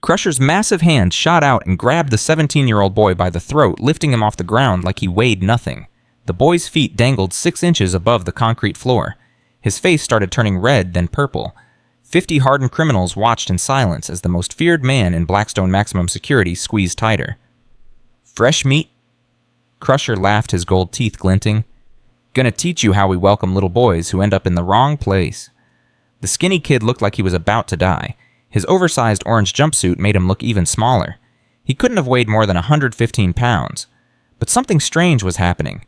Crusher's massive hand shot out and grabbed the 17-year-old boy by the throat, lifting him off the ground like he weighed nothing. The boy's feet dangled 6 inches above the concrete floor. His face started turning red, then purple. 50 hardened criminals watched in silence as the most feared man in Blackstone maximum security squeezed tighter. "Fresh meat?" Crusher laughed, his gold teeth glinting. "Gonna teach you how we welcome little boys who end up in the wrong place." The skinny kid looked like he was about to die. His oversized orange jumpsuit made him look even smaller. He couldn't have weighed more than 115 pounds. But something strange was happening.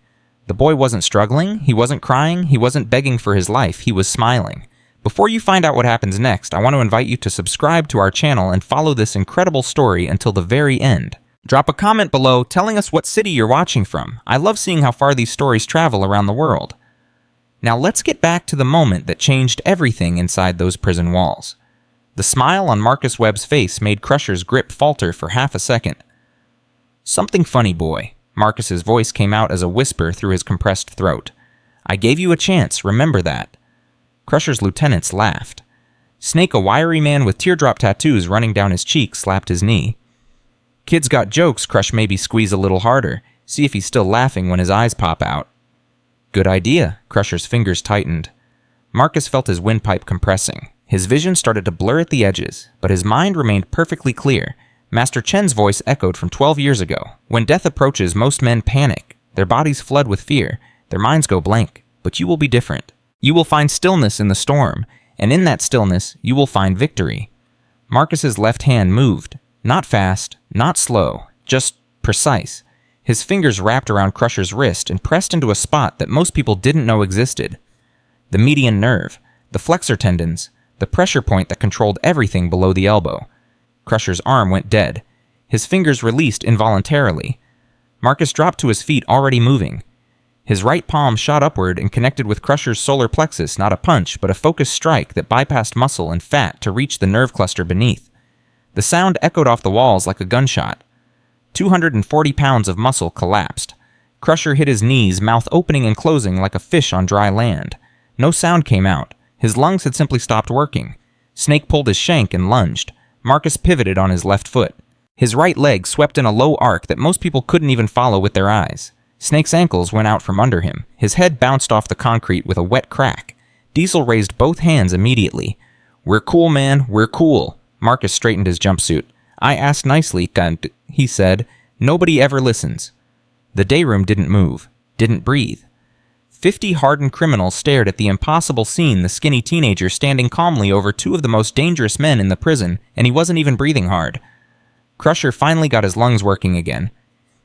The boy wasn't struggling, he wasn't crying, he wasn't begging for his life, he was smiling. Before you find out what happens next, I want to invite you to subscribe to our channel and follow this incredible story until the very end. Drop a comment below telling us what city you're watching from. I love seeing how far these stories travel around the world. Now let's get back to the moment that changed everything inside those prison walls. The smile on Marcus Webb's face made Crusher's grip falter for half a second. "Something funny, boy." Marcus's voice came out as a whisper through his compressed throat. "I gave you a chance, remember that." Crusher's lieutenants laughed. Snake, a wiry man with teardrop tattoos running down his cheek, slapped his knee. "Kid's got jokes, Crush, maybe squeeze a little harder. See if he's still laughing when his eyes pop out." "Good idea." Crusher's fingers tightened. Marcus felt his windpipe compressing. His vision started to blur at the edges, but his mind remained perfectly clear. Master Chen's voice echoed from 12 years ago. "When death approaches, most men panic. Their bodies flood with fear. Their minds go blank. But you will be different. You will find stillness in the storm, and in that stillness, you will find victory." Marcus's left hand moved. Not fast, not slow, just precise. His fingers wrapped around Crusher's wrist and pressed into a spot that most people didn't know existed. The median nerve, the flexor tendons, the pressure point that controlled everything below the elbow. Crusher's arm went dead. His fingers released involuntarily. Marcus dropped to his feet, already moving. His right palm shot upward and connected with Crusher's solar plexus, not a punch, but a focused strike that bypassed muscle and fat to reach the nerve cluster beneath. The sound echoed off the walls like a gunshot. 240 pounds of muscle collapsed. Crusher hit his knees, mouth opening and closing like a fish on dry land. No sound came out. His lungs had simply stopped working. Snake pulled his shank and lunged. Marcus pivoted on his left foot. His right leg swept in a low arc that most people couldn't even follow with their eyes. Snake's ankles went out from under him. His head bounced off the concrete with a wet crack. Diesel raised both hands immediately. "We're cool, man, we're cool." Marcus straightened his jumpsuit. "I asked nicely, cunt," he said. "Nobody ever listens." The day room didn't move, didn't breathe. 50 hardened criminals stared at the impossible scene, the skinny teenager standing calmly over 2 of the most dangerous men in the prison, and he wasn't even breathing hard. Crusher finally got his lungs working again.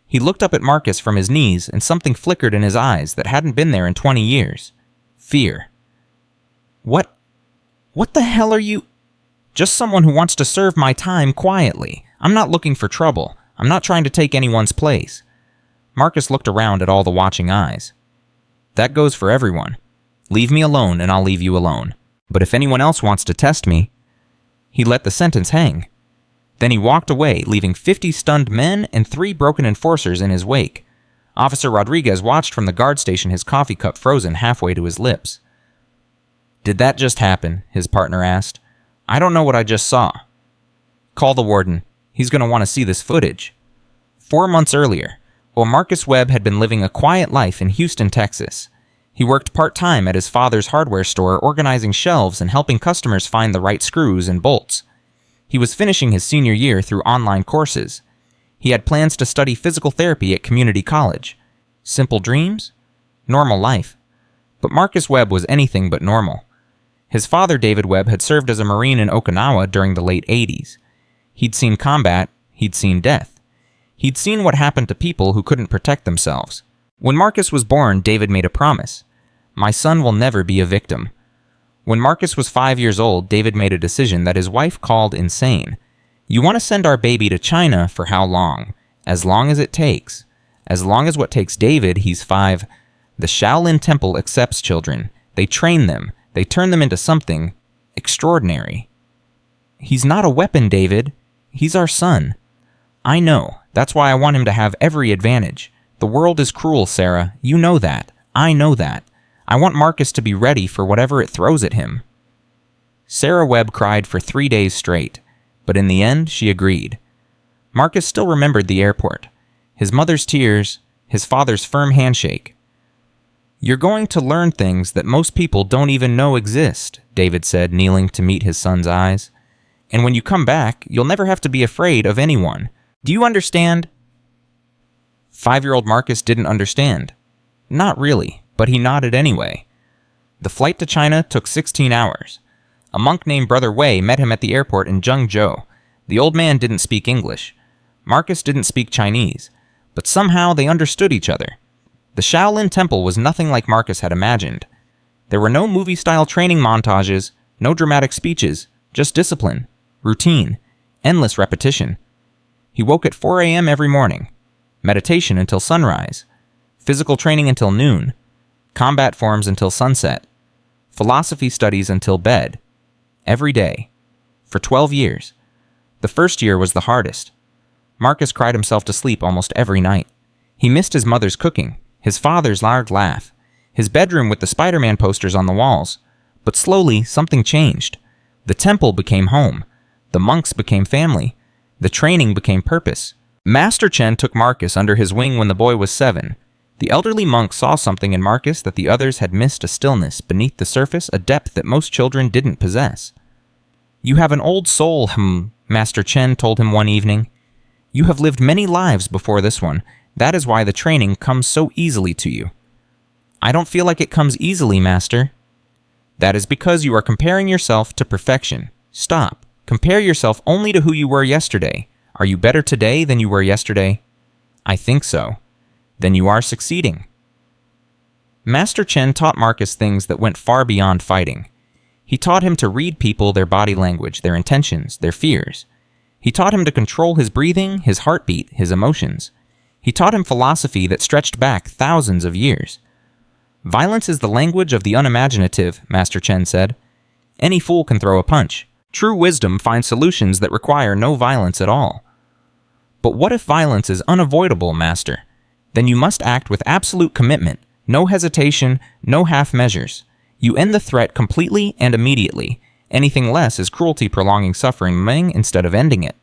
He looked up at Marcus from his knees, and something flickered in his eyes that hadn't been there in 20 years. Fear. What the hell are you? "Just someone who wants to serve my time quietly. I'm not looking for trouble. I'm not trying to take anyone's place." Marcus looked around at all the watching eyes. "That goes for everyone. Leave me alone and I'll leave you alone. But if anyone else wants to test me..." He let the sentence hang. Then he walked away, leaving 50 stunned men and 3 broken enforcers in his wake. Officer Rodriguez watched from the guard station, his coffee cup frozen halfway to his lips. "Did that just happen?" his partner asked. "I don't know what I just saw." "Call the warden. He's going to want to see this footage." 4 months earlier, while Marcus Webb had been living a quiet life in Houston, Texas. He worked part-time at his father's hardware store, organizing shelves and helping customers find the right screws and bolts. He was finishing his senior year through online courses. He had plans to study physical therapy at community college. Simple dreams? Normal life. But Marcus Webb was anything but normal. His father, David Webb, had served as a Marine in Okinawa during the late 80s. He'd seen combat, he'd seen death. He'd seen what happened to people who couldn't protect themselves. When Marcus was born, David made a promise. "My son will never be a victim." When Marcus was 5 years old, David made a decision that his wife called insane. "You want to send our baby to China for how long? As long as it takes. As long as what takes David, he's 5. The Shaolin Temple accepts children. They train them. They turn them into something extraordinary." "He's not a weapon, David. He's our son." "I know. That's why I want him to have every advantage. The world is cruel, Sarah. You know that. I know that. I want Marcus to be ready for whatever it throws at him." Sarah Webb cried for 3 days straight. but in the end, she agreed. Marcus still remembered the airport, his mother's tears, his father's firm handshake. "You're going to learn things that most people don't even know exist," David said, kneeling to meet his son's eyes. "And when you come back, you'll never have to be afraid of anyone. Do you understand?" 5-year-old Marcus didn't understand. Not really, but he nodded anyway. The flight to China took 16 hours. A monk named Brother Wei met him at the airport in Zhengzhou. The old man didn't speak English. Marcus didn't speak Chinese, but somehow they understood each other. The Shaolin temple was nothing like Marcus had imagined. There were no movie-style training montages, no dramatic speeches, just discipline, routine, endless repetition. He woke at 4 a.m. every morning, meditation until sunrise, physical training until noon, combat forms until sunset, philosophy studies until bed, every day, for 12 years. The first year was the hardest. Marcus cried himself to sleep almost every night. He missed his mother's cooking, his father's loud laugh, his bedroom with the Spider-Man posters on the walls. But slowly, something changed. The temple became home. The monks became family. The training became purpose. Master Chen took Marcus under his wing when the boy was 7. The elderly monk saw something in Marcus that the others had missed: a stillness beneath the surface, a depth that most children didn't possess. "You have an old soul, Master Chen told him one evening. "You have lived many lives before this one. That is why the training comes so easily to you." "I don't feel like it comes easily, Master." "That is because you are comparing yourself to perfection. Stop. Compare yourself only to who you were yesterday. Are you better today than you were yesterday?" "I think so." "Then you are succeeding." Master Chen taught Marcus things that went far beyond fighting. He taught him to read people, their body language, their intentions, their fears. He taught him to control his breathing, his heartbeat, his emotions. He taught him philosophy that stretched back thousands of years. "Violence is the language of the unimaginative," Master Chen said. "Any fool can throw a punch. True wisdom finds solutions that require no violence at all." "But what if violence is unavoidable, Master? Then you must act with absolute commitment, no hesitation, no half measures. You end the threat completely and immediately. Anything less is cruelty prolonging suffering instead of ending it."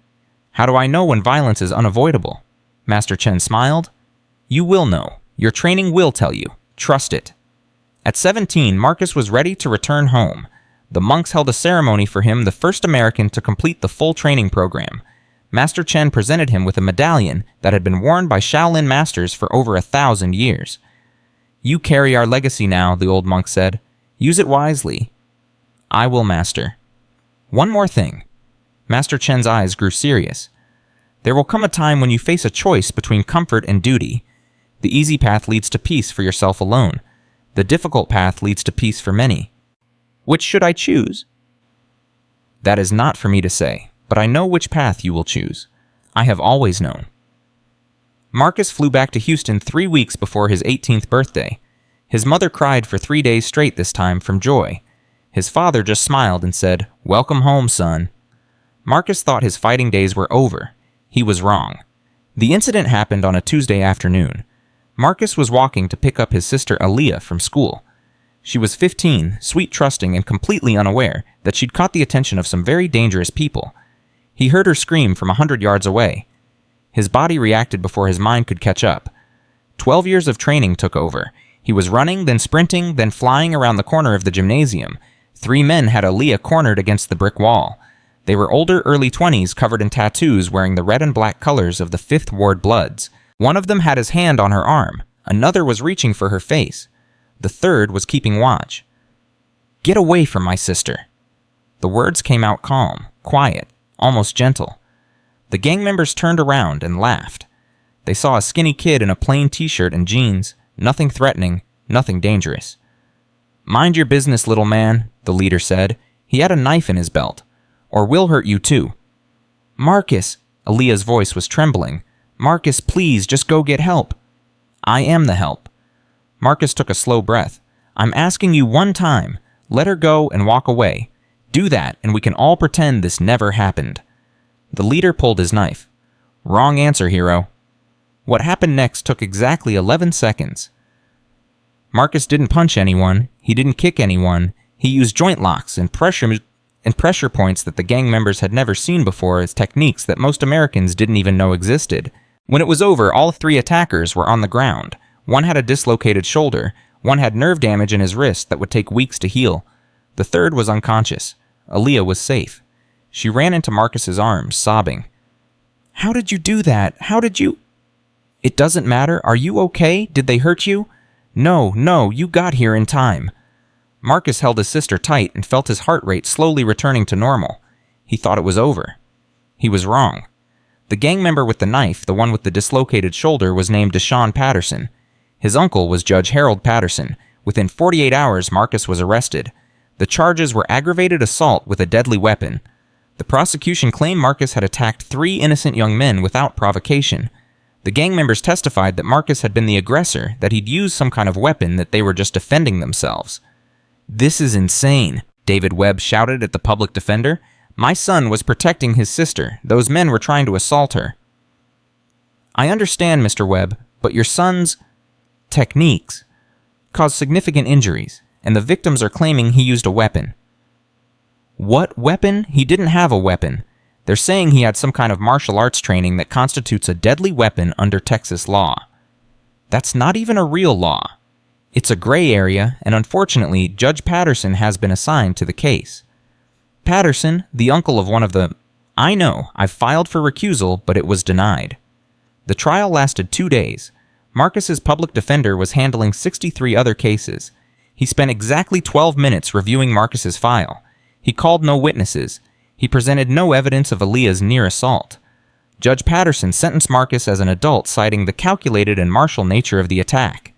"How do I know when violence is unavoidable?" Master Chen smiled. "You will know. Your training will tell you. Trust it." At 17, Marcus was ready to return home. The monks held a ceremony for him, the first American to complete the full training program. Master Chen presented him with a medallion that had been worn by Shaolin masters for over 1,000 years. "You carry our legacy now," the old monk said. "Use it wisely." "I will, Master." "One more thing." Master Chen's eyes grew serious. "There will come a time when you face a choice between comfort and duty. The easy path leads to peace for yourself alone. The difficult path leads to peace for many. Which should I choose?" "That is not for me to say, but I know which path you will choose. I have always known." Marcus flew back to Houston 3 weeks before his 18th birthday. His mother cried for 3 days straight this time from joy. His father just smiled and said, "Welcome home, son." Marcus thought his fighting days were over. He was wrong. The incident happened on a Tuesday afternoon. Marcus was walking to pick up his sister Aaliyah from school. She was 15, sweet, trusting, and completely unaware that she'd caught the attention of some very dangerous people. He heard her scream from 100 yards away. His body reacted before his mind could catch up. 12 years of training took over. He was running, then sprinting, then flying around the corner of the gymnasium. 3 men had Aaliyah cornered against the brick wall. They were older, early 20s, covered in tattoos, wearing the red and black colors of the 5th Ward Bloods. One of them had his hand on her arm. Another was reaching for her face. The third was keeping watch. "Get away from my sister." The words came out calm, quiet, almost gentle. The gang members turned around and laughed. They saw a skinny kid in a plain t-shirt and jeans, nothing threatening, nothing dangerous. "Mind your business, little man," the leader said. He had a knife in his belt. "Or we'll hurt you too." "Marcus," Aaliyah's voice was trembling. "Marcus, please, just go get help." "I am the help." Marcus took a slow breath. "I'm asking you one time. Let her go and walk away. Do that, and we can all pretend this never happened." The leader pulled his knife. "Wrong answer, hero." What happened next took exactly 11 seconds. Marcus didn't punch anyone. He didn't kick anyone. He used joint locks and pressure and pressure points that the gang members had never seen before as techniques that most Americans didn't even know existed. When it was over, all 3 attackers were on the ground. One had a dislocated shoulder, one had nerve damage in his wrist that would take weeks to heal. The third was unconscious. Aaliyah was safe. She ran into Marcus's arms, sobbing. "How did you do that? How did you—" "It doesn't matter. Are you okay? Did they hurt you?" No, you got here in time." Marcus held his sister tight and felt his heart rate slowly returning to normal. He thought it was over. He was wrong. The gang member with the knife, the one with the dislocated shoulder, was named Deshaun Patterson. His uncle was Judge Harold Patterson. Within 48 hours, Marcus was arrested. The charges were aggravated assault with a deadly weapon. The prosecution claimed Marcus had attacked 3 innocent young men without provocation. The gang members testified that Marcus had been the aggressor, that he'd used some kind of weapon, that they were just defending themselves. "This is insane," David Webb shouted at the public defender. "My son was protecting his sister. Those men were trying to assault her." "I understand, Mr. Webb, but your son's techniques caused significant injuries, and the victims are claiming he used a weapon." "What weapon? He didn't have a weapon. They're saying he had some kind of martial arts training that constitutes a deadly weapon under Texas law. That's not even a real law. It's a gray area, and unfortunately, Judge Patterson has been assigned to the case." "Patterson, the uncle of one of the—" "I know. I filed for recusal, but it was denied." The trial lasted 2 days. Marcus's public defender was handling 63 other cases. He spent exactly 12 minutes reviewing Marcus's file. He called no witnesses. He presented no evidence of Aaliyah's near assault. Judge Patterson sentenced Marcus as an adult, citing the calculated and martial nature of the attack.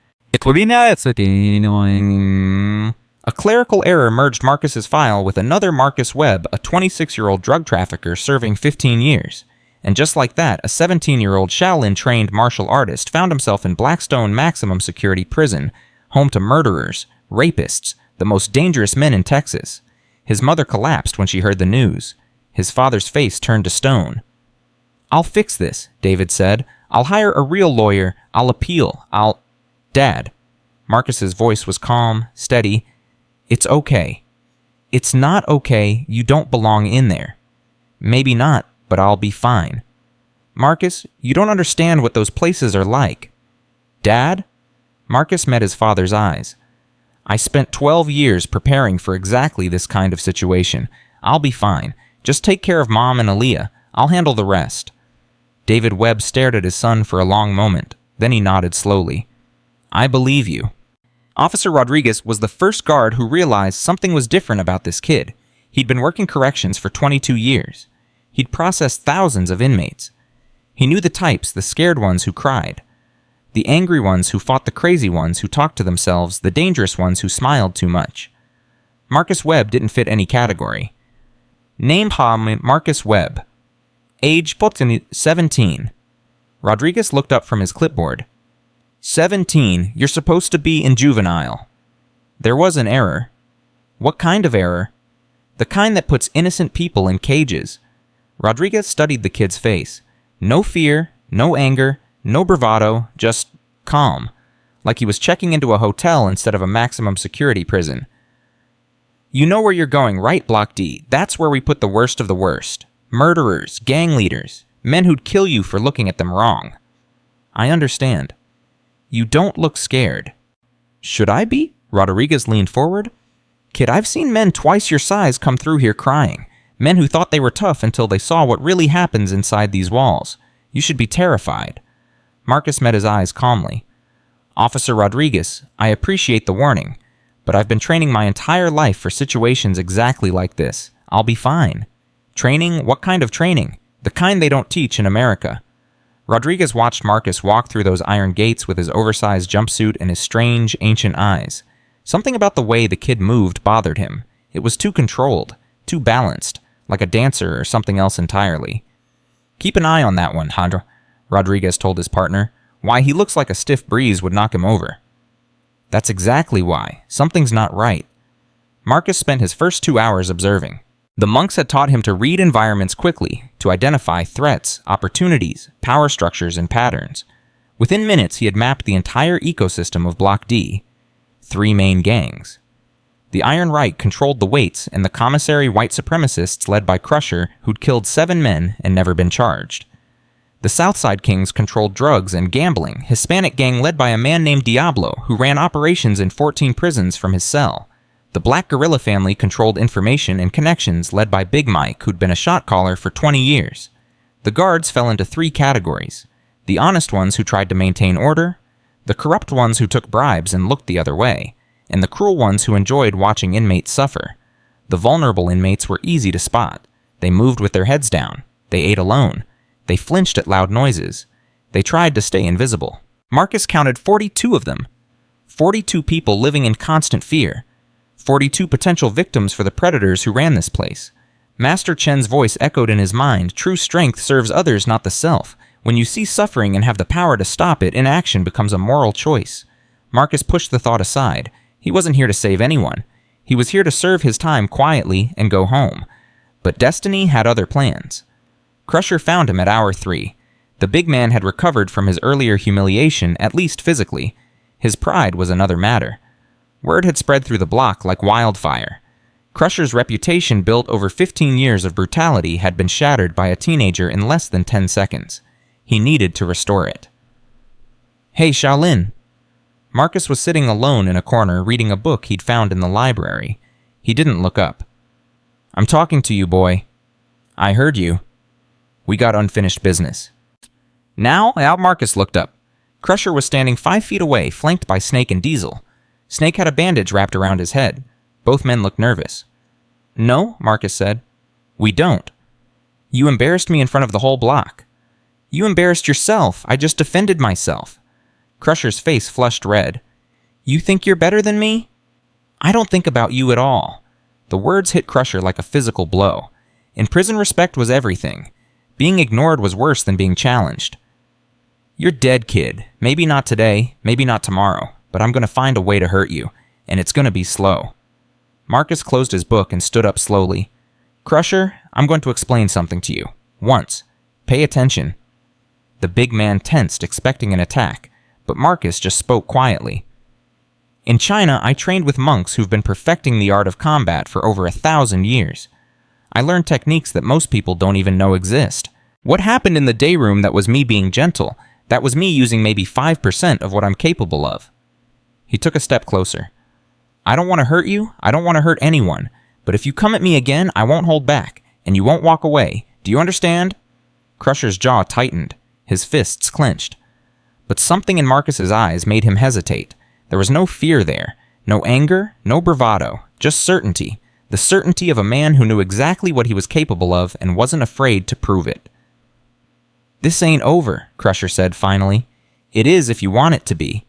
A clerical error merged Marcus's file with another Marcus Webb, a 26-year-old drug trafficker serving 15 years. And just like that, a 17-year-old Shaolin-trained martial artist found himself in Blackstone maximum security prison, home to murderers, rapists, the most dangerous men in Texas. His mother collapsed when she heard the news. His father's face turned to stone. "I'll fix this," David said. "I'll hire a real lawyer. I'll appeal. Dad." Marcus's voice was calm, steady. "It's okay." "It's not okay. You don't belong in there." "Maybe not, but I'll be fine." "Marcus, you don't understand what those places are like." "Dad?" Marcus met his father's eyes. "I spent 12 years preparing for exactly this kind of situation. I'll be fine. Just take care of Mom and Aaliyah. I'll handle the rest." David Webb stared at his son for a long moment. Then he nodded slowly. "I believe you." Officer Rodriguez was the first guard who realized something was different about this kid. He'd been working corrections for 22 years. He'd processed thousands of inmates. He knew the types, the scared ones who cried, the angry ones who fought the crazy ones who talked to themselves, the dangerous ones who smiled too much. Marcus Webb didn't fit any category. Name Marcus Webb. Age 17. Rodriguez looked up from his clipboard. 17. You're supposed to be in juvenile. There was an error. What kind of error? The kind that puts innocent people in cages. Rodriguez studied the kid's face. No fear, no anger, no bravado, just calm, like he was checking into a hotel instead of a maximum security prison. "You know where you're going, right, Block D? That's where we put the worst of the worst. Murderers, gang leaders, men who'd kill you for looking at them wrong." "I understand." "You don't look scared." "Should I be?" Rodriguez leaned forward. "Kid, I've seen men twice your size come through here crying. Men who thought they were tough until they saw what really happens inside these walls. You should be terrified." Marcus met his eyes calmly. "Officer Rodriguez, I appreciate the warning, but I've been training my entire life for situations exactly like this. I'll be fine." "Training? What kind of training?" "The kind they don't teach in America." Rodriguez watched Marcus walk through those iron gates with his oversized jumpsuit and his strange, ancient eyes. Something about the way the kid moved bothered him. It was too controlled, too balanced, like a dancer or something else entirely. "Keep an eye on that one, Hadra," Rodriguez told his partner. "Why, he looks like a stiff breeze would knock him over." "That's exactly why. Something's not right." Marcus spent his first 2 hours observing. The monks had taught him to read environments quickly, to identify threats, opportunities, power structures, and patterns. Within minutes, he had mapped the entire ecosystem of Block D. 3 main gangs. The Iron Reich controlled the weights and the commissary white supremacists led by Crusher, who'd killed 7 men and never been charged. The Southside Kings controlled drugs and gambling, Hispanic gang led by a man named Diablo, who ran operations in 14 prisons from his cell. The Black Guerrilla family controlled information and connections led by Big Mike, who'd been a shot caller for 20 years. The guards fell into 3 categories: the honest ones who tried to maintain order, the corrupt ones who took bribes and looked the other way, and the cruel ones who enjoyed watching inmates suffer. The vulnerable inmates were easy to spot. They moved with their heads down. They ate alone. They flinched at loud noises. They tried to stay invisible. Marcus counted 42 of them. 42 people living in constant fear. 42 potential victims for the predators who ran this place. Master Chen's voice echoed in his mind, "True strength serves others, not the self. When you see suffering and have the power to stop it, inaction becomes a moral choice." Marcus pushed the thought aside. He wasn't here to save anyone. He was here to serve his time quietly and go home. But destiny had other plans. Crusher found him at hour 3. The big man had recovered from his earlier humiliation, at least physically. His pride was another matter. Word had spread through the block like wildfire. Crusher's reputation, built over 15 years of brutality, had been shattered by a teenager in less than 10 seconds. He needed to restore it. "Hey, Shaolin." Marcus was sitting alone in a corner reading a book he'd found in the library. He didn't look up. "I'm talking to you, boy." "I heard you." "We got unfinished business." Now Marcus looked up. Crusher was standing 5 feet away, flanked by Snake and Diesel. Snake had a bandage wrapped around his head. Both men looked nervous. "No," Marcus said. "We don't." "You embarrassed me in front of the whole block." "You embarrassed yourself. I just defended myself." Crusher's face flushed red. "You think you're better than me?" "I don't think about you at all." The words hit Crusher like a physical blow. In prison, respect was everything. Being ignored was worse than being challenged. "You're dead, kid. Maybe not today, maybe not tomorrow, but I'm going to find a way to hurt you, and it's going to be slow." Marcus closed his book and stood up slowly. "Crusher, I'm going to explain something to you. Once. Pay attention." The big man tensed, expecting an attack, but Marcus just spoke quietly. "In China, I trained with monks who've been perfecting the art of combat for over 1,000 years. I learned techniques that most people don't even know exist. What happened in the day room, that was me being gentle. That was me using maybe 5% of what I'm capable of." He took a step closer. "I don't want to hurt you. I don't want to hurt anyone. But if you come at me again, I won't hold back, and you won't walk away. Do you understand?" Crusher's jaw tightened. His fists clenched. But something in Marcus's eyes made him hesitate. There was no fear there. No anger, no bravado. Just certainty. The certainty of a man who knew exactly what he was capable of and wasn't afraid to prove it. "This ain't over," Crusher said finally. "It is if you want it to be."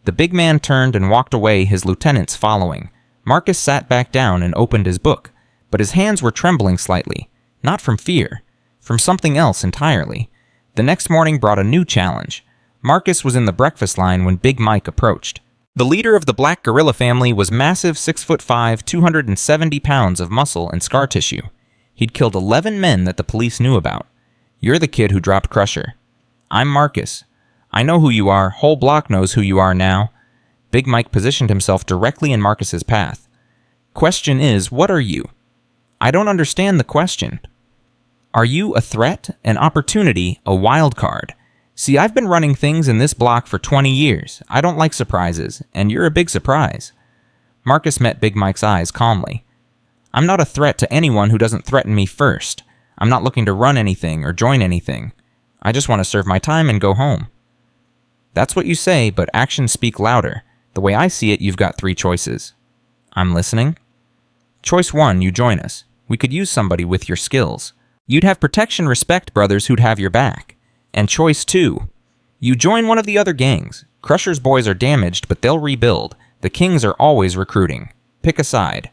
The big man turned and walked away, his lieutenants following. Marcus sat back down and opened his book, but his hands were trembling slightly. Not from fear. From something else entirely. The next morning brought a new challenge. Marcus was in the breakfast line when Big Mike approached. The leader of the Black Guerrilla family was massive, 6'5", 270 pounds of muscle and scar tissue. He'd killed 11 men that the police knew about. "You're the kid who dropped Crusher." "I'm Marcus. I know who you are. Whole block knows who you are now." Big Mike positioned himself directly in Marcus's path. "Question is, what are you?" "I don't understand the question." "Are you a threat, an opportunity, a wild card? See, I've been running things in this block for 20 years. I don't like surprises, and you're a big surprise." Marcus met Big Mike's eyes calmly. "I'm not a threat to anyone who doesn't threaten me first. I'm not looking to run anything or join anything. I just want to serve my time and go home." "That's what you say, but actions speak louder. The way I see it, you've got 3 choices." "I'm listening." "Choice 1, you join us. We could use somebody with your skills. You'd have protection, respect brothers who'd have your back. And choice 2, you join one of the other gangs. Crusher's boys are damaged, but they'll rebuild. The Kings are always recruiting. Pick a side.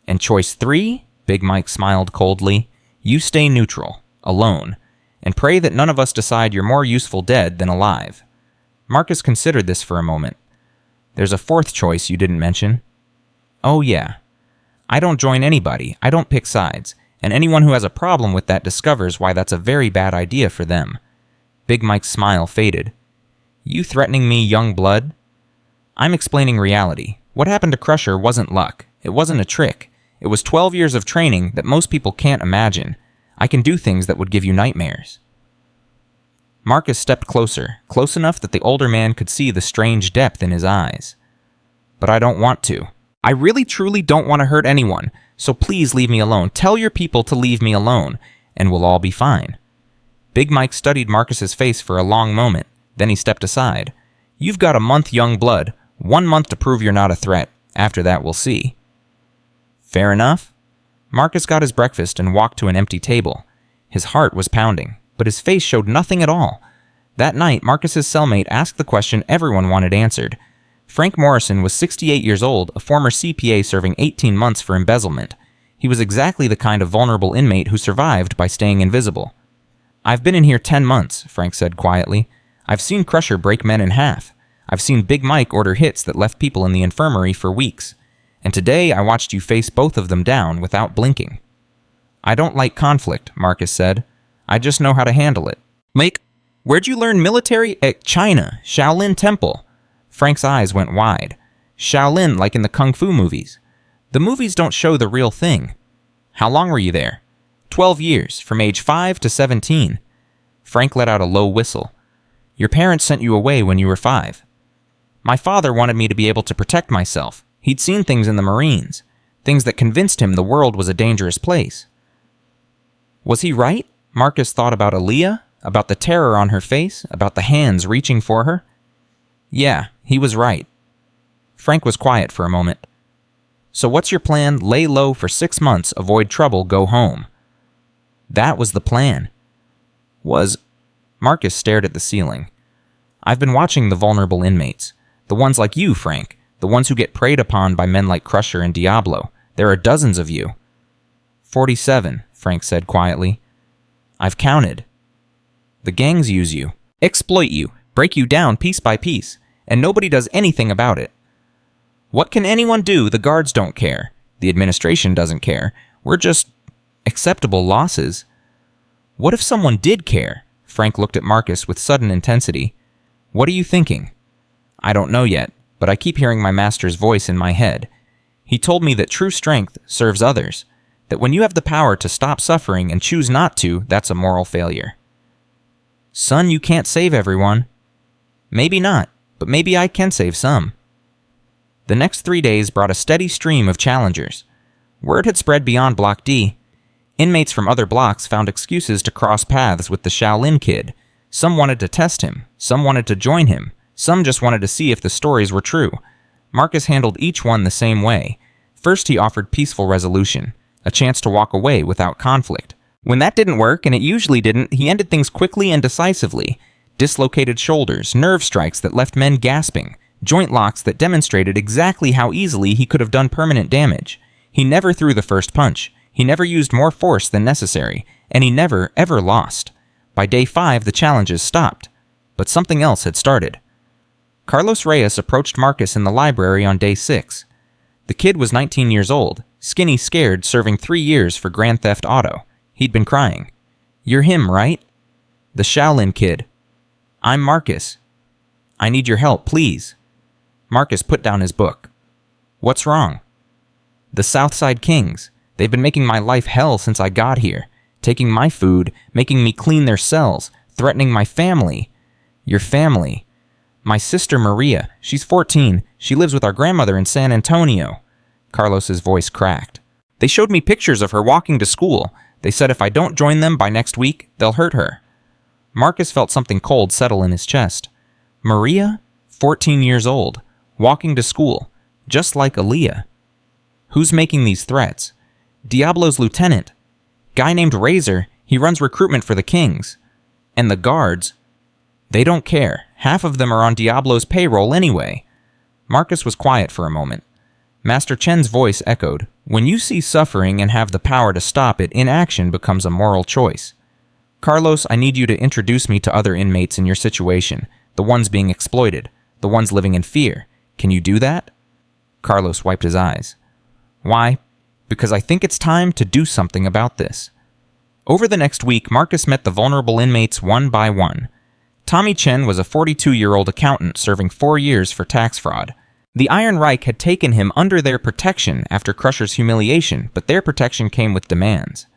And choice 3, Big Mike smiled coldly, you stay neutral, alone, and pray that none of us decide you're more useful dead than alive." Marcus considered this for a moment. "There's a 4th choice you didn't mention." "Oh yeah. I don't join anybody. I don't pick sides. And anyone who has a problem with that discovers why that's a very bad idea for them." Big Mike's smile faded. "You threatening me, young blood?" "I'm explaining reality. What happened to Crusher wasn't luck, It wasn't a trick. It was 12 years of training that most people can't imagine. I can do things that would give you nightmares. Marcus stepped closer, close enough that the older man could see the strange depth in his eyes. But I don't want to. I really truly don't want to hurt anyone, so please leave me alone. Tell your people to leave me alone, and we'll all be fine. Big Mike studied Marcus's face for a long moment, then he stepped aside. You've got a month young blood, 1 month to prove you're not a threat. After that, we'll see. Fair enough. Marcus got his breakfast and walked to an empty table. His heart was pounding, but his face showed nothing at all. That night, Marcus's cellmate asked the question everyone wanted answered. Frank Morrison was 68 years old, a former CPA serving 18 months for embezzlement. He was exactly the kind of vulnerable inmate who survived by staying invisible. I've been in here 10 months, Frank said quietly. I've seen Crusher break men in half. I've seen Big Mike order hits that left people in the infirmary for weeks. And today I watched you face both of them down without blinking. I don't like conflict, Marcus said. I just know how to handle it. Mike, where'd you learn military? At China, Shaolin Temple. Frank's eyes went wide. Shaolin, like in the Kung Fu movies. The movies don't show the real thing. How long were you there? 12 years, from age 5 to 17. Frank let out a low whistle. Your parents sent you away when you were 5. My father wanted me to be able to protect myself. He'd seen things in the Marines, things that convinced him the world was a dangerous place. Was he right? Marcus thought about Aaliyah, about the terror on her face, about the hands reaching for her. Yeah, he was right. Frank was quiet for a moment. So what's your plan? Lay low for 6 months, avoid trouble, go home. That was the plan. Marcus stared at the ceiling. I've been watching the vulnerable inmates. The ones like you, Frank. The ones who get preyed upon by men like Crusher and Diablo. There are dozens of you. 47, Frank said quietly. I've counted. The gangs use you, exploit you, break you down piece by piece, and nobody does anything about it. What can anyone do? The guards don't care. The administration doesn't care. We're just acceptable losses. What if someone did care? Frank looked at Marcus with sudden intensity. What are you thinking? I don't know yet, but I keep hearing my master's voice in my head. He told me that true strength serves others, that when you have the power to stop suffering and choose not to, that's a moral failure. Son, you can't save everyone. Maybe not, but maybe I can save some. The next 3 days brought a steady stream of challengers. Word had spread beyond Block D. Inmates from other blocks found excuses to cross paths with the Shaolin kid. Some wanted to test him, some wanted to join him, some just wanted to see if the stories were true. Marcus handled each one the same way. First, he offered peaceful resolution, a chance to walk away without conflict. When that didn't work, and it usually didn't, he ended things quickly and decisively. Dislocated shoulders, nerve strikes that left men gasping, joint locks that demonstrated exactly how easily he could have done permanent damage. He never threw the first punch. He never used more force than necessary, and he never, ever lost. By day 5, the challenges stopped. But something else had started. Carlos Reyes approached Marcus in the library on day 6. The kid was 19 years old, skinny, scared, serving 3 years for Grand Theft Auto. He'd been crying. You're him, right? The Shaolin kid. I'm Marcus. I need your help, please. Marcus put down his book. What's wrong? The Southside Kings. They've been making my life hell since I got here. Taking my food, making me clean their cells, threatening my family. Your family. My sister Maria. She's 14. She lives with our grandmother in San Antonio. Carlos's voice cracked. They showed me pictures of her walking to school. They said if I don't join them by next week, they'll hurt her. Marcus felt something cold settle in his chest. Maria? 14 years old. Walking to school. Just like Aaliyah. Who's making these threats? Diablo's lieutenant. Guy named Razor. He runs recruitment for the Kings. And the guards. They don't care. Half of them are on Diablo's payroll anyway. Marcus was quiet for a moment. Master Chen's voice echoed. When you see suffering and have the power to stop it, inaction becomes a moral choice. Carlos, I need you to introduce me to other inmates in your situation, the ones being exploited, the ones living in fear. Can you do that? Carlos wiped his eyes. Why? Because I think it's time to do something about this. Over the next week, Marcus met the vulnerable inmates one by one. Tommy Chen was a 42-year-old accountant serving 4 years for tax fraud. The Iron Reich had taken him under their protection after Crusher's humiliation, but their protection came with demands.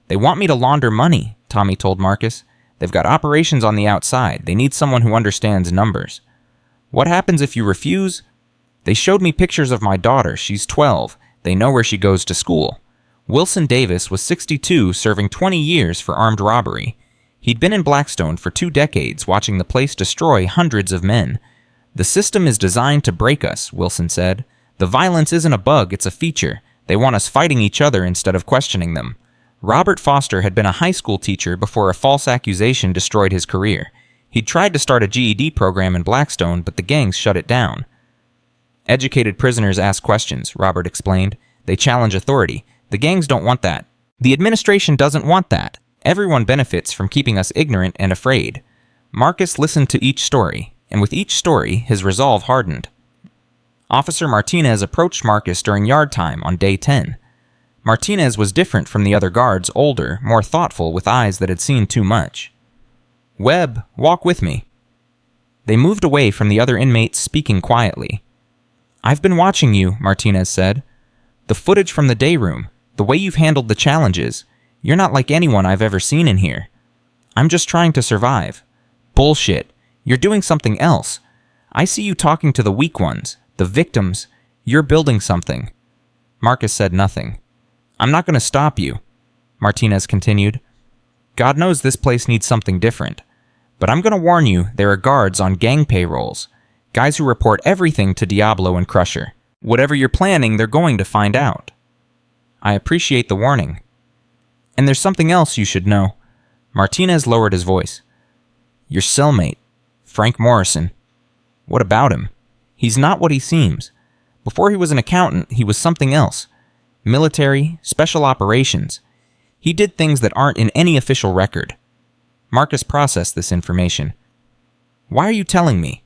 "They want me to launder money," Tommy told Marcus. "They've got operations on the outside. They need someone who understands numbers." "What happens if you refuse?" "They showed me pictures of my daughter. She's 12. They know where she goes to school." Wilson Davis was 62, serving 20 years for armed robbery. He'd been in Blackstone for 2 decades, watching the place destroy hundreds of men. "The system is designed to break us," Wilson said. "The violence isn't a bug, it's a feature. They want us fighting each other instead of questioning them." Robert Foster had been a high school teacher before a false accusation destroyed his career. He'd tried to start a GED program in Blackstone, but the gangs shut it down. "Educated prisoners ask questions," Robert explained. "They challenge authority. The gangs don't want that. The administration doesn't want that. Everyone benefits from keeping us ignorant and afraid." Marcus listened to each story, and with each story, his resolve hardened. Officer Martinez approached Marcus during yard time on day 10. Martinez was different from the other guards, older, more thoughtful, with eyes that had seen too much. "Webb, walk with me." They moved away from the other inmates, speaking quietly. "I've been watching you," Martinez said. "The footage from the day room, the way you've handled the challenges, you're not like anyone I've ever seen in here. I'm just trying to survive." "Bullshit. You're doing something else. I see you talking to the weak ones, the victims. You're building something." Marcus said nothing. "I'm not going to stop you," Martinez continued. "God knows this place needs something different. But I'm going to warn you, there are guards on gang payrolls. Guys who report everything to Diablo and Crusher. Whatever you're planning, they're going to find out." "I appreciate the warning. And there's something else you should know." Martinez lowered his voice. "Your cellmate, Frank Morrison. What about him? He's not what he seems. Before he was an accountant, he was something else. Military, special operations. He did things that aren't in any official record." Marcus processed this information. "Why are you telling me?"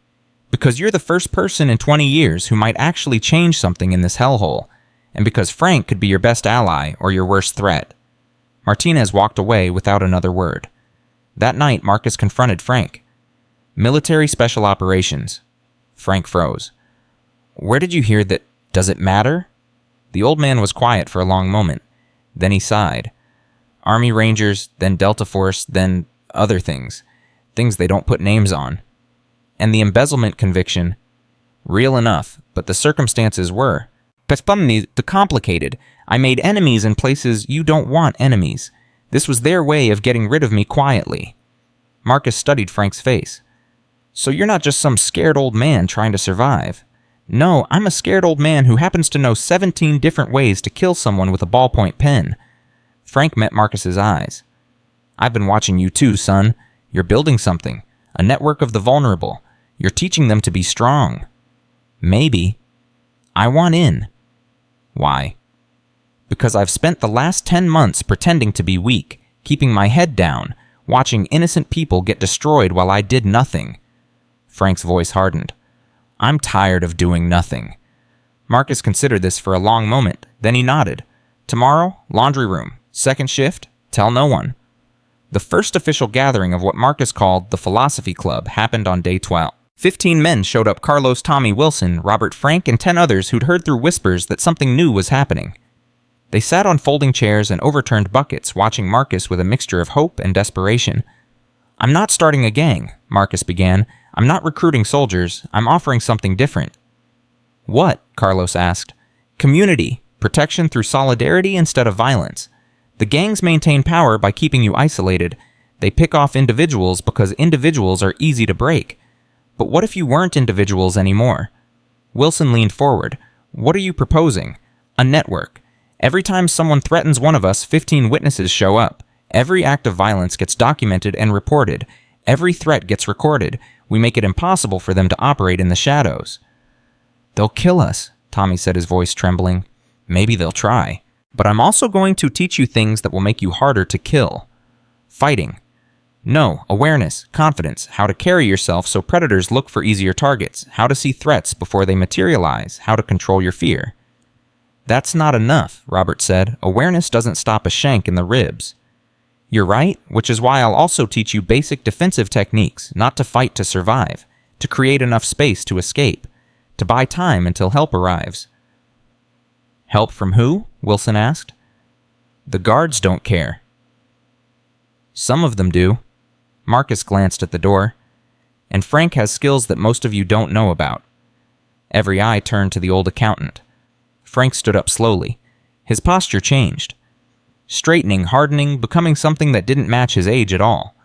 "Because you're the first person in 20 years who might actually change something in this hellhole, and because Frank could be your best ally or your worst threat." Martinez walked away without another word. That night, Marcus confronted Frank. "Military special operations." Frank froze. "Where did you hear that? Does it matter?" The old man was quiet for a long moment. Then he sighed. "Army Rangers, then Delta Force, then other things. Things they don't put names on. And the embezzlement conviction. Real enough, but the circumstances were. Too complicated. I made enemies in places you don't want enemies. This was their way of getting rid of me quietly." Marcus studied Frank's face. "So you're not just some scared old man trying to survive. No, I'm a scared old man who happens to know 17 different ways to kill someone with a ballpoint pen." Frank met Marcus's eyes. "I've been watching you too, son. You're building something. A network of the vulnerable. You're teaching them to be strong." "Maybe. I want in." "Why?" "Because I've spent the last 10 months pretending to be weak, keeping my head down, watching innocent people get destroyed while I did nothing." Frank's voice hardened. "I'm tired of doing nothing." Marcus considered this for a long moment, then he nodded. "Tomorrow, laundry room. Second shift, tell no one." The first official gathering of what Marcus called the Philosophy Club happened on day 12. 15 men showed up: Carlos Tommy Wilson, Robert Frank, and 10 others who'd heard through whispers that something new was happening. They sat on folding chairs and overturned buckets, watching Marcus with a mixture of hope and desperation. "I'm not starting a gang," Marcus began. "I'm not recruiting soldiers. I'm offering something different." "What?" Carlos asked. "Community. Protection through solidarity instead of violence. The gangs maintain power by keeping you isolated. They pick off individuals because individuals are easy to break. But what if you weren't individuals anymore?" Wilson leaned forward. "What are you proposing?" "A network. Every time someone threatens one of us, 15 witnesses show up. Every act of violence gets documented and reported. Every threat gets recorded. We make it impossible for them to operate in the shadows." "They'll kill us," Tommy said, his voice trembling. "Maybe they'll try. But I'm also going to teach you things that will make you harder to kill. Fighting. No, awareness, confidence, how to carry yourself so predators look for easier targets, how to see threats before they materialize, how to control your fear." "That's not enough," Robert said. "Awareness doesn't stop a shank in the ribs." "You're right, which is why I'll also teach you basic defensive techniques, not to fight to survive, to create enough space to escape, to buy time until help arrives. Help from who? Wilson asked. The guards don't care. Some of them do. Marcus glanced at the door. And Frank has skills that most of you don't know about. Every eye turned to the old accountant. Frank stood up slowly. His posture changed. Straightening, hardening, becoming something that didn't match his age at all.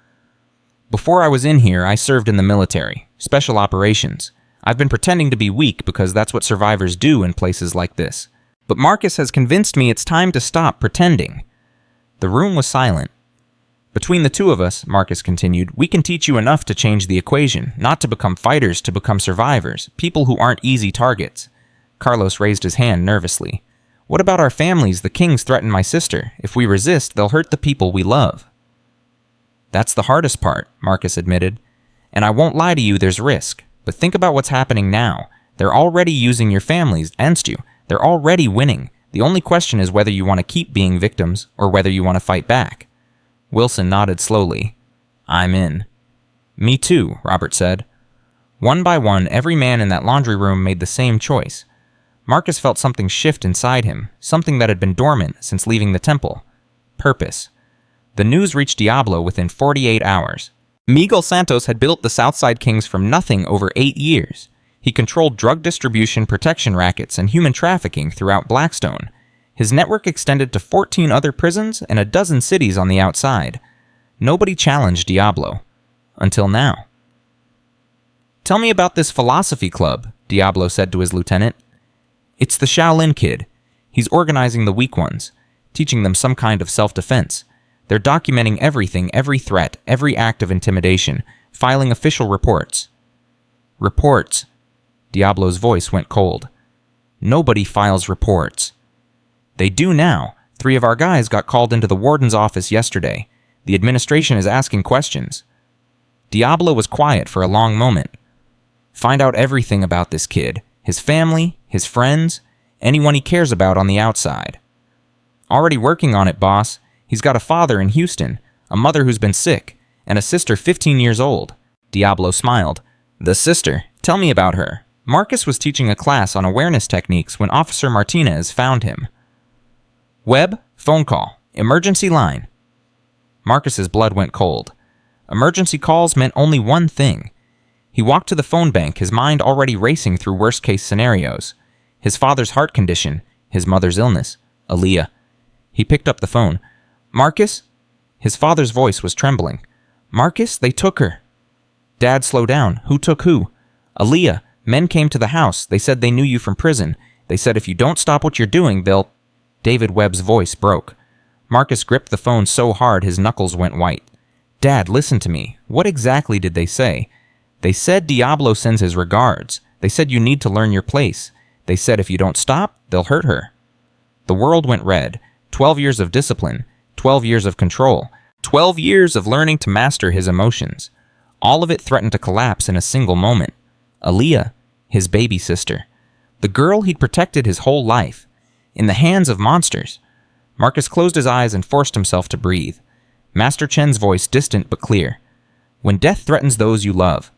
Before I was in here, I served in the military, special operations. I've been pretending to be weak because that's what survivors do in places like this. But Marcus has convinced me it's time to stop pretending. The room was silent. Between the two of us, Marcus continued, we can teach you enough to change the equation, not to become fighters, to become survivors, people who aren't easy targets. Carlos raised his hand nervously. What about our families? The kings threaten my sister. If we resist, they'll hurt the people we love. That's the hardest part, Marcus admitted. And I won't lie to you, there's risk. But think about what's happening now. They're already using your families against you. They're already winning. The only question is whether you want to keep being victims or whether you want to fight back. Wilson nodded slowly. I'm in. Me too, Robert said. One by one, every man in that laundry room made the same choice. Marcus felt something shift inside him, something that had been dormant since leaving the temple. Purpose. The news reached Diablo within 48 hours. Miguel Santos had built the Southside Kings from nothing over 8 years. He controlled drug distribution, protection rackets, and human trafficking throughout Blackstone. His network extended to 14 other prisons and a dozen cities on the outside. Nobody challenged Diablo. Until now. Tell me about this philosophy club, Diablo said to his lieutenant. It's the Shaolin kid. He's organizing the weak ones, teaching them some kind of self-defense. They're documenting everything, every threat, every act of intimidation, filing official reports. Reports. Diablo's voice went cold. Nobody files reports. They do now. 3 of our guys got called into the warden's office yesterday. The administration is asking questions. Diablo was quiet for a long moment. Find out everything about this kid, his family, his friends, anyone he cares about on the outside. Already working on it, boss. He's got a father in Houston, a mother who's been sick, and a sister 15 years old. Diablo smiled. The sister. Tell me about her. Marcus was teaching a class on awareness techniques when Officer Martinez found him. Webb, phone call. Emergency line. Marcus's blood went cold. Emergency calls meant only one thing. He walked to the phone bank, his mind already racing through worst-case scenarios. His father's heart condition, his mother's illness, Aaliyah. He picked up the phone. Marcus? His father's voice was trembling. Marcus, they took her. Dad, slow down. Who took who? Aaliyah. Men came to the house. They said they knew you from prison. They said if you don't stop what you're doing, they'll... David Webb's voice broke. Marcus gripped the phone so hard his knuckles went white. Dad, listen to me. What exactly did they say? They said Diablo sends his regards. They said you need to learn your place. They said if you don't stop, they'll hurt her. The world went red. 12 years of discipline. 12 years of control. 12 years of learning to master his emotions. All of it threatened to collapse in a single moment. Aaliyah, his baby sister. The girl he'd protected his whole life. In the hands of monsters. Marcus closed his eyes and forced himself to breathe. Master Chen's voice distant but clear. When death threatens those you love,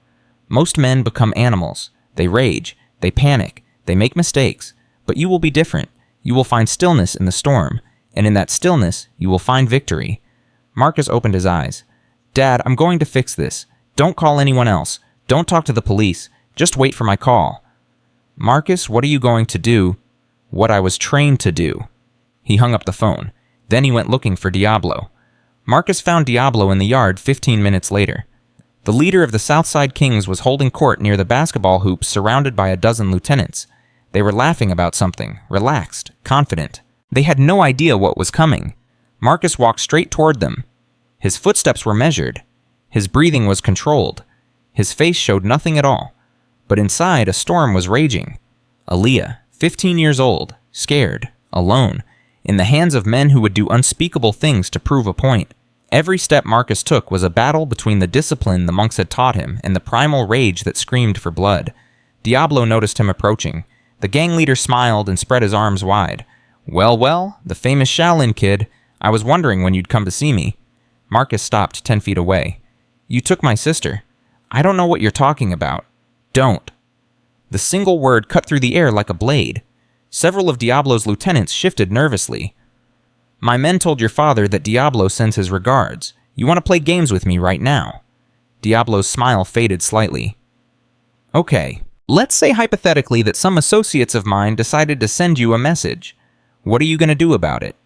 most men become animals. They rage. They panic. They make mistakes. But you will be different. You will find stillness in the storm. And in that stillness, you will find victory. Marcus opened his eyes. Dad, I'm going to fix this. Don't call anyone else. Don't talk to the police. Just wait for my call. Marcus, what are you going to do? What I was trained to do. He hung up the phone. Then he went looking for Diablo. Marcus found Diablo in the yard 15 minutes later. The leader of the Southside Kings was holding court near the basketball hoops surrounded by a dozen lieutenants. They were laughing about something, relaxed, confident. They had no idea what was coming. Marcus walked straight toward them. His footsteps were measured. His breathing was controlled. His face showed nothing at all. But inside, a storm was raging. Aaliyah, 15 years old, scared, alone, in the hands of men who would do unspeakable things to prove a point. Every step Marcus took was a battle between the discipline the monks had taught him and the primal rage that screamed for blood. Diablo noticed him approaching. The gang leader smiled and spread his arms wide. Well, the famous Shaolin kid. I was wondering when you'd come to see me. Marcus stopped 10 feet away. You took my sister. I don't know what you're talking about. Don't. The single word cut through the air like a blade. Several of Diablo's lieutenants shifted nervously. "My men told your father that Diablo sends his regards. You want to play games with me right now?" Diablo's smile faded slightly. "Okay, let's say hypothetically that some associates of mine decided to send you a message. What are you going to do about it?"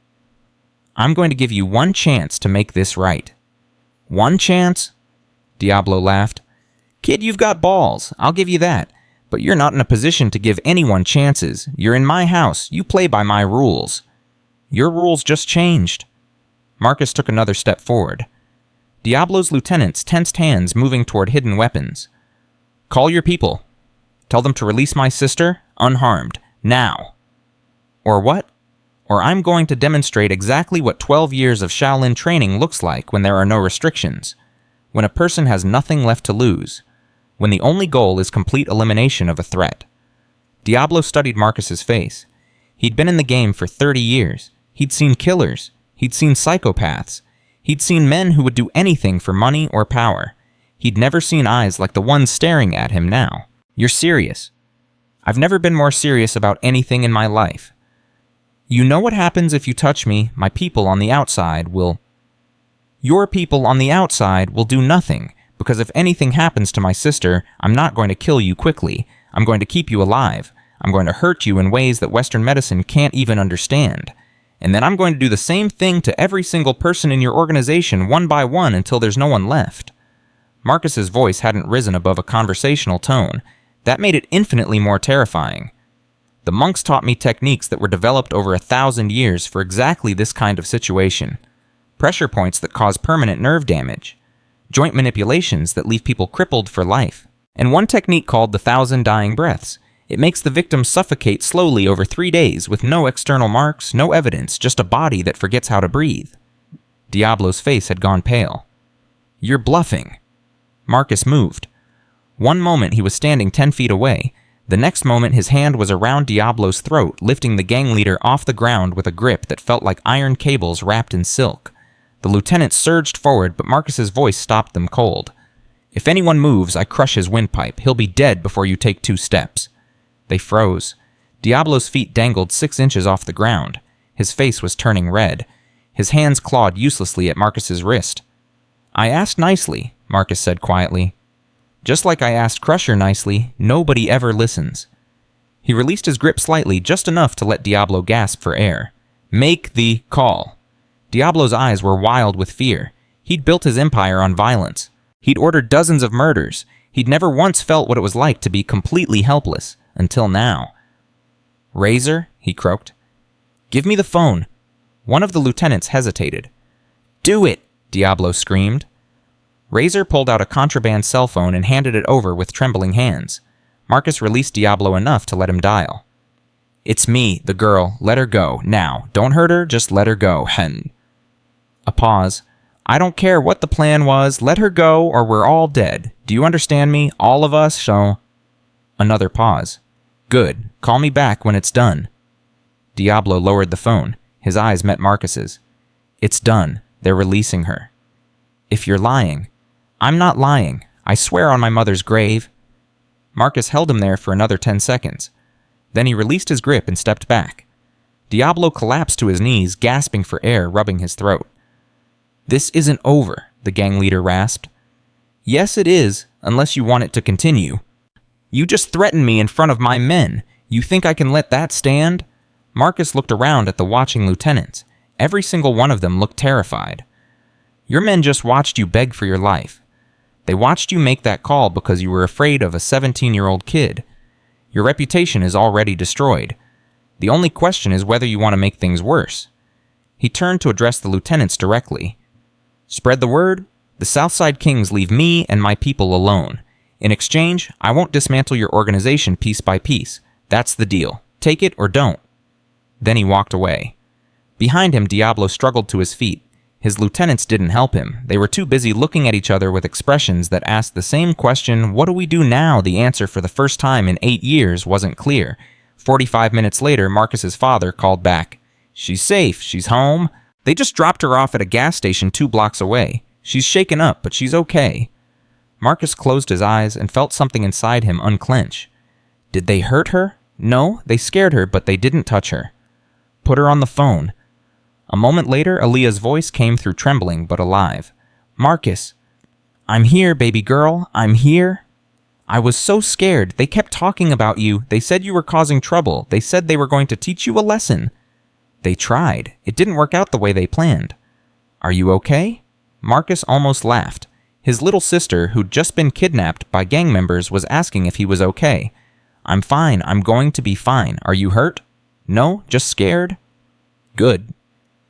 "I'm going to give you one chance to make this right." "One chance?" Diablo laughed. "Kid, you've got balls, I'll give you that. But you're not in a position to give anyone chances. You're in my house, you play by my rules." "Your rules just changed." Marcus took another step forward. Diablo's lieutenants tensed hands, moving toward hidden weapons. "Call your people. Tell them to release my sister, unharmed, now." "Or what?" "Or I'm going to demonstrate exactly what 12 years of Shaolin training looks like when there are no restrictions. When a person has nothing left to lose. When the only goal is complete elimination of a threat." Diablo studied Marcus's face. He'd been in the game for 30 years. He'd seen killers. He'd seen psychopaths. He'd seen men who would do anything for money or power. He'd never seen eyes like the ones staring at him now. "You're serious." "I've never been more serious about anything in my life." "You know what happens if you touch me? My people on the outside will..." "Your people on the outside will do nothing, because if anything happens to my sister, I'm not going to kill you quickly. I'm going to keep you alive. I'm going to hurt you in ways that Western medicine can't even understand. And then I'm going to do the same thing to every single person in your organization one by one until there's no one left." Marcus's voice hadn't risen above a conversational tone. That made it infinitely more terrifying. "The monks taught me techniques that were developed over 1,000 years for exactly this kind of situation. Pressure points that cause permanent nerve damage. Joint manipulations that leave people crippled for life. And one technique called the 1,000 dying breaths. It makes the victim suffocate slowly over 3 days with no external marks, no evidence, just a body that forgets how to breathe." Diablo's face had gone pale. "You're bluffing." Marcus moved. One moment he was standing 10 feet away. The next moment his hand was around Diablo's throat, lifting the gang leader off the ground with a grip that felt like iron cables wrapped in silk. The lieutenants surged forward, but Marcus's voice stopped them cold. "If anyone moves, I crush his windpipe. He'll be dead before you take 2 steps. They froze. Diablo's feet dangled 6 inches off the ground. His face was turning red. His hands clawed uselessly at Marcus's wrist. "I asked nicely," Marcus said quietly. "Just like I asked Crusher nicely, nobody ever listens." He released his grip slightly, just enough to let Diablo gasp for air. "Make the call." Diablo's eyes were wild with fear. He'd built his empire on violence. He'd ordered dozens of murders. He'd never once felt what it was like to be completely helpless. Until now. "Razor," he croaked. "Give me the phone." One of the lieutenants hesitated. "Do it!" Diablo screamed. Razor pulled out a contraband cell phone and handed it over with trembling hands. Marcus released Diablo enough to let him dial. "It's me, the girl. Let her go. Now. Don't hurt her, just let her go. Hen." A pause. "I don't care what the plan was. Let her go or we're all dead. Do you understand me? All of us, so..." Another pause. "Good. Call me back when it's done." Diablo lowered the phone. His eyes met Marcus's. "It's done. They're releasing her." "If you're lying..." "I'm not lying. I swear on my mother's grave." Marcus held him there for another 10 seconds. Then he released his grip and stepped back. Diablo collapsed to his knees, gasping for air, rubbing his throat. "This isn't over," the gang leader rasped. "Yes, it is, unless you want it to continue. You just threatened me in front of my men. You think I can let that stand?" Marcus looked around at the watching lieutenants. Every single one of them looked terrified. "Your men just watched you beg for your life. They watched you make that call because you were afraid of a 17-year-old kid. Your reputation is already destroyed. The only question is whether you want to make things worse." He turned to address the lieutenants directly. "Spread the word. The Southside Kings leave me and my people alone. In exchange, I won't dismantle your organization piece by piece. That's the deal. Take it or don't." Then he walked away. Behind him, Diablo struggled to his feet. His lieutenants didn't help him. They were too busy looking at each other with expressions that asked the same question, "What do we do now?" The answer for the first time in 8 years wasn't clear. 45 minutes later, Marcus's father called back. "She's safe. She's home. They just dropped her off at a gas station 2 blocks away. She's shaken up, but she's okay." Marcus closed his eyes and felt something inside him unclench. Did they hurt her? No, they scared her, but they didn't touch her. Put her on the phone. A moment later, Aaliyah's voice came through trembling but alive. Marcus. I'm here, baby girl. I'm here. I was so scared. They kept talking about you. They said you were causing trouble. They said they were going to teach you a lesson. They tried. It didn't work out the way they planned. Are you okay? Marcus almost laughed. His little sister, who'd just been kidnapped by gang members, was asking if he was okay. I'm fine. I'm going to be fine. Are you hurt? No, just scared? Good.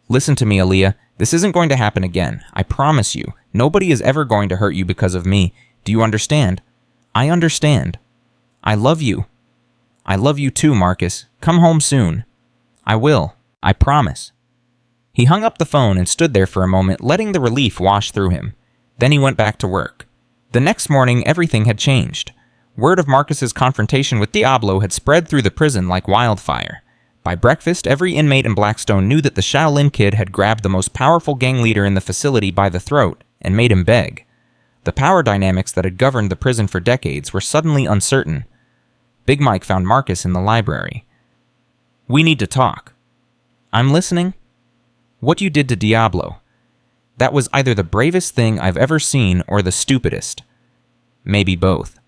Listen to me, Aaliyah. This isn't going to happen again. I promise you. Nobody is ever going to hurt you because of me. Do you understand? I understand. I love you. I love you too, Marcus. Come home soon. I will. I promise. He hung up the phone and stood there for a moment, letting the relief wash through him. Then he went back to work. The next morning, everything had changed. Word of Marcus's confrontation with Diablo had spread through the prison like wildfire. By breakfast, every inmate in Blackstone knew that the Shaolin kid had grabbed the most powerful gang leader in the facility by the throat and made him beg. The power dynamics that had governed the prison for decades were suddenly uncertain. Big Mike found Marcus in the library. We need to talk. I'm listening. What you did to Diablo. That was either the bravest thing I've ever seen or the stupidest. Maybe both.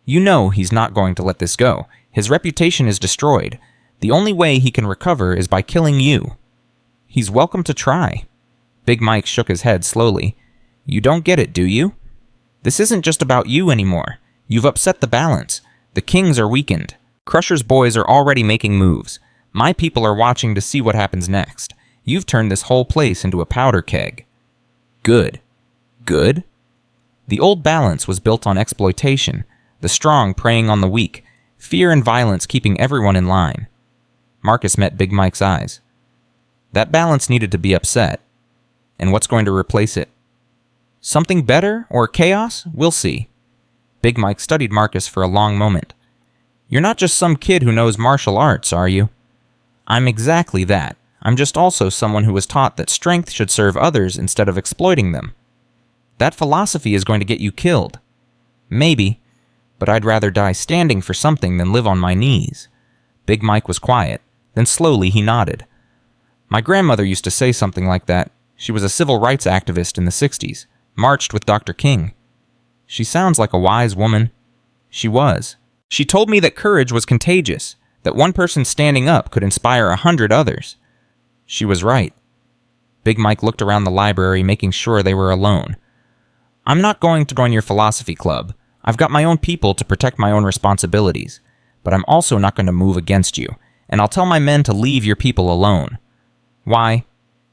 You know he's not going to let this go. His reputation is destroyed. The only way he can recover is by killing you. He's welcome to try. Big Mike shook his head slowly. You don't get it, do you? This isn't just about you anymore. You've upset the balance. The kings are weakened. Crusher's boys are already making moves. My people are watching to see what happens next. You've turned this whole place into a powder keg. Good. Good? The old balance was built on exploitation, the strong preying on the weak, fear and violence keeping everyone in line. Marcus met Big Mike's eyes. That balance needed to be upset. And what's going to replace it? Something better or chaos? We'll see. Big Mike studied Marcus for a long moment. You're not just some kid who knows martial arts, are you? I'm exactly that. I'm just also someone who was taught that strength should serve others instead of exploiting them. That philosophy is going to get you killed. Maybe, but I'd rather die standing for something than live on my knees. Big Mike was quiet, then slowly he nodded. My grandmother used to say something like that. She was a civil rights activist in the 60s, marched with Dr. King. She sounds like a wise woman. She was. She told me that courage was contagious, that one person standing up could inspire 100 others. She was right. Big Mike looked around the library, making sure they were alone. I'm not going to join your philosophy club. I've got my own people to protect my own responsibilities. But I'm also not going to move against you, and I'll tell my men to leave your people alone. Why?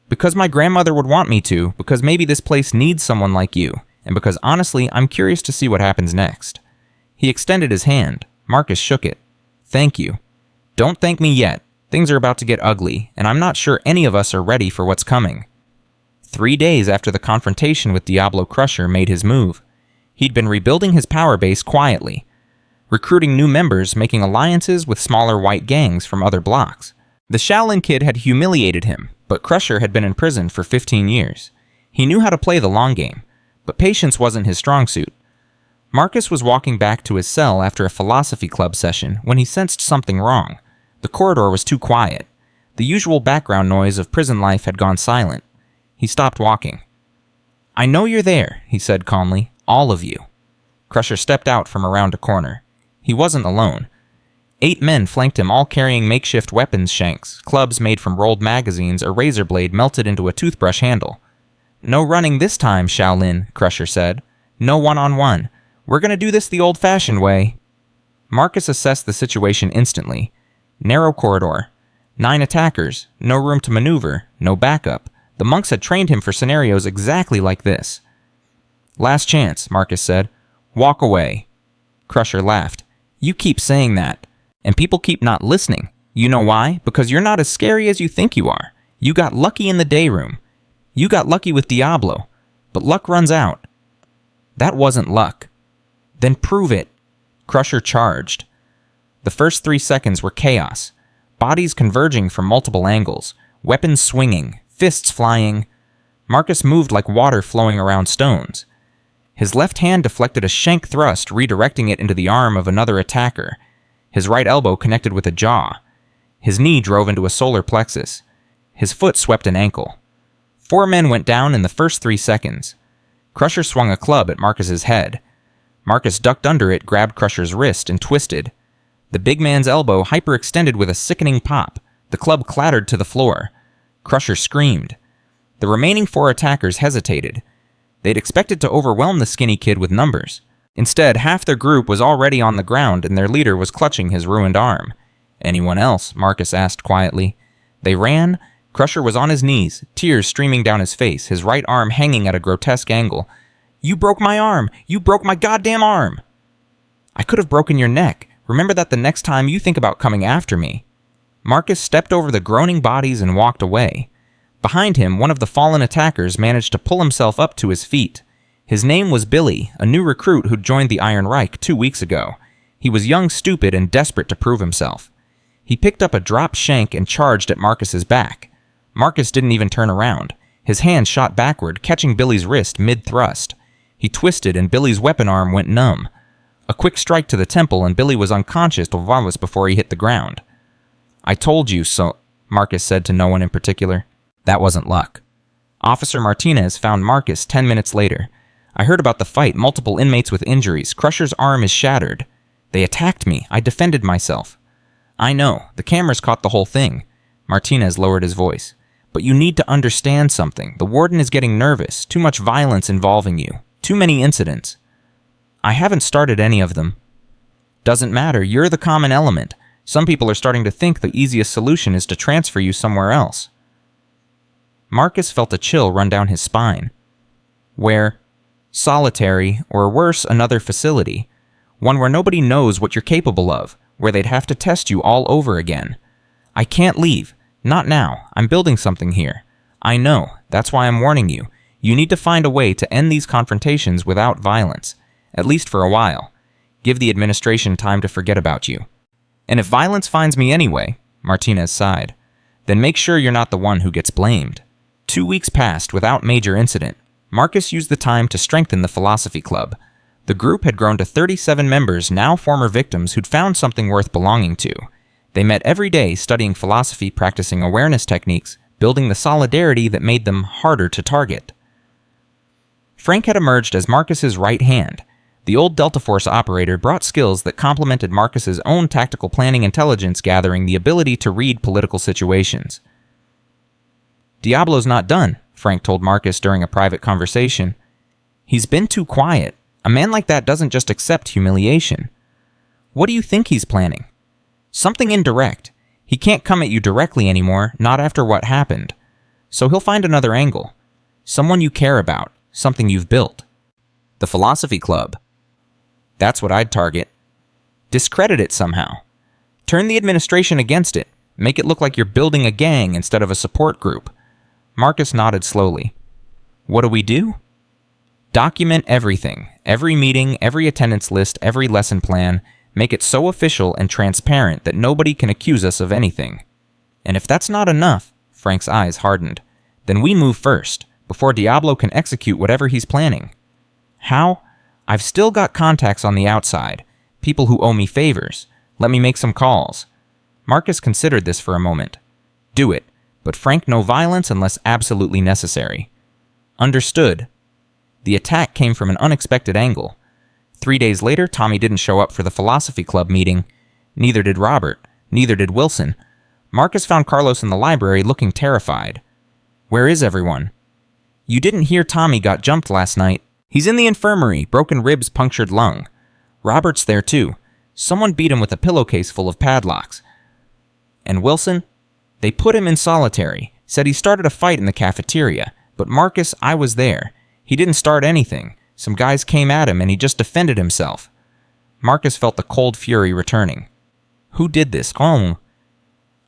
Because my grandmother would want me to, because maybe this place needs someone like you, and because honestly, I'm curious to see what happens next. He extended his hand. Marcus shook it. Thank you. Don't thank me yet. Things are about to get ugly, and I'm not sure any of us are ready for what's coming. 3 days after the confrontation with Diablo Crusher made his move, he'd been rebuilding his power base quietly, recruiting new members, making alliances with smaller white gangs from other blocks. The Shaolin kid had humiliated him, but Crusher had been in prison for 15 years. He knew how to play the long game, but patience wasn't his strong suit. Marcus was walking back to his cell after a philosophy club session when he sensed something wrong. The corridor was too quiet. The usual background noise of prison life had gone silent. He stopped walking. I know you're there, he said calmly. All of you. Crusher stepped out from around a corner. He wasn't alone. 8 men flanked him, all carrying makeshift weapons shanks, clubs made from rolled magazines, a razor blade melted into a toothbrush handle. No running this time, Shaolin, Crusher said. No one-on-one. We're going to do this the old-fashioned way. Marcus assessed the situation instantly. Narrow corridor. 9 attackers. No room to maneuver. No backup. The monks had trained him for scenarios exactly like this. Last chance, Marcus said. Walk away. Crusher laughed. You keep saying that. And people keep not listening. You know why? Because you're not as scary as you think you are. You got lucky in the day room. You got lucky with Diablo. But luck runs out. That wasn't luck. Then prove it. Crusher charged. The first 3 seconds were chaos. Bodies converging from multiple angles. Weapons swinging. Fists flying. Marcus moved like water flowing around stones. His left hand deflected a shank thrust, redirecting it into the arm of another attacker. His right elbow connected with a jaw. His knee drove into a solar plexus. His foot swept an ankle. 4 men went down in the first 3 seconds. Crusher swung a club at Marcus's head. Marcus ducked under it, grabbed Crusher's wrist, and twisted. The big man's elbow hyperextended with a sickening pop. The club clattered to the floor. Crusher screamed. The remaining 4 attackers hesitated. They'd expected to overwhelm the skinny kid with numbers. Instead, half their group was already on the ground and their leader was clutching his ruined arm. "Anyone else?" Marcus asked quietly. They ran. Crusher was on his knees, tears streaming down his face, his right arm hanging at a grotesque angle. "You broke my arm! You broke my goddamn arm!" "I could have broken your neck. Remember that the next time you think about coming after me." Marcus stepped over the groaning bodies and walked away. Behind him, one of the fallen attackers managed to pull himself up to his feet. His name was Billy, a new recruit who'd joined the Iron Reich 2 weeks ago. He was young, stupid, and desperate to prove himself. He picked up a dropped shank and charged at Marcus's back. Marcus didn't even turn around. His hand shot backward, catching Billy's wrist mid-thrust. He twisted and Billy's weapon arm went numb. A quick strike to the temple and Billy was unconscious before he hit the ground. "I told you so," Marcus said to no one in particular. That wasn't luck. Officer Martinez found Marcus 10 minutes later. "I heard about the fight, multiple inmates with injuries. Crusher's arm is shattered. They attacked me. I defended myself." "I know. The cameras caught the whole thing." Martinez lowered his voice. "But you need to understand something. The warden is getting nervous. Too much violence involving you. Too many incidents." "I haven't started any of them." "Doesn't matter. You're the common element. Some people are starting to think the easiest solution is to transfer you somewhere else." Marcus felt a chill run down his spine. "Where?" "Solitary, or worse, another facility. One where nobody knows what you're capable of, where they'd have to test you all over again." "I can't leave. Not now. I'm building something here." "I know. That's why I'm warning you. You need to find a way to end these confrontations without violence, at least for a while. Give the administration time to forget about you. And if violence finds me anyway," Martinez sighed, "then make sure you're not the one who gets blamed." 2 weeks passed without major incident. Marcus used the time to strengthen the philosophy club. The group had grown to 37 members, now former victims who'd found something worth belonging to. They met every day studying philosophy, practicing awareness techniques, building the solidarity that made them harder to target. Frank had emerged as Marcus's right hand. The old Delta Force operator brought skills that complemented Marcus's own tactical planning, intelligence gathering, the ability to read political situations. "Diablo's not done," Frank told Marcus during a private conversation. "He's been too quiet. A man like that doesn't just accept humiliation." "What do you think he's planning?" "Something indirect. He can't come at you directly anymore, not after what happened. So he'll find another angle. Someone you care about, something you've built." "The philosophy club." "That's what I'd target. Discredit it somehow. Turn the administration against it. Make it look like you're building a gang instead of a support group." Marcus nodded slowly. "What do we do?" "Document everything. Every meeting, every attendance list, every lesson plan. Make it so official and transparent that nobody can accuse us of anything. And if that's not enough," Frank's eyes hardened, "then we move first, before Diablo can execute whatever he's planning." "How?" "I've still got contacts on the outside. People who owe me favors. Let me make some calls." Marcus considered this for a moment. "Do it. But Frank, no violence unless absolutely necessary." "Understood." The attack came from an unexpected angle. 3 days later, Tommy didn't show up for the philosophy club meeting. Neither did Robert. Neither did Wilson. Marcus found Carlos in the library looking terrified. "Where is everyone?" "You didn't hear Tommy got jumped last night. He's in the infirmary, broken ribs, punctured lung. Robert's there too. Someone beat him with a pillowcase full of padlocks." "And Wilson?" "They put him in solitary. Said he started a fight in the cafeteria. But Marcus, I was there. He didn't start anything. Some guys came at him and he just defended himself." Marcus felt the cold fury returning. "Who did this? Oh."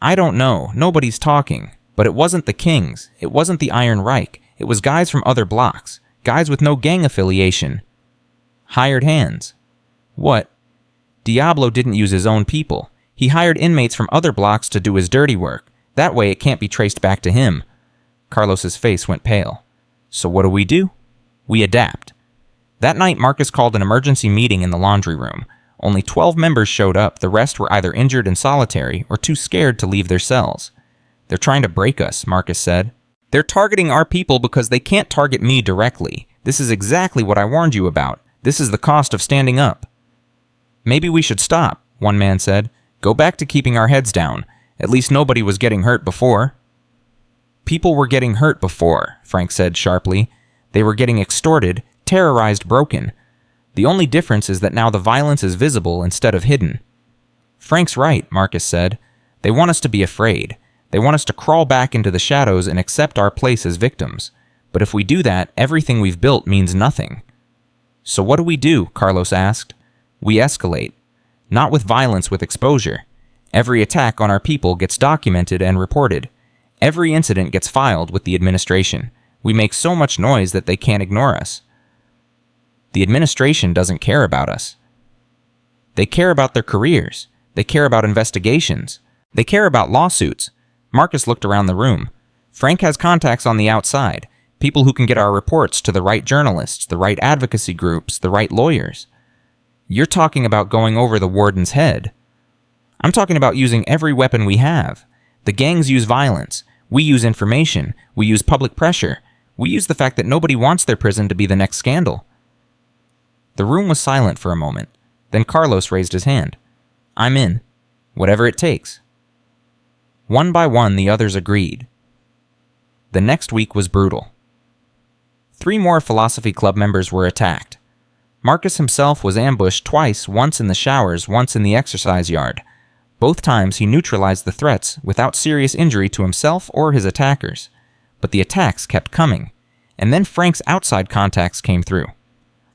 "I don't know. Nobody's talking. But it wasn't the Kings. It wasn't the Iron Reich. It was guys from other blocks. Guys with no gang affiliation. Hired hands." "What?" "Diablo didn't use his own people. He hired inmates from other blocks to do his dirty work. That way it can't be traced back to him." Carlos's face went pale. "So what do? We adapt." That night, Marcus called an emergency meeting in the laundry room. Only 12 members showed up. The rest were either injured in solitary or too scared to leave their cells. They're trying to break us, Marcus said. They're targeting our people because they can't target me directly. This is exactly what I warned you about. This is the cost of standing up. Maybe we should stop, one man said. Go back to keeping our heads down. At least nobody was getting hurt before. People were getting hurt before, Frank said sharply. They were getting extorted, terrorized, broken. The only difference is that now the violence is visible instead of hidden. Frank's right, Marcus said. They want us to be afraid. They want us to crawl back into the shadows and accept our place as victims. But if we do that, everything we've built means nothing. So what do? Carlos asked. We escalate. Not with violence, with exposure. Every attack on our people gets documented and reported. Every incident gets filed with the administration. We make so much noise that they can't ignore us. The administration doesn't care about us. They care about their careers. They care about investigations. They care about lawsuits. Marcus looked around the room. Frank has contacts on the outside, people who can get our reports to the right journalists, the right advocacy groups, the right lawyers. You're talking about going over the warden's head. I'm talking about using every weapon we have. The gangs use violence. We use information. We use public pressure. We use the fact that nobody wants their prison to be the next scandal. The room was silent for a moment. Then Carlos raised his hand. I'm in. Whatever it takes. One by one, the others agreed. The next week was brutal. 3 more Philosophy Club members were attacked. Marcus himself was ambushed twice, once in the showers, once in the exercise yard. Both times he neutralized the threats without serious injury to himself or his attackers. But the attacks kept coming, and then Frank's outside contacts came through.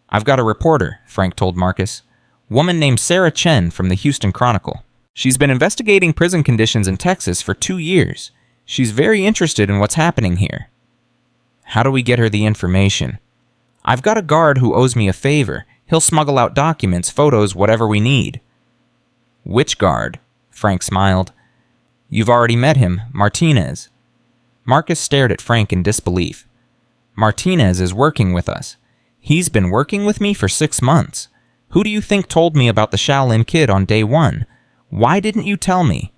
I've got a reporter, Frank told Marcus. Woman named Sarah Chen from the Houston Chronicle. She's been investigating prison conditions in Texas for 2 years. She's very interested in what's happening here. How do we get her the information? I've got a guard who owes me a favor. He'll smuggle out documents, photos, whatever we need. Which guard? Frank smiled. You've already met him, Martinez. Marcus stared at Frank in disbelief. Martinez is working with us. He's been working with me for 6 months. Who do you think told me about the Shaolin kid on day 1? Why didn't you tell me?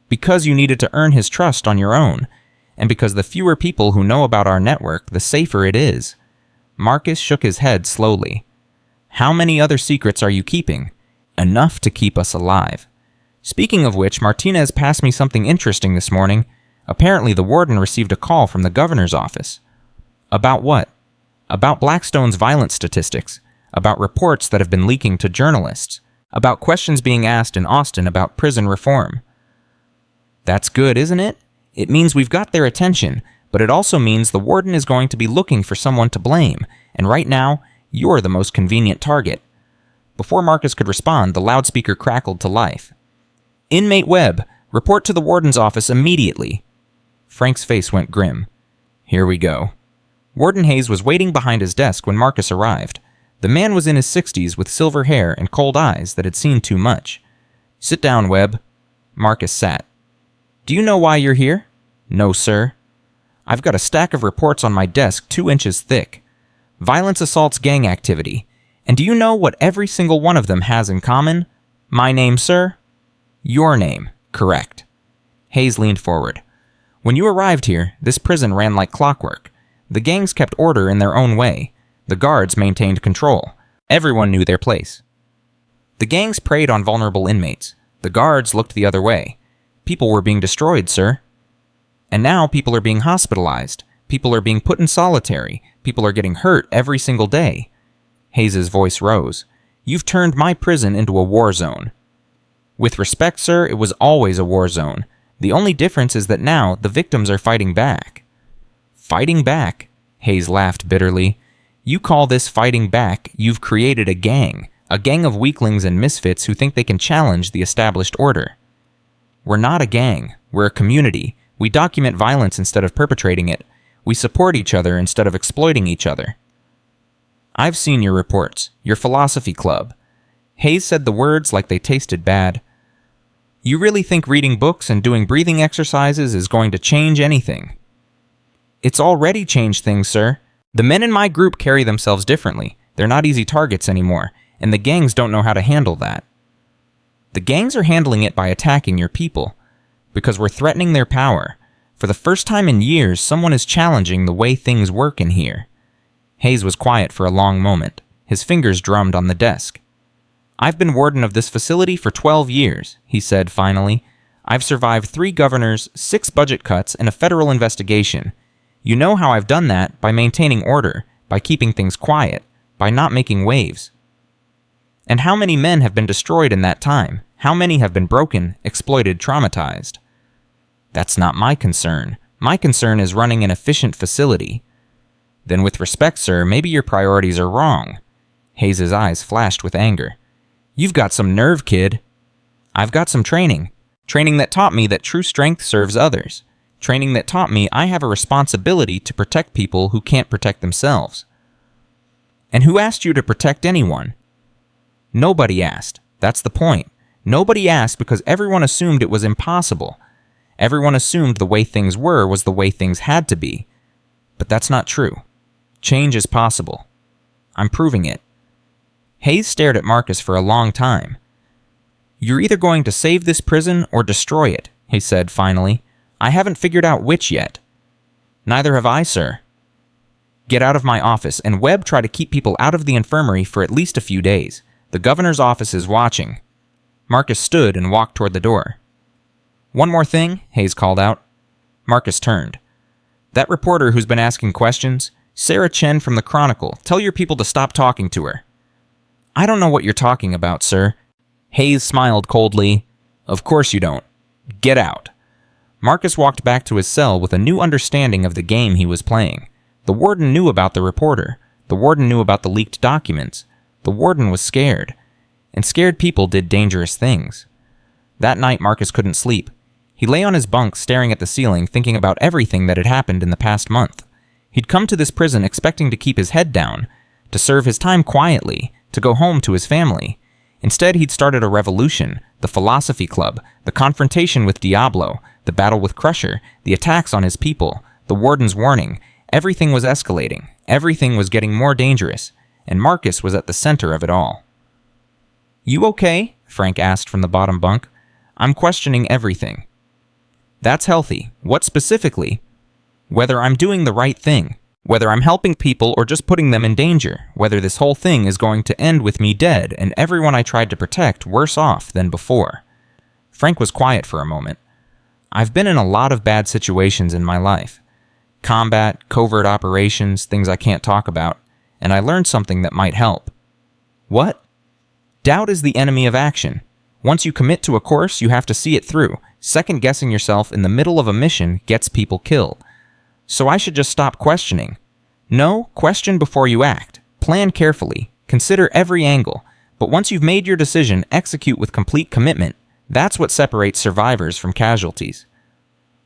Because you needed to earn his trust on your own, and because the fewer people who know about our network, the safer it is. Marcus shook his head slowly. How many other secrets are you keeping? Enough to keep us alive. Speaking of which, Martinez passed me something interesting this morning. Apparently the warden received a call from the governor's office. About what? About Blackstone's violence statistics. About reports that have been leaking to journalists. About questions being asked in Austin about prison reform. That's good, isn't it? It means we've got their attention, but it also means the warden is going to be looking for someone to blame, and right now, you're the most convenient target. Before Marcus could respond, the loudspeaker crackled to life. Inmate Webb, report to the warden's office immediately. Frank's face went grim. Here we go. Warden Hayes was waiting behind his desk when Marcus arrived. The man was in his 60s with silver hair and cold eyes that had seen too much. Sit down, Webb. Marcus sat. Do you know why you're here? No, sir. I've got a stack of reports on my desk 2 inches thick. Violence assaults gang activity. And do you know what every single one of them has in common? My name, sir? Your name. Correct. Hayes leaned forward. When you arrived here, this prison ran like clockwork. The gangs kept order in their own way. The guards maintained control. Everyone knew their place. The gangs preyed on vulnerable inmates. The guards looked the other way. People were being destroyed, sir. And now people are being hospitalized. People are being put in solitary. People are getting hurt every single day. Hayes' voice rose. You've turned my prison into a war zone. With respect, sir, it was always a war zone. The only difference is that now the victims are fighting back. Fighting back? Hayes laughed bitterly. You call this fighting back? You've created a gang of weaklings and misfits who think they can challenge the established order. We're not a gang. We're a community. We document violence instead of perpetrating it. We support each other instead of exploiting each other. I've seen your reports, your philosophy club. Hayes said the words like they tasted bad. You really think reading books and doing breathing exercises is going to change anything? It's already changed things, sir. The men in my group carry themselves differently. They're not easy targets anymore, and the gangs don't know how to handle that. The gangs are handling it by attacking your people, because we're threatening their power. For the first time in years, someone is challenging the way things work in here. Hayes was quiet for a long moment. His fingers drummed on the desk. I've been warden of this facility for 12 years, he said finally. I've survived 3 governors, 6 budget cuts, and a federal investigation. You know how I've done that, by maintaining order, by keeping things quiet, by not making waves. And how many men have been destroyed in that time? How many have been broken, exploited, traumatized? That's not my concern. My concern is running an efficient facility. Then with respect, sir, maybe your priorities are wrong. Hayes' eyes flashed with anger. You've got some nerve, kid. I've got some training. Training that taught me that true strength serves others. Training that taught me I have a responsibility to protect people who can't protect themselves. And who asked you to protect anyone? Nobody asked. That's the point. Nobody asked because everyone assumed it was impossible. Everyone assumed the way things were was the way things had to be. But that's not true. Change is possible. I'm proving it. Hayes stared at Marcus for a long time. You're either going to save this prison or destroy it, he said finally. I haven't figured out which yet. Neither have I, sir. Get out of my office, and Webb try to keep people out of the infirmary for at least a few days. The governor's office is watching. Marcus stood and walked toward the door. One more thing, Hayes called out. Marcus turned. That reporter who's been asking questions, Sarah Chen from the Chronicle, tell your people to stop talking to her. I don't know what you're talking about, sir. Hayes smiled coldly. Of course you don't. Get out. Marcus walked back to his cell with a new understanding of the game he was playing. The warden knew about the reporter. The warden knew about the leaked documents. The warden was scared. And scared people did dangerous things. That night, Marcus couldn't sleep. He lay on his bunk staring at the ceiling, thinking about everything that had happened in the past month. He'd come to this prison expecting to keep his head down, to serve his time quietly, to go home to his family. Instead, he'd started a revolution, the philosophy club, the confrontation with Diablo, the battle with Crusher, the attacks on his people, the warden's warning. Everything was escalating. Everything was getting more dangerous, and Marcus was at the center of it all. You okay? Frank asked from the bottom bunk. I'm questioning everything. That's healthy. What specifically? Whether I'm doing the right thing. Whether I'm helping people or just putting them in danger. Whether this whole thing is going to end with me dead and everyone I tried to protect worse off than before. Frank was quiet for a moment. I've been in a lot of bad situations in my life. Combat, covert operations, things I can't talk about. And I learned something that might help. What? Doubt is the enemy of action. Once you commit to a course, you have to see it through. Second-guessing yourself in the middle of a mission gets people killed. So I should just stop questioning. No, question before you act. Plan carefully. Consider every angle. But once you've made your decision, execute with complete commitment. That's what separates survivors from casualties.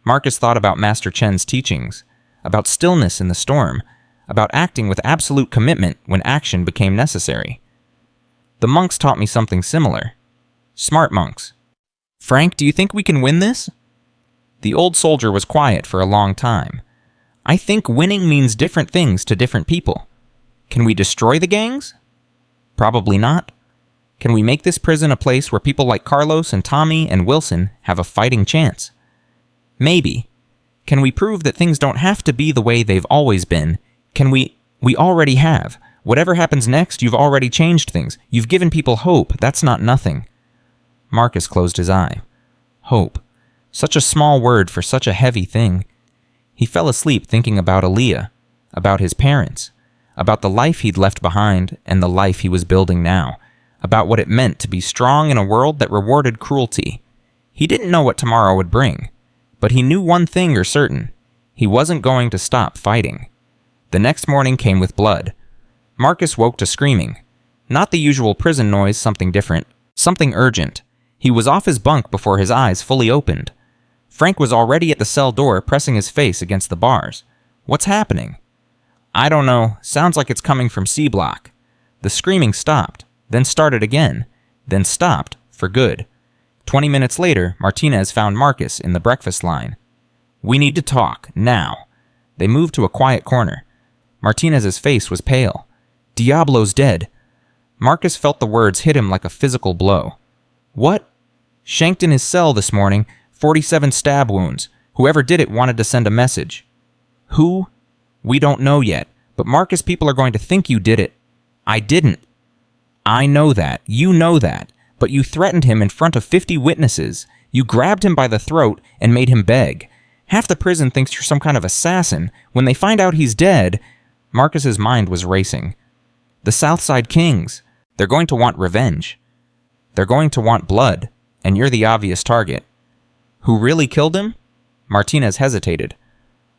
Marcus thought about Master Chen's teachings, about stillness in the storm, about acting with absolute commitment when action became necessary. The monks taught me something similar. Smart monks. Frank, do you think we can win this? The old soldier was quiet for a long time. I think winning means different things to different people. Can we destroy the gangs? Probably not. Can we make this prison a place where people like Carlos and Tommy and Wilson have a fighting chance? Maybe. Can we prove that things don't have to be the way they've always been? Can we already have. Whatever happens next, you've already changed things. You've given people hope. That's not nothing. Marcus closed his eye. Hope. Such a small word for such a heavy thing. He fell asleep thinking about Aaliyah, about his parents, about the life he'd left behind and the life he was building now, about what it meant to be strong in a world that rewarded cruelty. He didn't know what tomorrow would bring, but he knew one thing for certain. He wasn't going to stop fighting. The next morning came with blood. Marcus woke to screaming. Not the usual prison noise, something different, something urgent. He was off his bunk before his eyes fully opened. Frank was already at the cell door, pressing his face against the bars. What's happening? I don't know. Sounds like it's coming from C block. The screaming stopped, then started again, then stopped for good. 20 minutes later, Martinez found Marcus in the breakfast line. We need to talk, now. They moved to a quiet corner. Martinez's face was pale. Diablo's dead. Marcus felt the words hit him like a physical blow. What? Shanked in his cell this morning, 47 stab wounds. Whoever did it wanted to send a message. Who? We don't know yet, but Marcus, people are going to think you did it. I didn't. I know that. You know that. But you threatened him in front of 50 witnesses. You grabbed him by the throat and made him beg. Half the prison thinks you're some kind of assassin. When they find out he's dead... Marcus's mind was racing. The Southside Kings. They're going to want revenge. They're going to want blood, and you're the obvious target. Who really killed him? Martinez hesitated.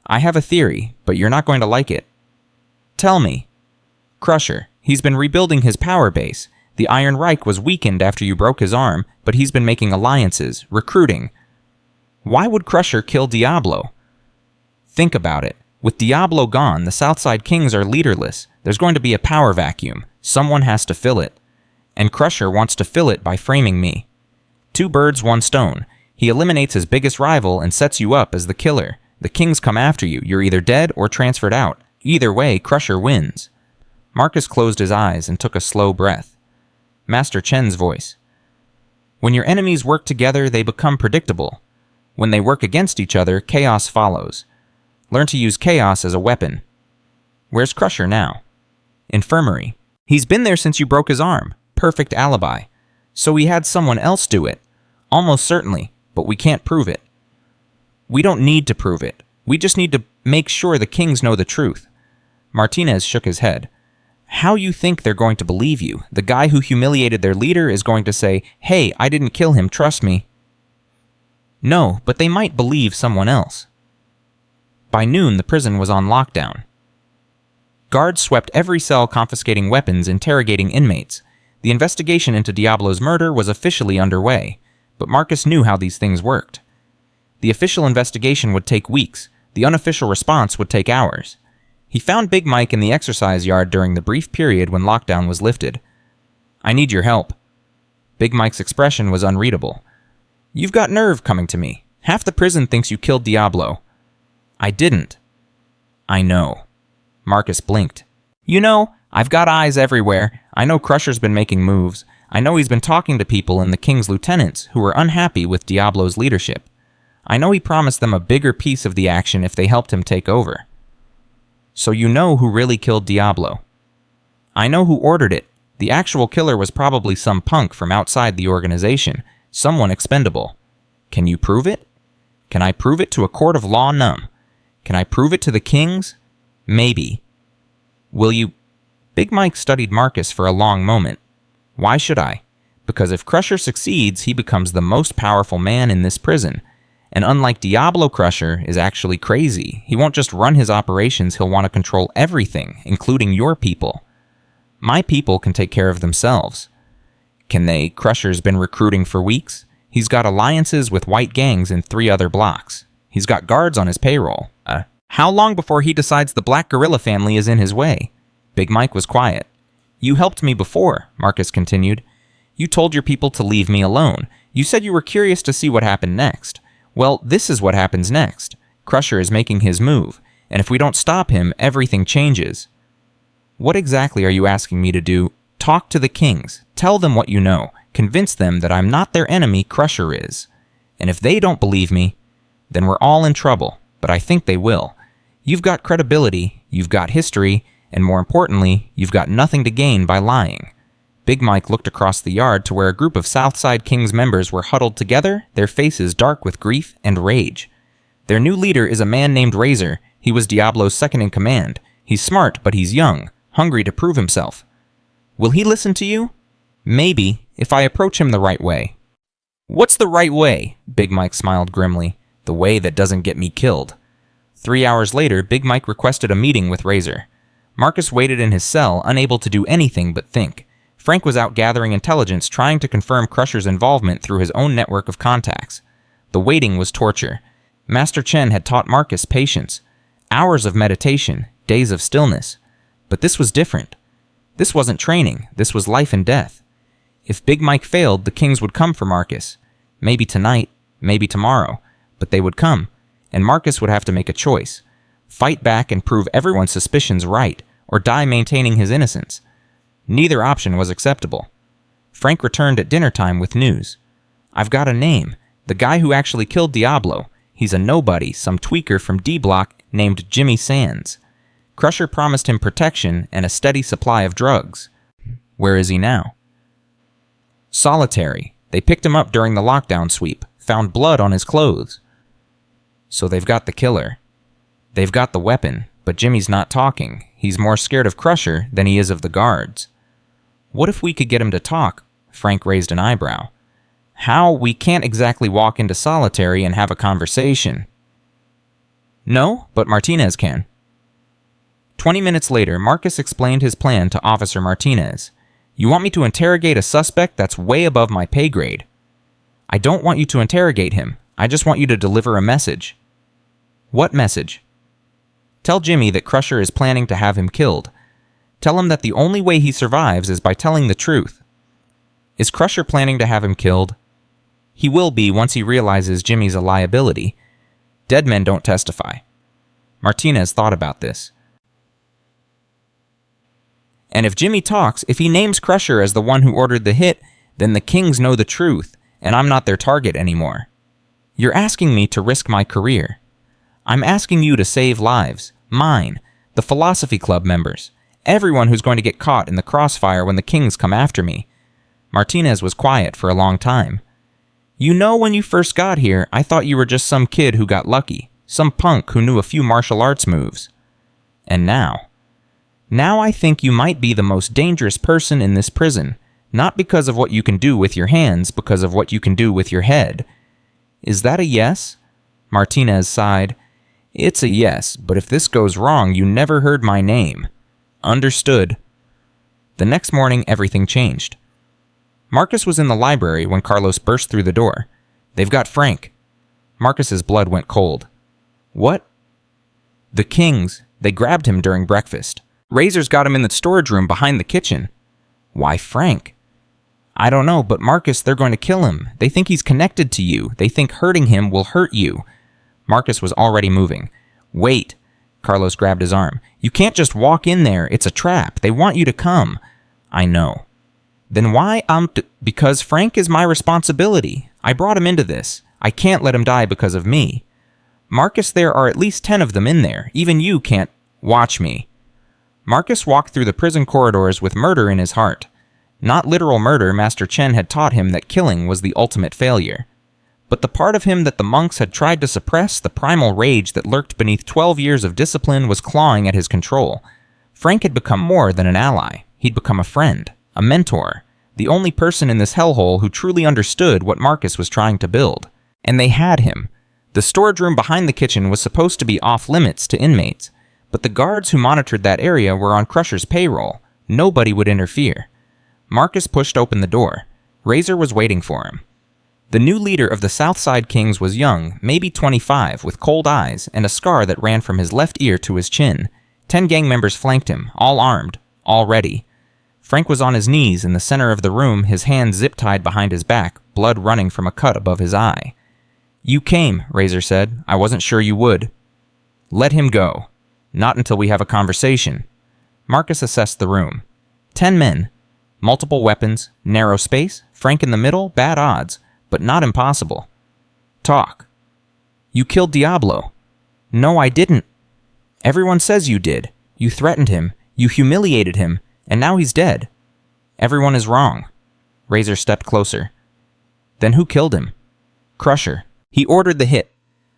I have a theory, but you're not going to like it. Tell me. Crusher. He's been rebuilding his power base. The Iron Reich was weakened after you broke his arm, but he's been making alliances, recruiting. Why would Crusher kill Diablo? Think about it. With Diablo gone, the Southside Kings are leaderless. There's going to be a power vacuum. Someone has to fill it. And Crusher wants to fill it by framing me. 2 birds, 1 stone. He eliminates his biggest rival and sets you up as the killer. The Kings come after you. You're either dead or transferred out. Either way, Crusher wins. Marcus closed his eyes and took a slow breath. Master Chen's voice. When your enemies work together, they become predictable. When they work against each other, chaos follows. Learn to use chaos as a weapon. Where's Crusher now? Infirmary. He's been there since you broke his arm. Perfect alibi. So he had someone else do it. Almost certainly, but we can't prove it. We don't need to prove it. We just need to make sure the Kings know the truth. Martinez shook his head. How you think they're going to believe you? The guy who humiliated their leader is going to say, hey, I didn't kill him, trust me. No, but they might believe someone else. By noon, the prison was on lockdown. Guards swept every cell, confiscating weapons, interrogating inmates. The investigation into Diablo's murder was officially underway, but Marcus knew how these things worked. The official investigation would take weeks. The unofficial response would take hours. He found Big Mike in the exercise yard during the brief period when lockdown was lifted. I need your help. Big Mike's expression was unreadable. You've got nerve coming to me. Half the prison thinks you killed Diablo. I didn't. I know. Marcus blinked. You know, I've got eyes everywhere. I know Crusher's been making moves. I know he's been talking to people in the King's lieutenants who were unhappy with Diablo's leadership. I know he promised them a bigger piece of the action if they helped him take over. So you know who really killed Diablo. I know who ordered it. The actual killer was probably some punk from outside the organization, someone expendable. Can you prove it? Can I prove it to a court of law? Num. Can I prove it to the Kings? Maybe. Will you? Big Mike studied Marcus for a long moment. Why should I? Because if Crusher succeeds, he becomes the most powerful man in this prison. And unlike Diablo, Crusher is actually crazy. He won't just run his operations, he'll want to control everything, including your people. My people can take care of themselves. Can they? Crusher's been recruiting for weeks. He's got alliances with white gangs in 3 other blocks. He's got guards on his payroll. How long before he decides the Black Gorilla family is in his way? Big Mike was quiet. You helped me before, Marcus continued. You told your people to leave me alone. You said you were curious to see what happened next. Well, this is what happens next. Crusher is making his move, and if we don't stop him, everything changes. What exactly are you asking me to do? Talk to the Kings. Tell them what you know. Convince them that I'm not their enemy, Crusher is. And if they don't believe me, then we're all in trouble, but I think they will. You've got credibility, you've got history, and more importantly, you've got nothing to gain by lying. Big Mike looked across the yard to where a group of Southside Kings members were huddled together, their faces dark with grief and rage. Their new leader is a man named Razor. He was Diablo's second-in-command. He's smart, but he's young, hungry to prove himself. Will he listen to you? Maybe, if I approach him the right way. What's the right way? Big Mike smiled grimly. The way that doesn't get me killed. 3 hours later, Big Mike requested a meeting with Razor. Marcus waited in his cell, unable to do anything but think. Frank was out gathering intelligence, trying to confirm Crusher's involvement through his own network of contacts. The waiting was torture. Master Chen had taught Marcus patience. Hours of meditation, days of stillness. But this was different. This wasn't training, this was life and death. If Big Mike failed, the Kings would come for Marcus. Maybe tonight, maybe tomorrow, but they would come, and Marcus would have to make a choice. Fight back and prove everyone's suspicions right, or die maintaining his innocence. Neither option was acceptable. Frank returned at dinner time with news. I've got a name. The guy who actually killed Diablo. He's a nobody, some tweaker from D Block named Jimmy Sands. Crusher promised him protection and a steady supply of drugs. Where is he now? Solitary. They picked him up during the lockdown sweep, found blood on his clothes. So they've got the killer. They've got the weapon, but Jimmy's not talking. He's more scared of Crusher than he is of the guards. What if we could get him to talk? Frank raised an eyebrow. How? We can't exactly walk into Solitary and have a conversation. No, but Martinez can. 20 minutes later, Marcus explained his plan to Officer Martinez. You want me to interrogate a suspect that's way above my pay grade. I don't want you to interrogate him. I just want you to deliver a message. What message? Tell Jimmy that Crusher is planning to have him killed. Tell him that the only way he survives is by telling the truth. Is Crusher planning to have him killed? He will be once he realizes Jimmy's a liability. Dead men don't testify. Martinez thought about this. And if Jimmy talks, if he names Crusher as the one who ordered the hit, then the Kings know the truth, and I'm not their target anymore. You're asking me to risk my career. I'm asking you to save lives. Mine, the Philosophy Club members, everyone who's going to get caught in the crossfire when the Kings come after me. Martinez was quiet for a long time. You know, when you first got here, I thought you were just some kid who got lucky, some punk who knew a few martial arts moves. And now I think you might be the most dangerous person in this prison, not because of what you can do with your hands, because of what you can do with your head. Is that a yes? Martinez sighed. It's a yes, but if this goes wrong, you never heard my name. Understood. The next morning, everything changed. Marcus was in the library when Carlos burst through the door. They've got Frank. Marcus's blood went cold. What? The Kings. They grabbed him during breakfast. Razor's got him in the storage room behind the kitchen. Why Frank? I don't know, but Marcus, they're going to kill him. They think he's connected to you. They think hurting him will hurt you. Marcus was already moving. Wait. Carlos grabbed his arm. You can't just walk in there. It's a trap. They want you to come. I know. Then why because Frank is my responsibility. I brought him into this. I can't let him die because of me. Marcus, there are at least 10 of them in there. Even you can't. Watch me. Marcus walked through the prison corridors with murder in his heart. Not literal murder. Master Chen had taught him that killing was the ultimate failure. But the part of him that the monks had tried to suppress, the primal rage that lurked beneath 12 years of discipline, was clawing at his control. Frank had become more than an ally. He'd become a friend, a mentor, the only person in this hellhole who truly understood what Marcus was trying to build. And they had him. The storage room behind the kitchen was supposed to be off-limits to inmates, but the guards who monitored that area were on Crusher's payroll. Nobody would interfere. Marcus pushed open the door. Razor was waiting for him. The new leader of the Southside Kings was young, maybe 25, with cold eyes and a scar that ran from his left ear to his chin. 10 gang members flanked him, all armed, all ready. Frank was on his knees in the center of the room, his hands zip-tied behind his back, blood running from a cut above his eye. You came, Razor said. I wasn't sure you would. Let him go. Not until we have a conversation. Marcus assessed the room. 10 men. Multiple weapons, narrow space, Frank in the middle, bad odds, but not impossible. Talk. You killed Diablo. No, I didn't. Everyone says you did. You threatened him. You humiliated him. And now he's dead. Everyone is wrong. Razor stepped closer. Then who killed him? Crusher. He ordered the hit.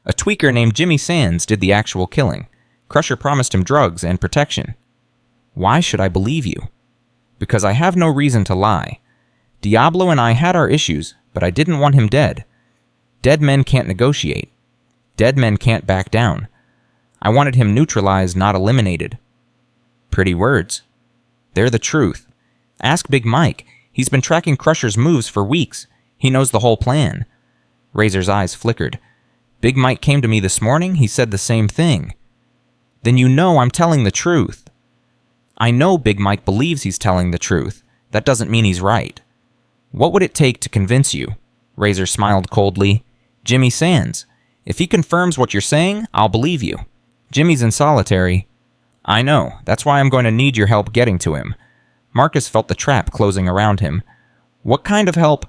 A tweaker named Jimmy Sands did the actual killing. Crusher promised him drugs and protection. Why should I believe you? Because I have no reason to lie. Diablo and I had our issues, but I didn't want him dead. Dead men can't negotiate. Dead men can't back down. I wanted him neutralized, not eliminated. Pretty words. They're the truth. Ask Big Mike. He's been tracking Crusher's moves for weeks. He knows the whole plan. Razor's eyes flickered. Big Mike came to me this morning. He said the same thing. Then you know I'm telling the truth. I know Big Mike believes he's telling the truth. That doesn't mean he's right. What would it take to convince you? Razor smiled coldly. Jimmy Sands. If he confirms what you're saying, I'll believe you. Jimmy's in solitary. I know. That's why I'm going to need your help getting to him. Marcus felt the trap closing around him. What kind of help?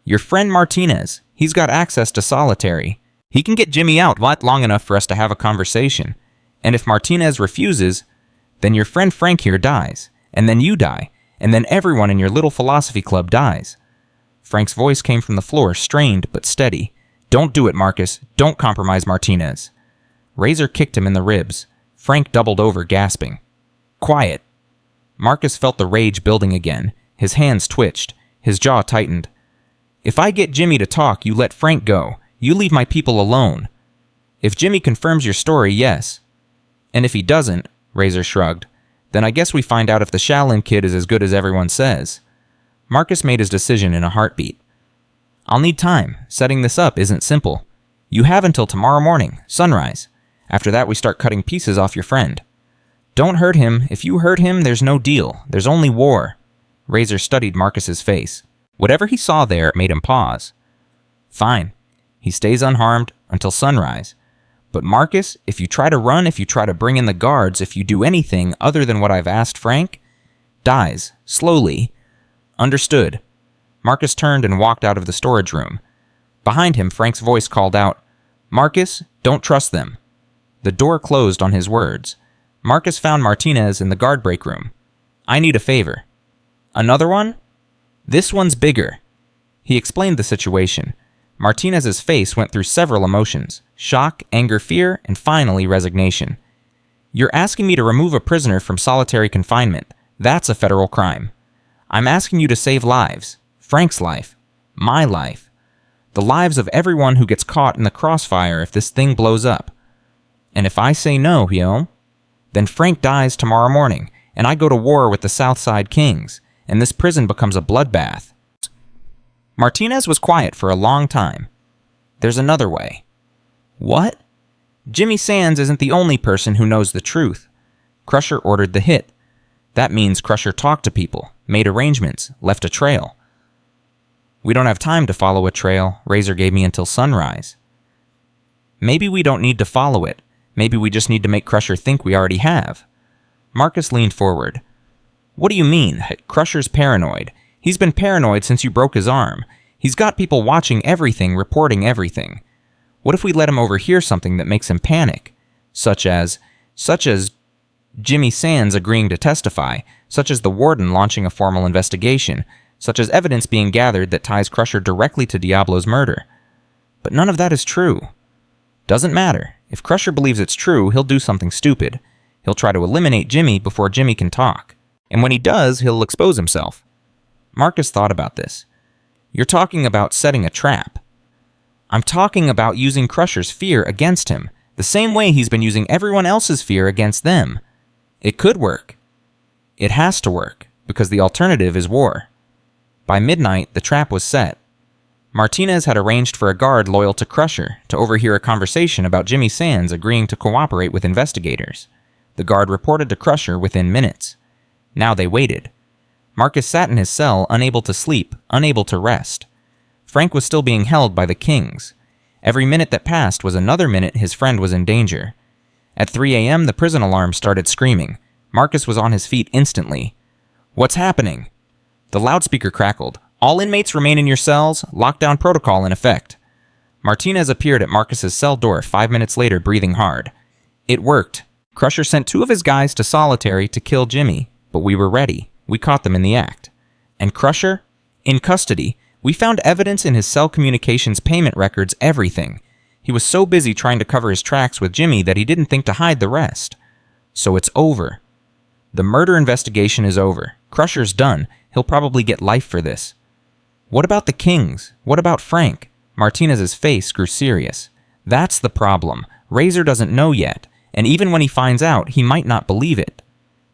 Your friend Martinez. He's got access to solitary. He can get Jimmy out long enough for us to have a conversation. And if Martinez refuses, then your friend Frank here dies. And then you die. And then everyone in your little philosophy club dies. Frank's voice came from the floor, strained but steady. Don't do it, Marcus. Don't compromise Martinez. Razor kicked him in the ribs. Frank doubled over, gasping. Quiet. Marcus felt the rage building again. His hands twitched. His jaw tightened. If I get Jimmy to talk, you let Frank go. You leave my people alone. If Jimmy confirms your story, yes. And if he doesn't, Razor shrugged, then I guess we find out if the Shaolin kid is as good as everyone says. Marcus made his decision in a heartbeat. I'll need time. Setting this up isn't simple. You have until tomorrow morning, sunrise. After that, we start cutting pieces off your friend. Don't hurt him. If you hurt him, there's no deal. There's only war. Razor studied Marcus's face. Whatever he saw there made him pause. Fine. He stays unharmed until sunrise. But Marcus, if you try to run, if you try to bring in the guards, if you do anything other than what I've asked Frank, dies. Slowly. Understood. Marcus turned and walked out of the storage room. Behind him, Frank's voice called out, Marcus, don't trust them. The door closed on his words. Marcus found Martinez in the guard break room. I need a favor. Another one? This one's bigger. He explained the situation. Martinez's face went through several emotions: shock, anger, fear, and finally resignation. You're asking me to remove a prisoner from solitary confinement. That's a federal crime. I'm asking you to save lives. Frank's life. My life. The lives of everyone who gets caught in the crossfire if this thing blows up. And if I say no, then Frank dies tomorrow morning, and I go to war with the Southside Kings, and this prison becomes a bloodbath. Martinez was quiet for a long time. There's another way. What? Jimmy Sands isn't the only person who knows the truth. Crusher ordered the hit. That means Crusher talked to people, made arrangements, left a trail. We don't have time to follow a trail. Razor gave me until sunrise. Maybe we don't need to follow it. Maybe we just need to make Crusher think we already have. Marcus leaned forward. What do you mean? Crusher's paranoid. He's been paranoid since you broke his arm. He's got people watching everything, reporting everything. What if we let him overhear something that makes him panic? Such as Jimmy Sands agreeing to testify, such as the warden launching a formal investigation, such as evidence being gathered that ties Crusher directly to Diablo's murder. But none of that is true. Doesn't matter. If Crusher believes it's true, he'll do something stupid. He'll try to eliminate Jimmy before Jimmy can talk. And when he does, he'll expose himself. Marcus thought about this. You're talking about setting a trap. I'm talking about using Crusher's fear against him, the same way he's been using everyone else's fear against them. It could work. It has to work, because the alternative is war. By midnight, the trap was set. Martinez had arranged for a guard loyal to Crusher to overhear a conversation about Jimmy Sands agreeing to cooperate with investigators. The guard reported to Crusher within minutes. Now they waited. Marcus sat in his cell, unable to sleep, unable to rest. Frank was still being held by the Kings. Every minute that passed was another minute his friend was in danger. At 3 a.m., the prison alarm started screaming. Marcus was on his feet instantly. What's happening? The loudspeaker crackled. All inmates remain in your cells. Lockdown protocol in effect. Martinez appeared at Marcus's cell door 5 minutes later, breathing hard. It worked. Crusher sent 2 of his guys to solitary to kill Jimmy, but we were ready. We caught them in the act. And Crusher? In custody. We found evidence in his cell communications, payment records, everything. He was so busy trying to cover his tracks with Jimmy that he didn't think to hide the rest. So it's over. The murder investigation is over. Crusher's done. He'll probably get life for this. What about the Kings? What about Frank? Martinez's face grew serious. That's the problem. Razor doesn't know yet, and even when he finds out, he might not believe it.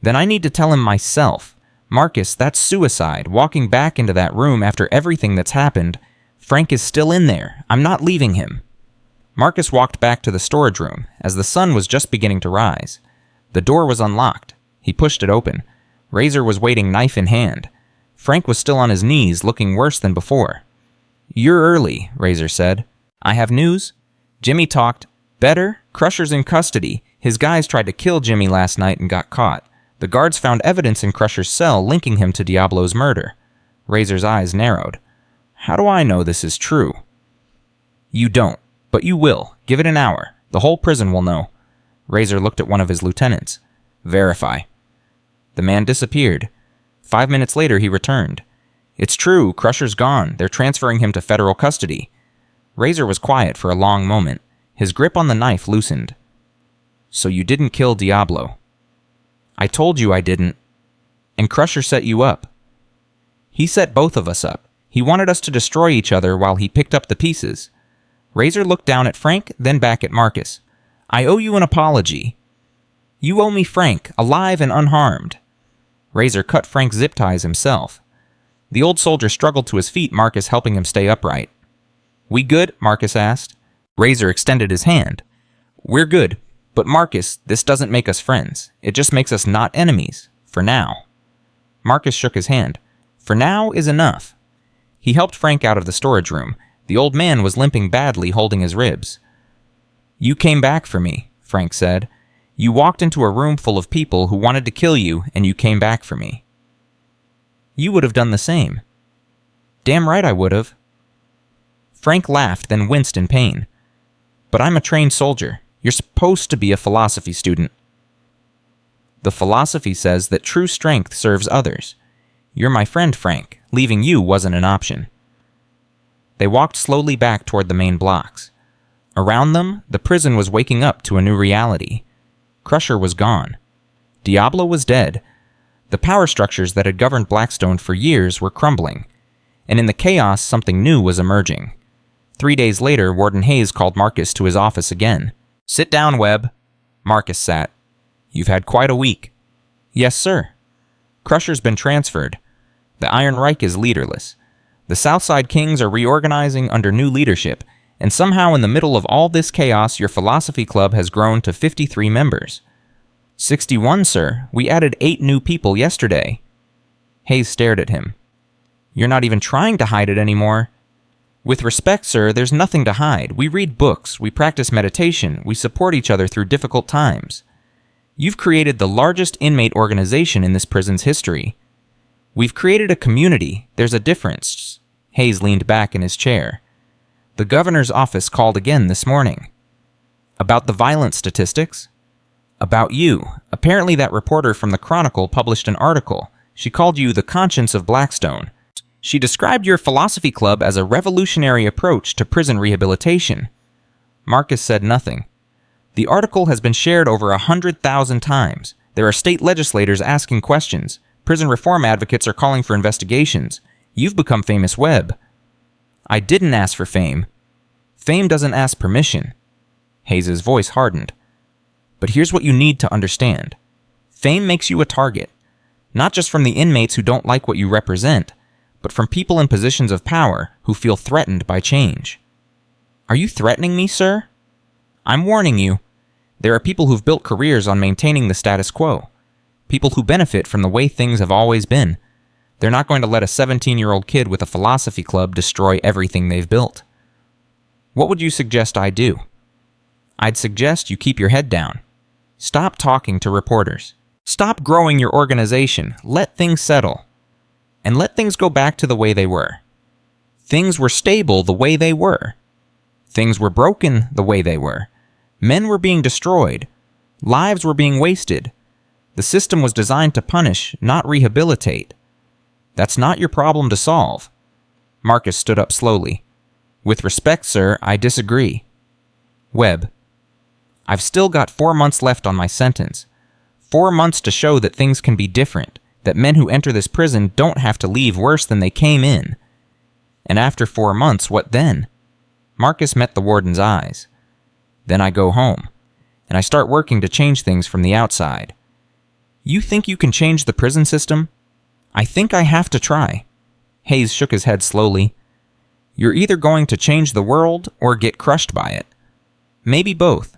Then I need to tell him myself. Marcus, that's suicide, walking back into that room after everything that's happened. Frank is still in there. I'm not leaving him. Marcus walked back to the storage room as the sun was just beginning to rise. The door was unlocked. He pushed it open. Razor was waiting, knife in hand. Frank was still on his knees, looking worse than before. You're early, Razor said. I have news. Jimmy talked. Better? Crusher's in custody. His guys tried to kill Jimmy last night and got caught. The guards found evidence in Crusher's cell linking him to Diablo's murder. Razor's eyes narrowed. How do I know this is true? You don't, but you will. Give it an hour. The whole prison will know. Razor looked at one of his lieutenants. Verify. The man disappeared. 5 minutes later, he returned. It's true, Crusher's gone. They're transferring him to federal custody. Razor was quiet for a long moment. His grip on the knife loosened. So you didn't kill Diablo. I told you I didn't. And Crusher set you up. He set both of us up. He wanted us to destroy each other while he picked up the pieces. Razor looked down at Frank, then back at Marcus. I owe you an apology. You owe me Frank, alive and unharmed. Razor cut Frank's zip ties himself. The old soldier struggled to his feet, Marcus helping him stay upright. We good? Marcus asked. Razor extended his hand. We're good, but Marcus, this doesn't make us friends. It just makes us not enemies, for now. Marcus shook his hand. For now is enough. He helped Frank out of the storage room. The old man was limping badly, holding his ribs. You came back for me, Frank said. You walked into a room full of people who wanted to kill you, and you came back for me. You would have done the same. Damn right I would have. Frank laughed, then winced in pain. But I'm a trained soldier. You're supposed to be a philosophy student. The philosophy says that true strength serves others. You're my friend, Frank. Leaving you wasn't an option. They walked slowly back toward the main blocks. Around them, the prison was waking up to a new reality. Crusher was gone. Diablo was dead. The power structures that had governed Blackstone for years were crumbling. And in the chaos, something new was emerging. 3 days later, Warden Hayes called Marcus to his office again. Sit down, Webb. Marcus sat. You've had quite a week. Yes, sir. Crusher's been transferred. The Iron Reich is leaderless. The Southside Kings are reorganizing under new leadership, and somehow in the middle of all this chaos, your philosophy club has grown to 53 members. 61, sir. We added 8 new people yesterday. Hayes stared at him. You're not even trying to hide it anymore. With respect, sir, there's nothing to hide. We read books, we practice meditation, we support each other through difficult times. You've created the largest inmate organization in this prison's history. We've created a community. There's a difference. Hayes leaned back in his chair. The governor's office called again this morning. About the violence statistics? About you. Apparently that reporter from the Chronicle published an article. She called you the conscience of Blackstone. She described your philosophy club as a revolutionary approach to prison rehabilitation. Marcus said nothing. The article has been shared over 100,000 times. There are state legislators asking questions. Prison reform advocates are calling for investigations. You've become famous, Webb. I didn't ask for fame. Fame doesn't ask permission. Hayes' voice hardened. But here's what you need to understand. Fame makes you a target. Not just from the inmates who don't like what you represent, but from people in positions of power who feel threatened by change. Are you threatening me, sir? I'm warning you. There are people who've built careers on maintaining the status quo. People who benefit from the way things have always been. They're not going to let a 17-year-old kid with a philosophy club destroy everything they've built. What would you suggest I do? I'd suggest you keep your head down. Stop talking to reporters. Stop growing your organization. Let things settle. And let things go back to the way they were. Things were stable the way they were. Things were broken the way they were. Men were being destroyed. Lives were being wasted. The system was designed to punish, not rehabilitate. That's not your problem to solve. Marcus stood up slowly. With respect, sir, I disagree. Webb. I've still got 4 months left on my sentence. 4 months to show that things can be different, that men who enter this prison don't have to leave worse than they came in. And after 4 months, what then? Marcus met the warden's eyes. Then I go home, and I start working to change things from the outside. You think you can change the prison system? I think I have to try. Hayes shook his head slowly. You're either going to change the world or get crushed by it. Maybe both.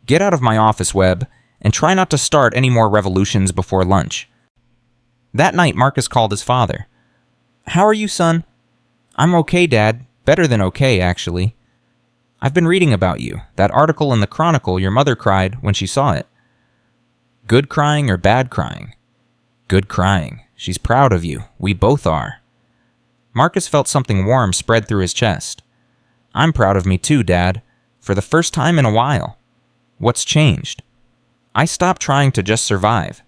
Get out of my office, Webb, and try not to start any more revolutions before lunch. That night, Marcus called his father. How are you, son? I'm okay, Dad. Better than okay, actually. I've been reading about you. That article in the Chronicle your mother cried when she saw it. Good crying or bad crying? Good crying. She's proud of you. We both are. Marcus felt something warm spread through his chest. I'm proud of me too, Dad. For the first time in a while. What's changed? I stopped trying to just survive.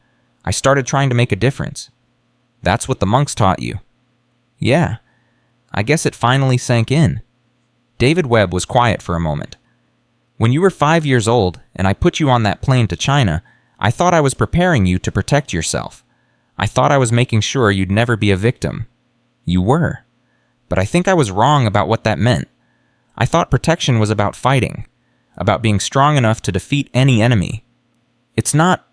I started trying to make a difference. That's what the monks taught you. Yeah. I guess it finally sank in. David Webb was quiet for a moment. When you were 5 years old and I put you on that plane to China, I thought I was preparing you to protect yourself. I thought I was making sure you'd never be a victim. You were. But I think I was wrong about what that meant. I thought protection was about fighting, about being strong enough to defeat any enemy. It's not.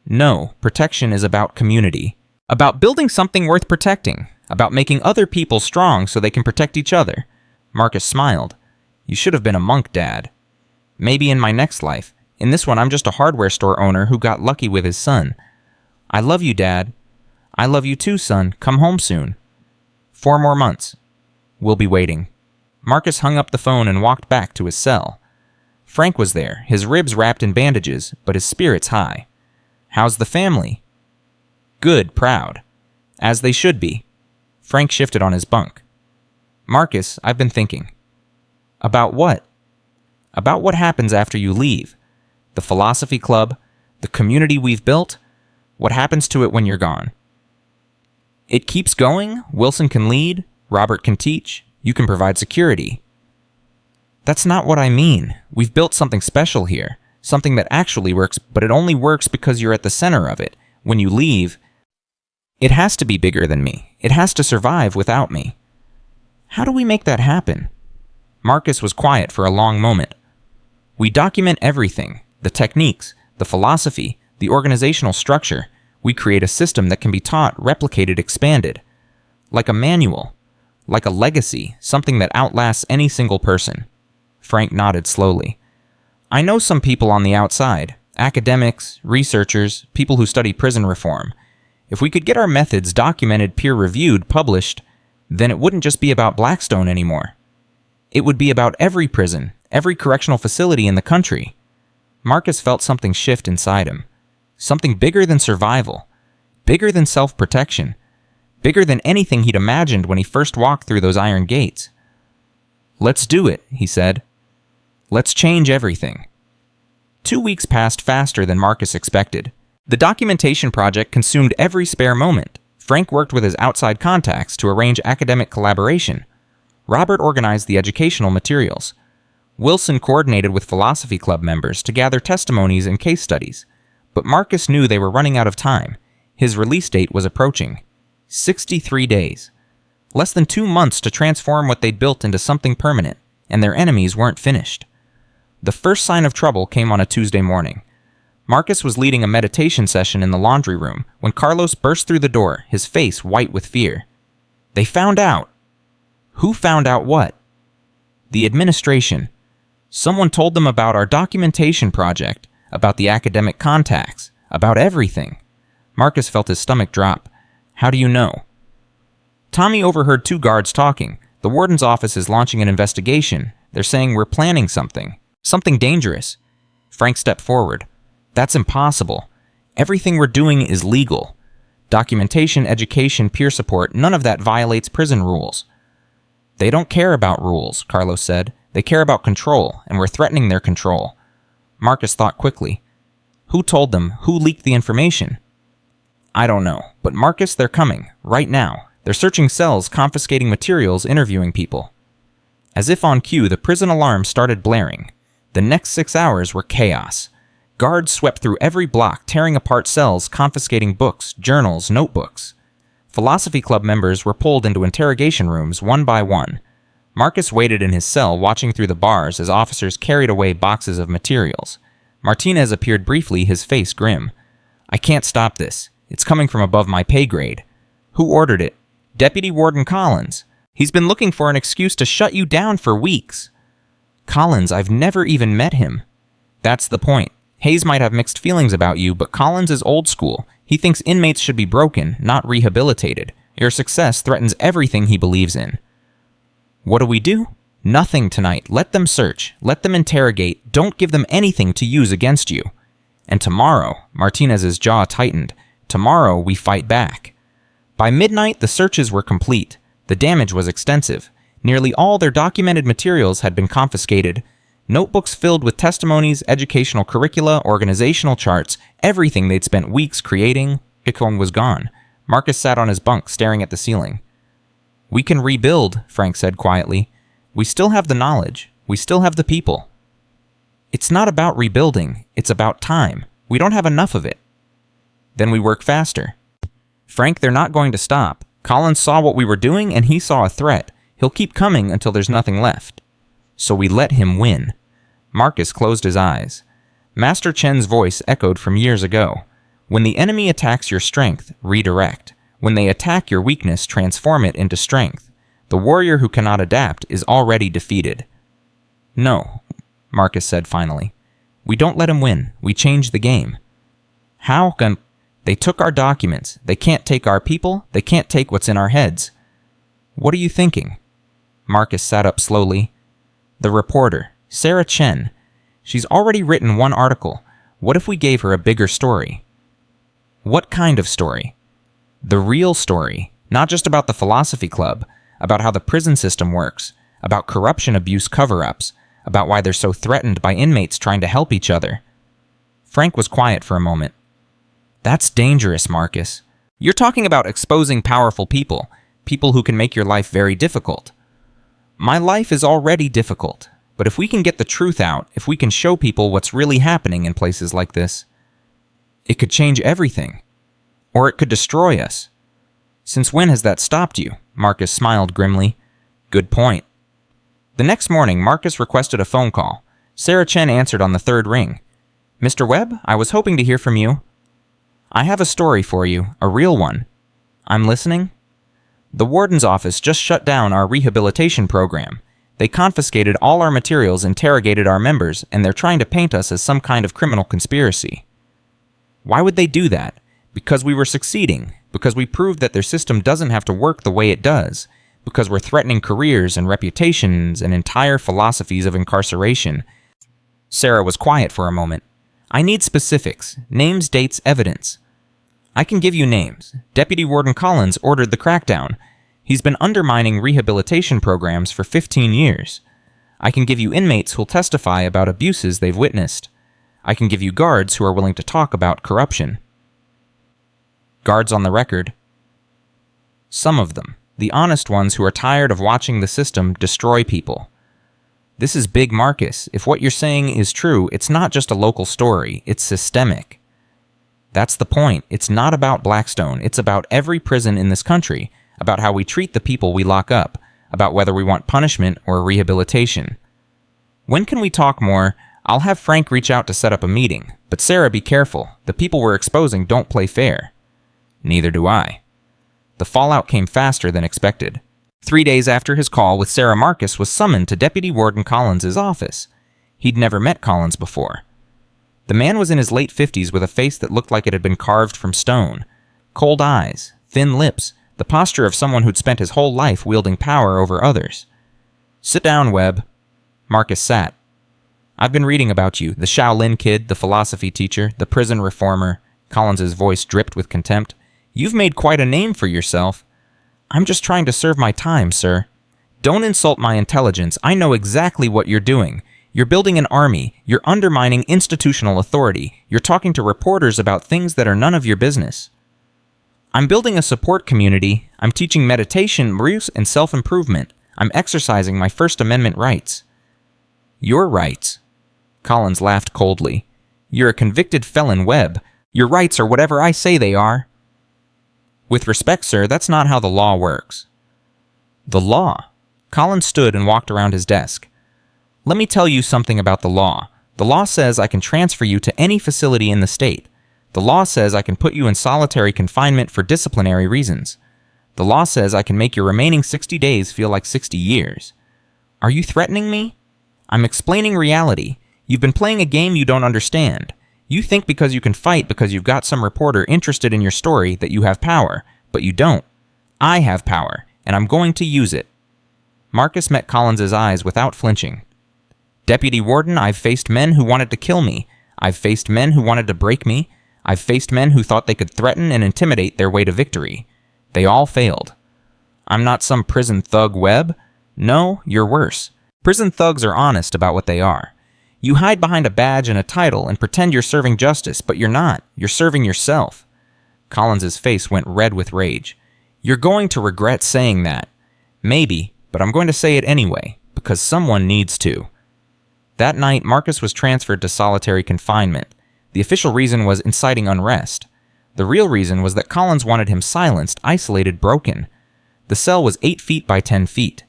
No, protection is about community. About building something worth protecting. About making other people strong so they can protect each other. Marcus smiled. You should have been a monk, Dad. Maybe in my next life. In this one, I'm just a hardware store owner who got lucky with his son. I love you, Dad. I love you too, son. Come home soon. 4 more months. We'll be waiting. Marcus hung up the phone and walked back to his cell. Frank was there, his ribs wrapped in bandages, but his spirits high. How's the family? Good, proud. As they should be. Frank shifted on his bunk. Marcus, I've been thinking. About what? About what happens after you leave. The philosophy club, the community we've built, what happens to it when you're gone? It keeps going, Wilson can lead, Robert can teach, you can provide security. That's not what I mean. We've built something special here, something that actually works, but it only works because you're at the center of it. When you leave, it has to be bigger than me. It has to survive without me. How do we make that happen? Marcus was quiet for a long moment. We document everything, the techniques, the philosophy, the organizational structure. We create a system that can be taught, replicated, expanded. Like a manual. Like a legacy, something that outlasts any single person. Frank nodded slowly. I know some people on the outside, academics, researchers, people who study prison reform. If we could get our methods documented, peer-reviewed, published, then it wouldn't just be about Blackstone anymore. It would be about every prison, every correctional facility in the country. Marcus felt something shift inside him. Something bigger than survival. Bigger than self-protection. Bigger than anything he'd imagined when he first walked through those iron gates. Let's do it, he said. Let's change everything. 2 weeks passed faster than Marcus expected. The documentation project consumed every spare moment. Frank worked with his outside contacts to arrange academic collaboration. Robert organized the educational materials. Wilson coordinated with philosophy club members to gather testimonies and case studies. But Marcus knew they were running out of time. His release date was approaching. 63 days. Less than 2 months to transform what they'd built into something permanent, and their enemies weren't finished. The first sign of trouble came on a Tuesday morning. Marcus was leading a meditation session in the laundry room when Carlos burst through the door, his face white with fear. They found out. Who found out what? The administration. Someone told them about our documentation project, about the academic contacts, about everything. Marcus felt his stomach drop. How do you know? Tommy overheard 2 guards talking. The warden's office is launching an investigation. They're saying we're planning something. Something dangerous. Frank stepped forward. That's impossible. Everything we're doing is legal. Documentation, education, peer support, none of that violates prison rules. They don't care about rules, Carlos said. They care about control, and we're threatening their control. Marcus thought quickly. Who told them? Who leaked the information? I don't know, but Marcus, they're coming, right now. They're searching cells, confiscating materials, interviewing people. As if on cue, the prison alarm started blaring. The next 6 hours were chaos. Guards swept through every block, tearing apart cells, confiscating books, journals, notebooks. Philosophy club members were pulled into interrogation rooms one by one. Marcus waited in his cell, watching through the bars as officers carried away boxes of materials. Martinez appeared briefly, his face grim. I can't stop this. It's coming from above my pay grade. Who ordered it? Deputy Warden Collins. He's been looking for an excuse to shut you down for weeks. Collins, I've never even met him. That's the point. Hayes might have mixed feelings about you, but Collins is old school. He thinks inmates should be broken, not rehabilitated. Your success threatens everything he believes in. What do we do? Nothing tonight. Let them search. Let them interrogate. Don't give them anything to use against you. And tomorrow, Martinez's jaw tightened. Tomorrow we fight back. By midnight, the searches were complete. The damage was extensive. Nearly all their documented materials had been confiscated. Notebooks filled with testimonies, educational curricula, organizational charts, everything they'd spent weeks creating, Bitcoin was gone. Marcus sat on his bunk, staring at the ceiling. "We can rebuild," Frank said quietly. "We still have the knowledge. We still have the people." "It's not about rebuilding. It's about time. We don't have enough of it." "Then we work faster." "Frank, they're not going to stop. Collins saw what we were doing, and he saw a threat. He'll keep coming until there's nothing left." "So we let him win." Marcus closed his eyes. Master Chen's voice echoed from years ago. "When the enemy attacks your strength, redirect. When they attack your weakness, transform it into strength. The warrior who cannot adapt is already defeated." "No," Marcus said finally. "We don't let him win. We change the game." "How can—" "They took our documents. They can't take our people. They can't take what's in our heads." "What are you thinking?" Marcus sat up slowly. "The reporter, Sarah Chen. She's already written one article. What if we gave her a bigger story?" "What kind of story?" "The real story. Not just about the philosophy club. About how the prison system works. About corruption abuse cover-ups. About why they're so threatened by inmates trying to help each other." Frank was quiet for a moment. "That's dangerous, Marcus. You're talking about exposing powerful people. People who can make your life very difficult." "My life is already difficult. But if we can get the truth out, if we can show people what's really happening in places like this, it could change everything. Or it could destroy us." "Since when has that stopped you?" Marcus smiled grimly. "Good point." The next morning, Marcus requested a phone call. Sarah Chen answered on the third ring. "Mr. Webb, I was hoping to hear from you." "I have a story for you, a real one." "I'm listening." "The warden's office just shut down our rehabilitation program. They confiscated all our materials, interrogated our members, and they're trying to paint us as some kind of criminal conspiracy." "Why would they do that?" "Because we were succeeding. Because we proved that their system doesn't have to work the way it does. Because we're threatening careers and reputations and entire philosophies of incarceration." Sarah was quiet for a moment. "I need specifics. Names, dates, evidence." "I can give you names. Deputy Warden Collins ordered the crackdown. He's been undermining rehabilitation programs for 15 years. I can give you inmates who'll testify about abuses they've witnessed. I can give you guards who are willing to talk about corruption." "Guards on the record?" "Some of them. The honest ones who are tired of watching the system destroy people." "This is big, Marcus. If what you're saying is true, it's not just a local story. It's systemic." "That's the point. It's not about Blackstone. It's about every prison in this country. About how we treat the people we lock up. About whether we want punishment or rehabilitation." "When can we talk more? I'll have Frank reach out to set up a meeting. But Sarah, be careful. The people we're exposing don't play fair." "Neither do I." The fallout came faster than expected. 3 days after his call with Sarah, Marcus was summoned to Deputy Warden Collins' office. He'd never met Collins before. The man was in his late 50s with a face that looked like it had been carved from stone. Cold eyes, thin lips, the posture of someone who'd spent his whole life wielding power over others. "Sit down, Webb." Marcus sat. "I've been reading about you, the Shaolin kid, the philosophy teacher, the prison reformer." Collins' voice dripped with contempt. "You've made quite a name for yourself." "I'm just trying to serve my time, sir." "Don't insult my intelligence. I know exactly what you're doing. You're building an army. You're undermining institutional authority. You're talking to reporters about things that are none of your business." "I'm building a support community. I'm teaching meditation, ruse, and self-improvement. I'm exercising my First Amendment rights." "Your rights?" Collins laughed coldly. "You're a convicted felon, Webb. Your rights are whatever I say they are." "With respect, sir, that's not how the law works." "The law?" Collins stood and walked around his desk. "Let me tell you something about the law. The law says I can transfer you to any facility in the state. The law says I can put you in solitary confinement for disciplinary reasons. The law says I can make your remaining 60 days feel like 60 years. Are you threatening me? I'm explaining reality. You've been playing a game you don't understand. You think because you can fight because you've got some reporter interested in your story that you have power, but you don't. I have power, and I'm going to use it." Marcus met Collins' eyes without flinching. "Deputy Warden, I've faced men who wanted to kill me. I've faced men who wanted to break me. I've faced men who thought they could threaten and intimidate their way to victory. They all failed. I'm not some prison thug, Webb. No, you're worse. Prison thugs are honest about what they are. You hide behind a badge and a title and pretend you're serving justice, but you're not. You're serving yourself. Collins's face went red with rage. You're going to regret saying that. Maybe, but I'm going to say it anyway, because someone needs to. That night, Marcus was transferred to solitary confinement. The official reason was inciting unrest. The real reason was that Collins wanted him silenced, isolated, broken. The cell was 8 feet by 10 feet.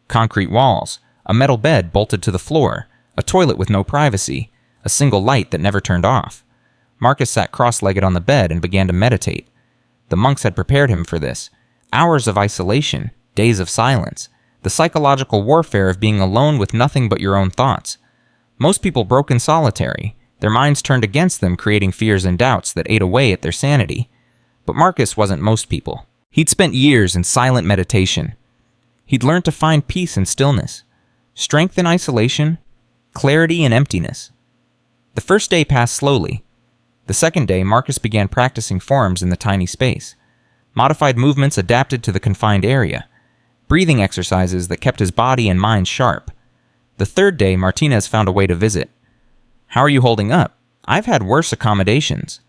Concrete walls, a metal bed bolted to the floor, a toilet with no privacy, a single light that never turned off. Marcus sat cross-legged on the bed and began to meditate. The monks had prepared him for this. Hours of isolation, days of silence, the psychological warfare of being alone with nothing but your own thoughts. Most people broke in solitary. Their minds turned against them, creating fears and doubts that ate away at their sanity. But Marcus wasn't most people. He'd spent years in silent meditation. He'd learned to find peace in stillness, strength in isolation, clarity in emptiness. The first day passed slowly. The second day, Marcus began practicing forms in the tiny space. Modified movements adapted to the confined area. Breathing exercises that kept his body and mind sharp. The third day, Martinez found a way to visit. How are you holding up? I've had worse accommodations.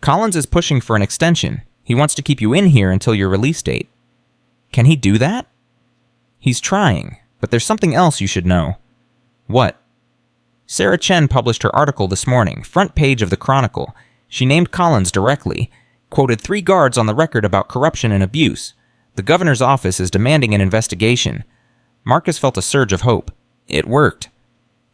Collins is pushing for an extension. He wants to keep you in here until your release date. Can he do that? He's trying, but there's something else you should know. What? Sarah Chen published her article this morning, front page of the Chronicle. She named Collins directly, quoted 3 guards on the record about corruption and abuse. The governor's office is demanding an investigation. Marcus felt a surge of hope. It worked.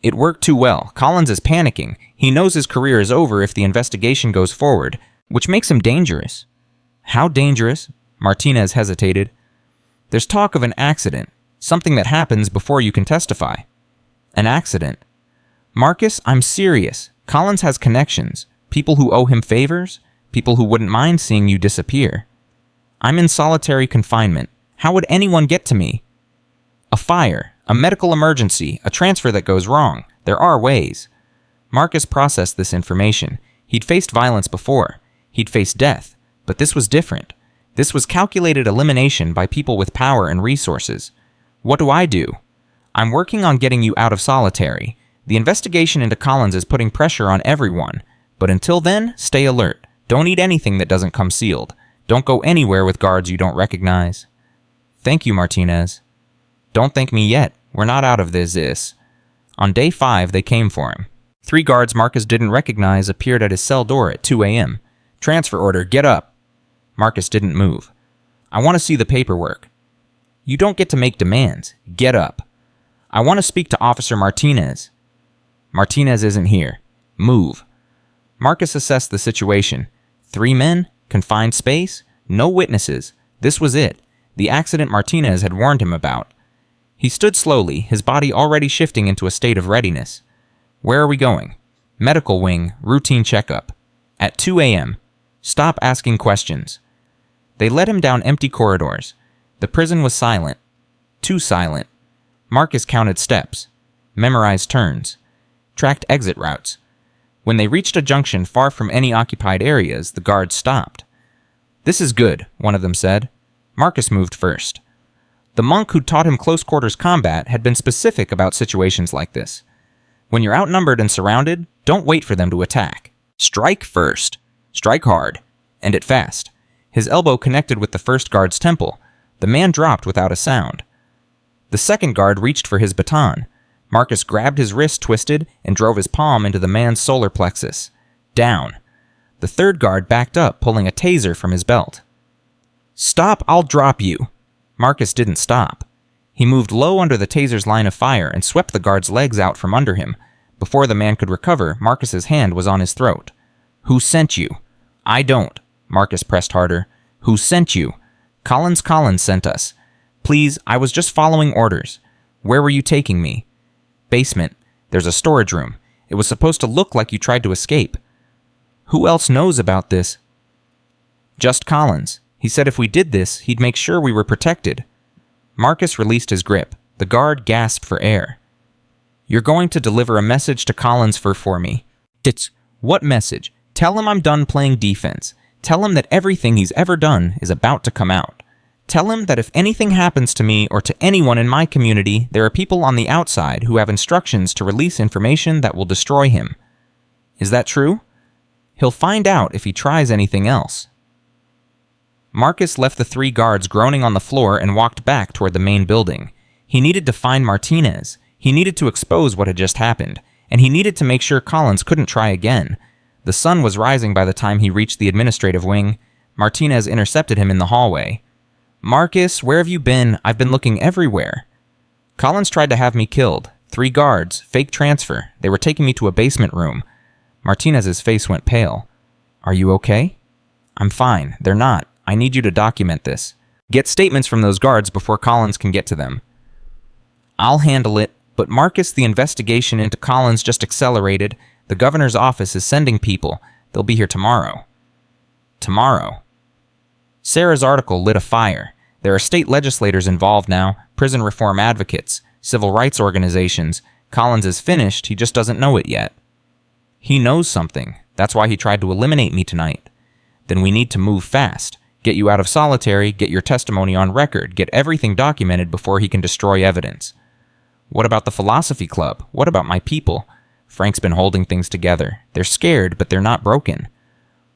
It worked too well. Collins is panicking. He knows his career is over if the investigation goes forward, which makes him dangerous. How dangerous? Martinez hesitated. There's talk of an accident, something that happens before you can testify. An accident. Marcus, I'm serious. Collins has connections, people who owe him favors, people who wouldn't mind seeing you disappear. I'm in solitary confinement. How would anyone get to me? A fire, a medical emergency, a transfer that goes wrong. There are ways. Marcus processed this information. He'd faced violence before. He'd faced death. But this was different. This was calculated elimination by people with power and resources. What do I do? I'm working on getting you out of solitary. The investigation into Collins is putting pressure on everyone. But until then, stay alert. Don't eat anything that doesn't come sealed. Don't go anywhere with guards you don't recognize. Thank you, Martinez. Don't thank me yet. We're not out of this. On day 5, they came for him. 3 guards Marcus didn't recognize appeared at his cell door at 2 a.m. Transfer order, get up. Marcus didn't move. I want to see the paperwork. You don't get to make demands. Get up. I want to speak to Officer Martinez. Martinez isn't here. Move. Marcus assessed the situation. 3 men, confined space, no witnesses. This was it. The accident Martinez had warned him about. He stood slowly, his body already shifting into a state of readiness. Where are we going? Medical wing, routine checkup. At 2 a.m. Stop asking questions. They led him down empty corridors. The prison was silent. Too silent. Marcus counted steps, memorized turns, tracked exit routes. When they reached a junction far from any occupied areas, the guards stopped. This is good, one of them said. Marcus moved first. The monk who taught him close-quarters combat had been specific about situations like this. When you're outnumbered and surrounded, don't wait for them to attack. Strike first. Strike hard. End it fast. His elbow connected with the first guard's temple. The man dropped without a sound. The second guard reached for his baton. Marcus grabbed his wrist twisted and drove his palm into the man's solar plexus. Down. The third guard backed up, pulling a taser from his belt. Stop, I'll drop you. Marcus didn't stop. He moved low under the taser's line of fire and swept the guard's legs out from under him. Before the man could recover, Marcus's hand was on his throat. Who sent you? I don't. Marcus pressed harder. Who sent you? Collins sent us. Please, I was just following orders. Where were you taking me? Basement. There's a storage room. It was supposed to look like you tried to escape. Who else knows about this? Just Collins. He said if we did this, he'd make sure we were protected. Marcus released his grip. The guard gasped for air. You're going to deliver a message to Collins for me. What message? Tell him I'm done playing defense. Tell him that everything he's ever done is about to come out. Tell him that if anything happens to me or to anyone in my community, there are people on the outside who have instructions to release information that will destroy him. Is that true? He'll find out if he tries anything else." Marcus left the 3 guards groaning on the floor and walked back toward the main building. He needed to find Martinez. He needed to expose what had just happened, and he needed to make sure Collins couldn't try again. The sun was rising by the time he reached the administrative wing. Martinez intercepted him in the hallway. "Marcus, where have you been? I've been looking everywhere." "Collins tried to have me killed. 3 guards, fake transfer. They were taking me to a basement room." Martinez's face went pale. "Are you okay?" "I'm fine. They're not. I need you to document this. Get statements from those guards before Collins can get to them." "I'll handle it, but Marcus, the investigation into Collins just accelerated. The governor's office is sending people. They'll be here tomorrow." "Tomorrow?" Sarah's article lit a fire. There are state legislators involved now, prison reform advocates, civil rights organizations. Collins is finished, he just doesn't know it yet. He knows something. That's why he tried to eliminate me tonight. Then we need to move fast. Get you out of solitary, get your testimony on record, get everything documented before he can destroy evidence. What about the philosophy club? What about my people? Frank's been holding things together. They're scared, but they're not broken.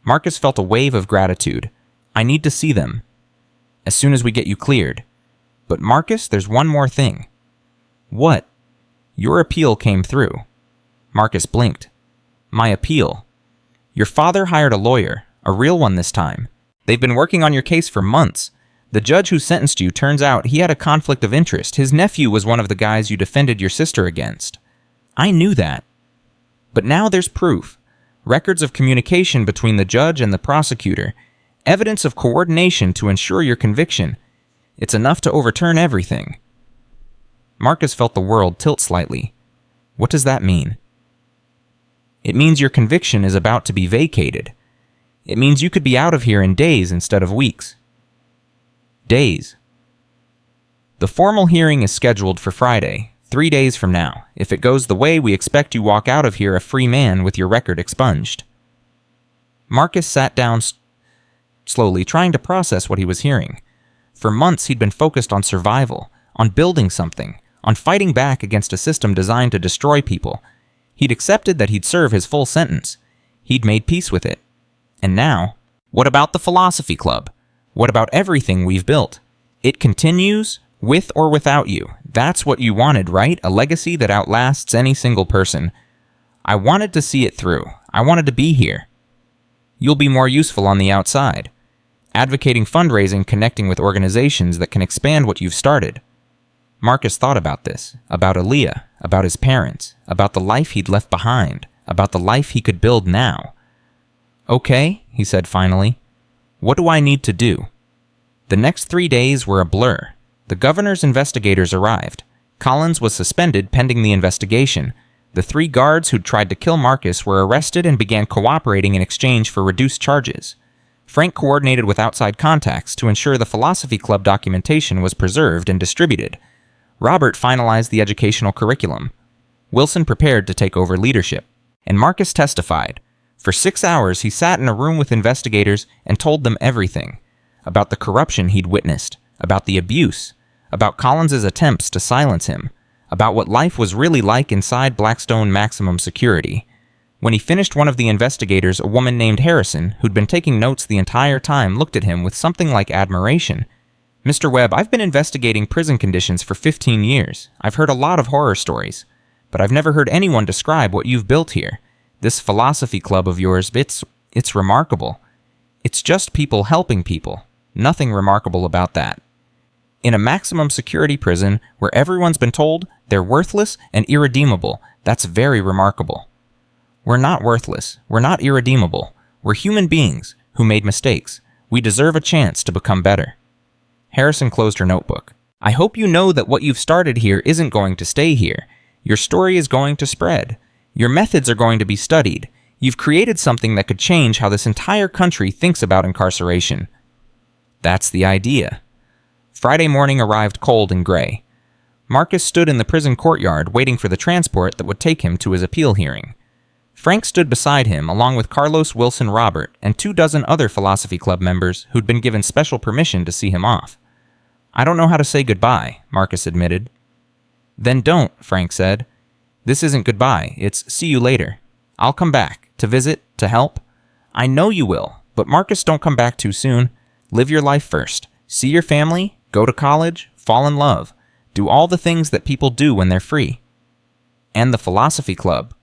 Marcus felt a wave of gratitude. I need to see them. As soon as we get you cleared. But Marcus, there's one more thing. What? Your appeal came through. Marcus blinked. My appeal? Your father hired a lawyer, a real one this time. They've been working on your case for months. The judge who sentenced you, turns out he had a conflict of interest. His nephew was one of the guys you defended your sister against. I knew that. But now there's proof. Records of communication between the judge and the prosecutor. Evidence of coordination to ensure your conviction. It's enough to overturn everything. Marcus felt the world tilt slightly. What does that mean? It means your conviction is about to be vacated. It means you could be out of here in days instead of weeks. Days. The formal hearing is scheduled for Friday, 3 days from now. If it goes the way we expect, you walk out of here a free man with your record expunged. Marcus sat down slowly, trying to process what he was hearing. For months he'd been focused on survival, on building something, on fighting back against a system designed to destroy people. He'd accepted that he'd serve his full sentence. He'd made peace with it. And now, what about the philosophy club? What about everything we've built? It continues, with or without you. That's what you wanted, right? A legacy that outlasts any single person. I wanted to see it through. I wanted to be here. You'll be more useful on the outside. Advocating fundraising, connecting with organizations that can expand what you've started. Marcus thought about this, about Aaliyah, about his parents, about the life he'd left behind, about the life he could build now. Okay, he said finally. What do I need to do? The next 3 days were a blur. The governor's investigators arrived. Collins was suspended pending the investigation. The 3 guards who'd tried to kill Marcus were arrested and began cooperating in exchange for reduced charges. Frank coordinated with outside contacts to ensure the philosophy club documentation was preserved and distributed. Robert finalized the educational curriculum. Wilson prepared to take over leadership. And Marcus testified. For 6 hours, he sat in a room with investigators and told them everything. About the corruption he'd witnessed, about the abuse, about Collins's attempts to silence him, about what life was really like inside Blackstone Maximum Security. When he finished, one of the investigators, a woman named Harrison, who'd been taking notes the entire time, looked at him with something like admiration. Mr. Webb, I've been investigating prison conditions for 15 years. I've heard a lot of horror stories, but I've never heard anyone describe what you've built here. This philosophy club of yours, it's remarkable. It's just people helping people. Nothing remarkable about that. In a maximum security prison where everyone's been told they're worthless and irredeemable, that's very remarkable. We're not worthless. We're not irredeemable. We're human beings who made mistakes. We deserve a chance to become better. Harrison closed her notebook. I hope you know that what you've started here isn't going to stay here. Your story is going to spread. Your methods are going to be studied. You've created something that could change how this entire country thinks about incarceration. That's the idea. Friday morning arrived cold and gray. Marcus stood in the prison courtyard waiting for the transport that would take him to his appeal hearing. Frank stood beside him, along with Carlos, Wilson, Robert, and 24 other philosophy club members who'd been given special permission to see him off. I don't know how to say goodbye, Marcus admitted. Then don't, Frank said. This isn't goodbye, it's see you later. I'll come back, to visit, to help. I know you will, but Marcus, don't come back too soon. Live your life first. See your family, go to college, fall in love. Do all the things that people do when they're free. And the philosophy club.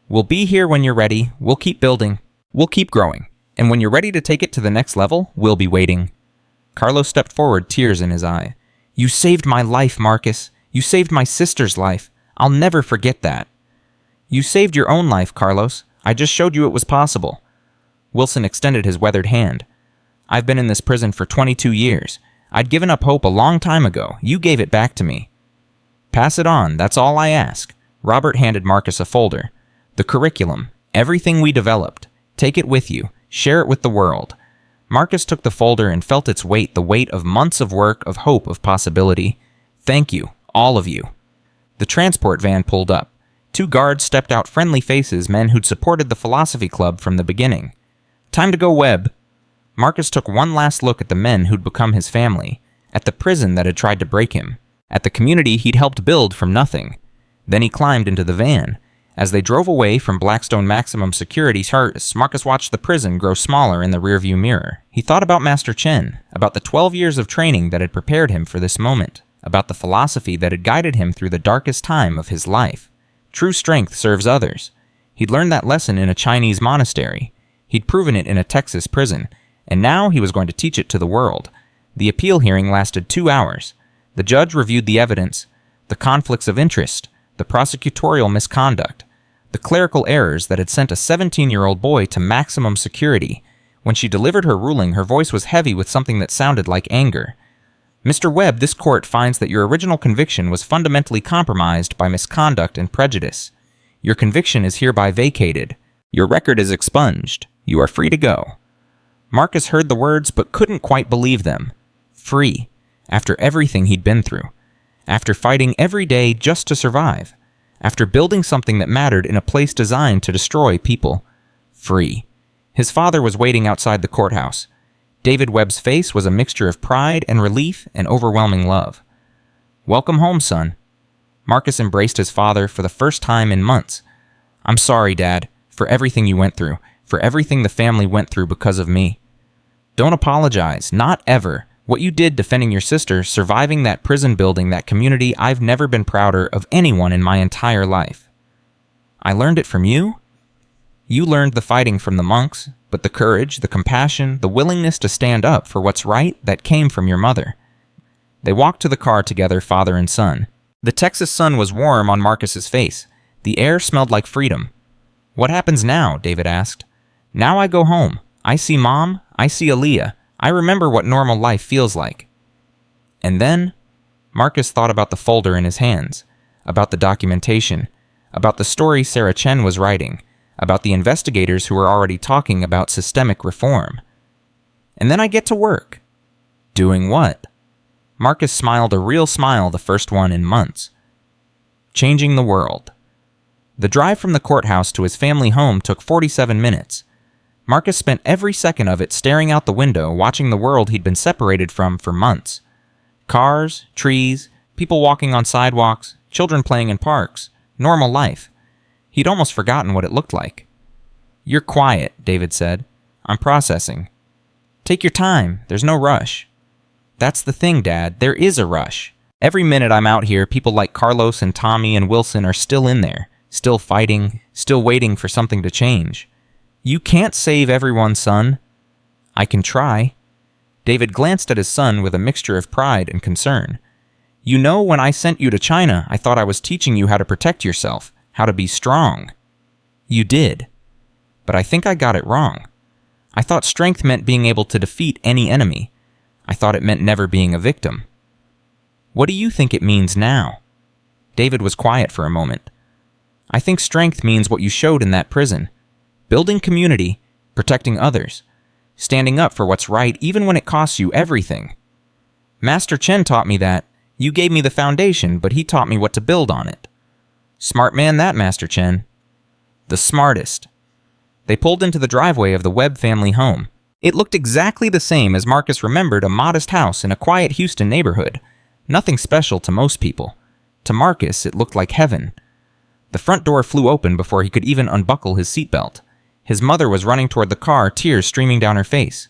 We'll be here when you're ready, we'll keep building, we'll keep growing. And when you're ready to take it to the next level, we'll be waiting. Carlos stepped forward, tears in his eye. You saved my life, Marcus. You saved my sister's life. I'll never forget that. You saved your own life, Carlos. I just showed you it was possible. Wilson extended his weathered hand. I've been in this prison for 22 years. I'd given up hope a long time ago. You gave it back to me. Pass it on, that's all I ask. Robert handed Marcus a folder. The curriculum, everything we developed. Take it with you. Share it with the world. Marcus took the folder and felt its weight, the weight of months of work, of hope, of possibility. Thank you, all of you. The transport van pulled up. 2 guards stepped out, friendly faces, men who'd supported the philosophy club from the beginning. Time to go, Webb. Marcus took one last look at the men who'd become his family, at the prison that had tried to break him, at the community he'd helped build from nothing. Then he climbed into the van. As they drove away from Blackstone Maximum Security, Marcus watched the prison grow smaller in the rearview mirror. He thought about Master Chen, about the 12 years of training that had prepared him for this moment, about the philosophy that had guided him through the darkest time of his life. True strength serves others. He'd learned that lesson in a Chinese monastery. He'd proven it in a Texas prison, and now he was going to teach it to the world. The appeal hearing lasted 2 hours. The judge reviewed the evidence, the conflicts of interest, the prosecutorial misconduct, the clerical errors that had sent a 17-year-old boy to maximum security. When she delivered her ruling, her voice was heavy with something that sounded like anger. Mr. Webb, this court finds that your original conviction was fundamentally compromised by misconduct and prejudice. Your conviction is hereby vacated. Your record is expunged. You are free to go. Marcus heard the words but couldn't quite believe them. Free. After everything he'd been through. After fighting every day just to survive. After building something that mattered in a place designed to destroy people. Free. His father was waiting outside the courthouse. David Webb's face was a mixture of pride and relief and overwhelming love. Welcome home, son. Marcus embraced his father for the first time in months. I'm sorry, Dad, for everything you went through, for everything the family went through because of me. Don't apologize, not ever. What you did defending your sister, surviving that prison building, that community, I've never been prouder of anyone in my entire life. I learned it from you? You learned the fighting from the monks, but the courage, the compassion, the willingness to stand up for what's right, that came from your mother. They walked to the car together, father and son. The Texas sun was warm on Marcus's face. The air smelled like freedom. What happens now? David asked. Now I go home. I see Mom. I see Aaliyah. I remember what normal life feels like. And then, Marcus thought about the folder in his hands, about the documentation, about the story Sarah Chen was writing, about the investigators who were already talking about systemic reform. And then I get to work. Doing what? Marcus smiled a real smile, the first one in months. Changing the world. The drive from the courthouse to his family home took 47 minutes. Marcus spent every second of it staring out the window, watching the world he'd been separated from for months. Cars, trees, people walking on sidewalks, children playing in parks, normal life. He'd almost forgotten what it looked like. You're quiet, David said. I'm processing. Take your time, there's no rush. That's the thing, Dad, there is a rush. Every minute I'm out here, people like Carlos and Tommy and Wilson are still in there, still fighting, still waiting for something to change. You can't save everyone, son. I can try. David glanced at his son with a mixture of pride and concern. You know, when I sent you to China, I thought I was teaching you how to protect yourself, how to be strong. You did. But I think I got it wrong. I thought strength meant being able to defeat any enemy. I thought it meant never being a victim. What do you think it means now? David was quiet for a moment. I think strength means what you showed in that prison. Building community, protecting others, standing up for what's right even when it costs you everything. Master Chen taught me that. You gave me the foundation, but he taught me what to build on it. Smart man that, Master Chen. The smartest. They pulled into the driveway of the Webb family home. It looked exactly the same as Marcus remembered a modest house in a quiet Houston neighborhood. Nothing special to most people. To Marcus, it looked like heaven. The front door flew open before he could even unbuckle his seatbelt. His mother was running toward the car, tears streaming down her face.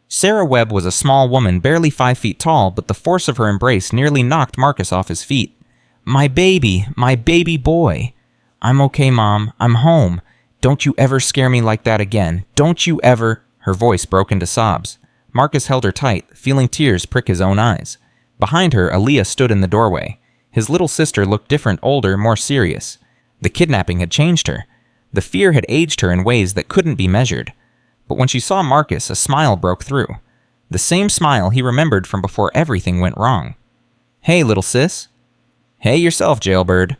Sarah Webb was a small woman, barely 5 feet tall, but the force of her embrace nearly knocked Marcus off his feet. My baby boy. I'm okay, Mom. I'm home. Don't you ever scare me like that again. Don't you ever... Her voice broke into sobs. Marcus held her tight, feeling tears prick his own eyes. Behind her, Aaliyah stood in the doorway. His little sister looked different, older, more serious. The kidnapping had changed her. The fear had aged her in ways that couldn't be measured. But when she saw Marcus, a smile broke through. The same smile he remembered from before everything went wrong. Hey, little sis. Hey yourself, jailbird.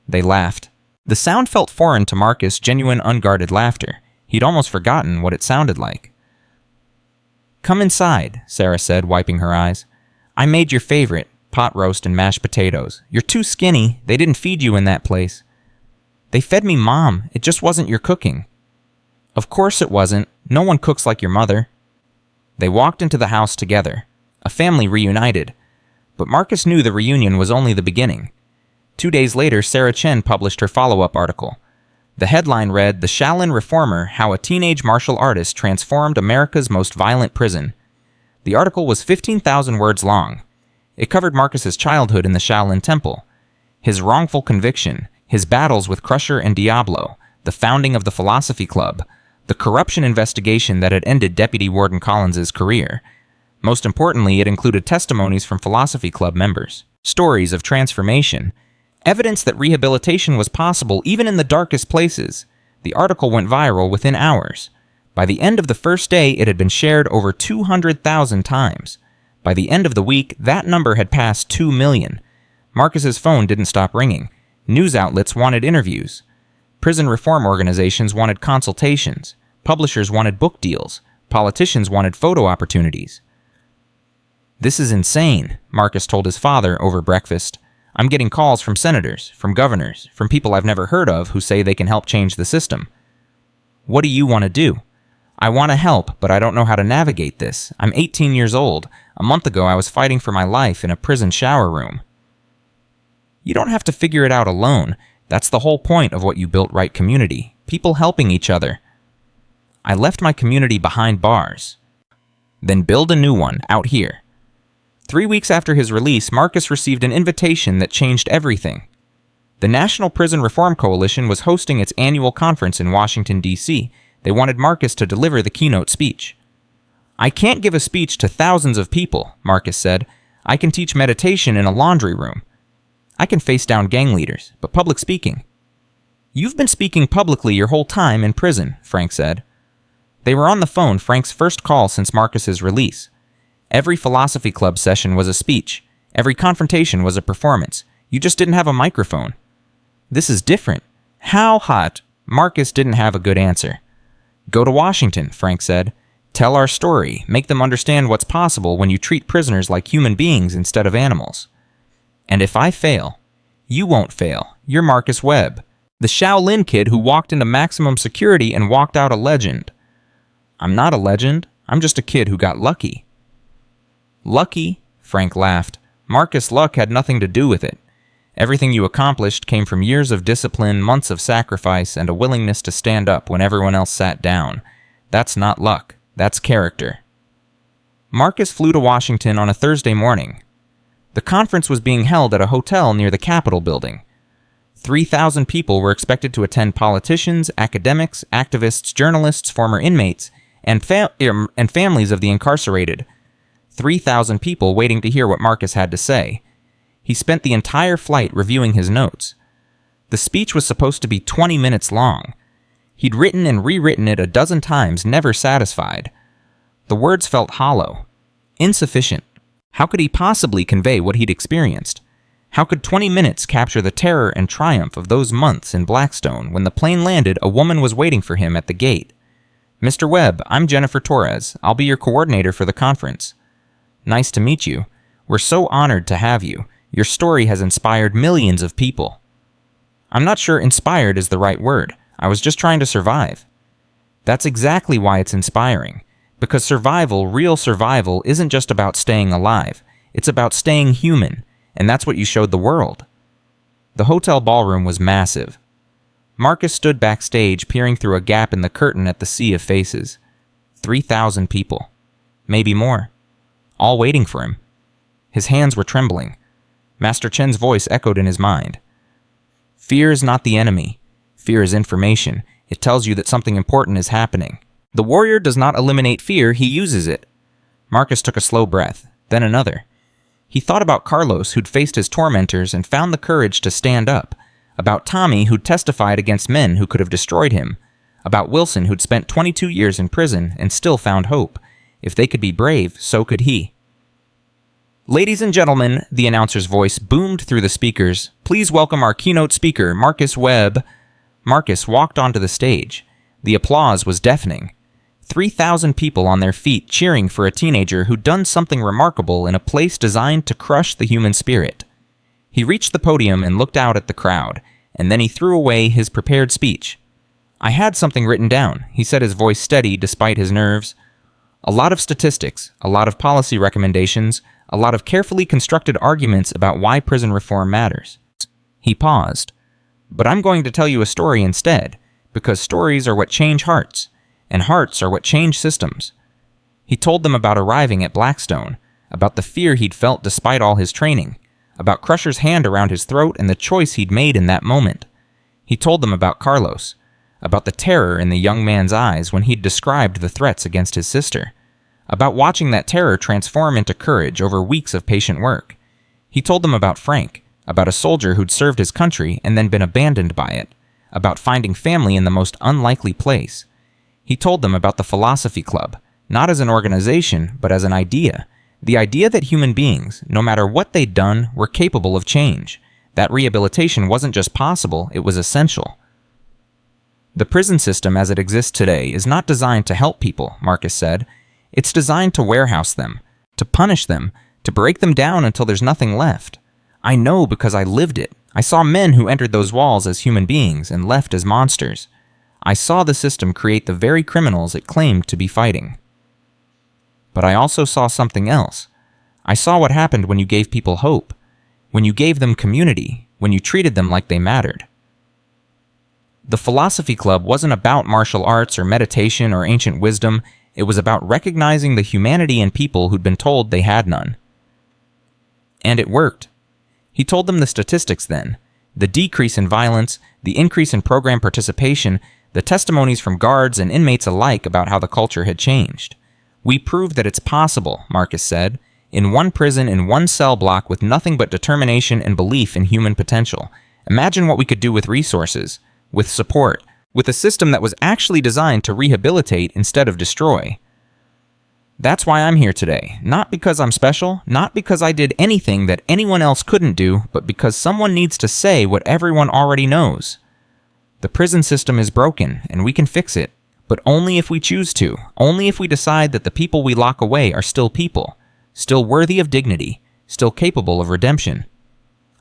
They laughed. The sound felt foreign to Marcus, genuine, unguarded laughter. He'd almost forgotten what it sounded like. Come inside, Sarah said, wiping her eyes. I made your favorite, pot roast and mashed potatoes. You're too skinny. They didn't feed you in that place. They fed me, Mom. It just wasn't your cooking. Of course it wasn't. No one cooks like your mother. They walked into the house together, a family reunited. But Marcus knew the reunion was only the beginning. 2 days later, Sarah Chen published her follow-up article. The headline read, The Shaolin Reformer, How a Teenage Martial Artist Transformed America's Most Violent Prison. The article was 15,000 words long. It covered Marcus's childhood in the Shaolin Temple, his wrongful conviction, his battles with Crusher and Diablo, the founding of the Philosophy Club, the corruption investigation that had ended Deputy Warden Collins's career. Most importantly, it included testimonies from Philosophy Club members, stories of transformation, evidence that rehabilitation was possible even in the darkest places. The article went viral within hours. By the end of the first day, it had been shared over 200,000 times. By the end of the week, that number had passed 2 million. Marcus's phone didn't stop ringing. News outlets wanted interviews. Prison reform organizations wanted consultations. Publishers wanted book deals. Politicians wanted photo opportunities. This is insane, Marcus told his father over breakfast. I'm getting calls from senators, from governors, from people I've never heard of who say they can help change the system. What do you want to do? I want to help, but I don't know how to navigate this. I'm 18 years old. A month ago, I was fighting for my life in a prison shower room. You don't have to figure it out alone. That's the whole point of what you built Right Community. People helping each other. I left my community behind bars. Then build a new one out here. 3 weeks after his release, Marcus received an invitation that changed everything. The National Prison Reform Coalition was hosting its annual conference in Washington, D.C. They wanted Marcus to deliver the keynote speech. I can't give a speech to thousands of people, Marcus said. I can teach meditation in a laundry room. I can face down gang leaders, but public speaking. You've been speaking publicly your whole time in prison, Frank said. They were on the phone, Frank's first call since Marcus's release. Every Philosophy Club session was a speech. Every confrontation was a performance. You just didn't have a microphone. This is different. How hot? Marcus didn't have a good answer. Go to Washington, Frank said. Tell our story. Make them understand what's possible when you treat prisoners like human beings instead of animals. And if I fail, you won't fail. You're Marcus Webb, the Shaolin kid who walked into maximum security and walked out a legend. I'm not a legend. I'm just a kid who got lucky. Lucky? Frank laughed. Marcus' luck had nothing to do with it. Everything you accomplished came from years of discipline, months of sacrifice, and a willingness to stand up when everyone else sat down. That's not luck. That's character. Marcus flew to Washington on a Thursday morning. The conference was being held at a hotel near the Capitol building. 3,000 people were expected to attend: politicians, academics, activists, journalists, former inmates, and families of the incarcerated. 3,000 people waiting to hear what Marcus had to say. He spent the entire flight reviewing his notes. The speech was supposed to be 20 minutes long. He'd written and rewritten it a dozen times, never satisfied. The words felt hollow, insufficient. How could he possibly convey what he'd experienced? How could 20 minutes capture the terror and triumph of those months in Blackstone? When the plane landed, a woman was waiting for him at the gate. Mr. Webb, I'm Jennifer Torres. I'll be your coordinator for the conference. Nice to meet you. We're so honored to have you. Your story has inspired millions of people. I'm not sure inspired is the right word. I was just trying to survive. That's exactly why it's inspiring. Because survival, real survival, isn't just about staying alive. It's about staying human, and that's what you showed the world. The hotel ballroom was massive. Marcus stood backstage, peering through a gap in the curtain at the sea of faces. 3,000 people. Maybe more. All waiting for him. His hands were trembling. Master Chen's voice echoed in his mind. Fear is not the enemy. Fear is information. It tells you that something important is happening. The warrior does not eliminate fear, he uses it. Marcus took a slow breath, then another. He thought about Carlos, who'd faced his tormentors and found the courage to stand up. About Tommy, who'd testified against men who could have destroyed him. About Wilson, who'd spent 22 years in prison and still found hope. If they could be brave, so could he. Ladies and gentlemen, the announcer's voice boomed through the speakers. Please welcome our keynote speaker, Marcus Webb. Marcus walked onto the stage. The applause was deafening. 3,000 people on their feet cheering for a teenager who'd done something remarkable in a place designed to crush the human spirit. He reached the podium and looked out at the crowd, and then he threw away his prepared speech. I had something written down, he said, his voice steady despite his nerves. A lot of statistics, a lot of policy recommendations, a lot of carefully constructed arguments about why prison reform matters. He paused. But I'm going to tell you a story instead, because stories are what change hearts, and hearts are what change systems. He told them about arriving at Blackstone, about the fear he'd felt despite all his training, about Crusher's hand around his throat and the choice he'd made in that moment. He told them about Carlos, about the terror in the young man's eyes when he'd described the threats against his sister, about watching that terror transform into courage over weeks of patient work. He told them about Frank, about a soldier who'd served his country and then been abandoned by it, about finding family in the most unlikely place. He told them about the Philosophy Club, not as an organization, but as an idea. The idea that human beings, no matter what they'd done, were capable of change. That rehabilitation wasn't just possible, it was essential. The prison system as it exists today is not designed to help people, Marcus said. It's designed to warehouse them, to punish them, to break them down until there's nothing left. I know because I lived it. I saw men who entered those walls as human beings and left as monsters. I saw the system create the very criminals it claimed to be fighting. But I also saw something else. I saw what happened when you gave people hope, when you gave them community, when you treated them like they mattered. The Philosophy Club wasn't about martial arts or meditation or ancient wisdom. It was about recognizing the humanity in people who'd been told they had none. And it worked. He told them the statistics then, the decrease in violence, the increase in program participation, the testimonies from guards and inmates alike about how the culture had changed. We proved that it's possible, Marcus said, in one prison in one cell block with nothing but determination and belief in human potential. Imagine what we could do with resources, with support, with a system that was actually designed to rehabilitate instead of destroy. That's why I'm here today, not because I'm special, not because I did anything that anyone else couldn't do, but because someone needs to say what everyone already knows. The prison system is broken, and we can fix it, but only if we choose to, only if we decide that the people we lock away are still people, still worthy of dignity, still capable of redemption.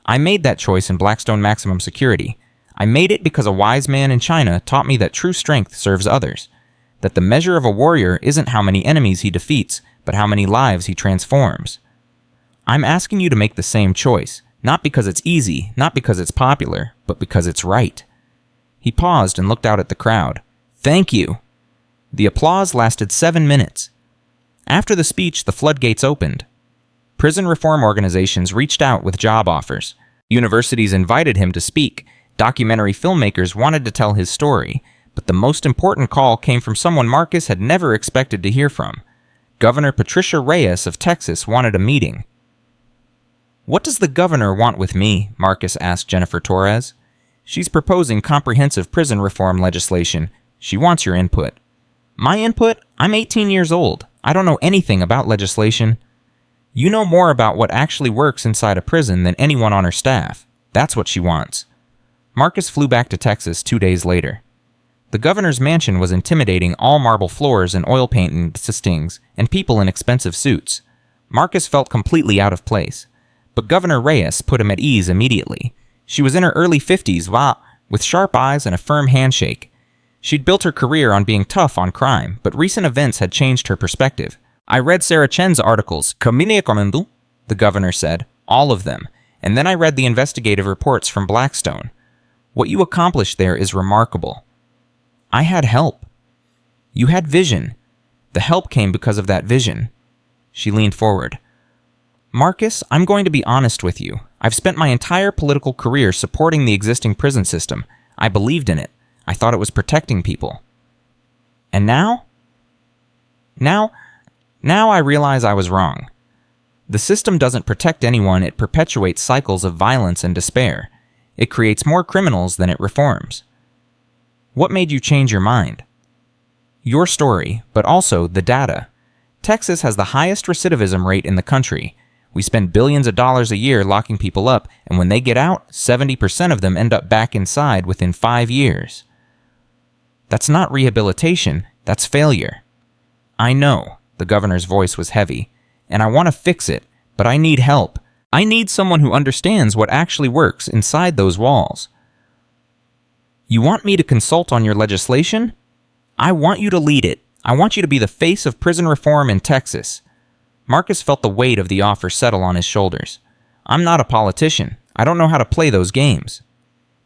I made that choice in Blackstone Maximum Security. I made it because a wise man in China taught me that true strength serves others, that the measure of a warrior isn't how many enemies he defeats, but how many lives he transforms. I'm asking you to make the same choice, not because it's easy, not because it's popular, but because it's right. He paused and looked out at the crowd. Thank you. The applause lasted 7 minutes. After the speech, the floodgates opened. Prison reform organizations reached out with job offers. Universities invited him to speak. Documentary filmmakers wanted to tell his story. But the most important call came from someone Marcus had never expected to hear from. Governor Patricia Reyes of Texas wanted a meeting. What does the governor want with me? Marcus asked Jennifer Torres. She's proposing comprehensive prison reform legislation. She wants your input. My input? I'm 18 years old. I don't know anything about legislation. You know more about what actually works inside a prison than anyone on her staff. That's what she wants. Marcus flew back to Texas 2 days later. The governor's mansion was intimidating, all marble floors and oil paint stings, and people in expensive suits. Marcus felt completely out of place. But Governor Reyes put him at ease immediately. She was in her early 50s, with sharp eyes and a firm handshake. She'd built her career on being tough on crime, but recent events had changed her perspective. I read Sarah Chen's articles, the governor said, all of them, and then I read the investigative reports from Blackstone. What you accomplished there is remarkable. I had help. You had vision. The help came because of that vision. She leaned forward. Marcus, I'm going to be honest with you. I've spent my entire political career supporting the existing prison system. I believed in it. I thought it was protecting people. And now? Now I realize I was wrong. The system doesn't protect anyone, it perpetuates cycles of violence and despair. It creates more criminals than it reforms. What made you change your mind? Your story, but also the data. Texas has the highest recidivism rate in the country. We spend billions of dollars a year locking people up, and when they get out, 70% of them end up back inside within 5 years. That's not rehabilitation, that's failure. I know, the governor's voice was heavy, and I want to fix it, but I need help. I need someone who understands what actually works inside those walls. You want me to consult on your legislation? I want you to lead it. I want you to be the face of prison reform in Texas. Marcus felt the weight of the offer settle on his shoulders. I'm not a politician. I don't know how to play those games.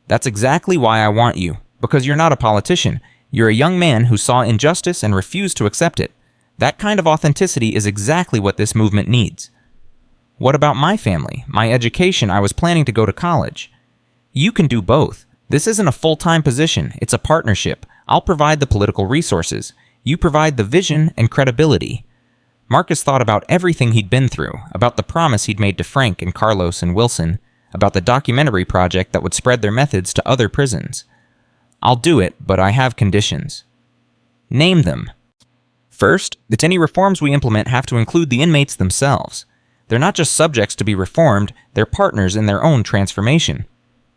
That's exactly why I want you, because you're not a politician. You're a young man who saw injustice and refused to accept it. That kind of authenticity is exactly what this movement needs. What about my family, my education? I was planning to go to college. You can do both. This isn't a full-time position. It's a partnership. I'll provide the political resources. You provide the vision and credibility. Marcus thought about everything he'd been through, about the promise he'd made to Frank and Carlos and Wilson, about the documentary project that would spread their methods to other prisons. I'll do it, but I have conditions. Name them. First, that any reforms we implement have to include the inmates themselves. They're not just subjects to be reformed, they're partners in their own transformation.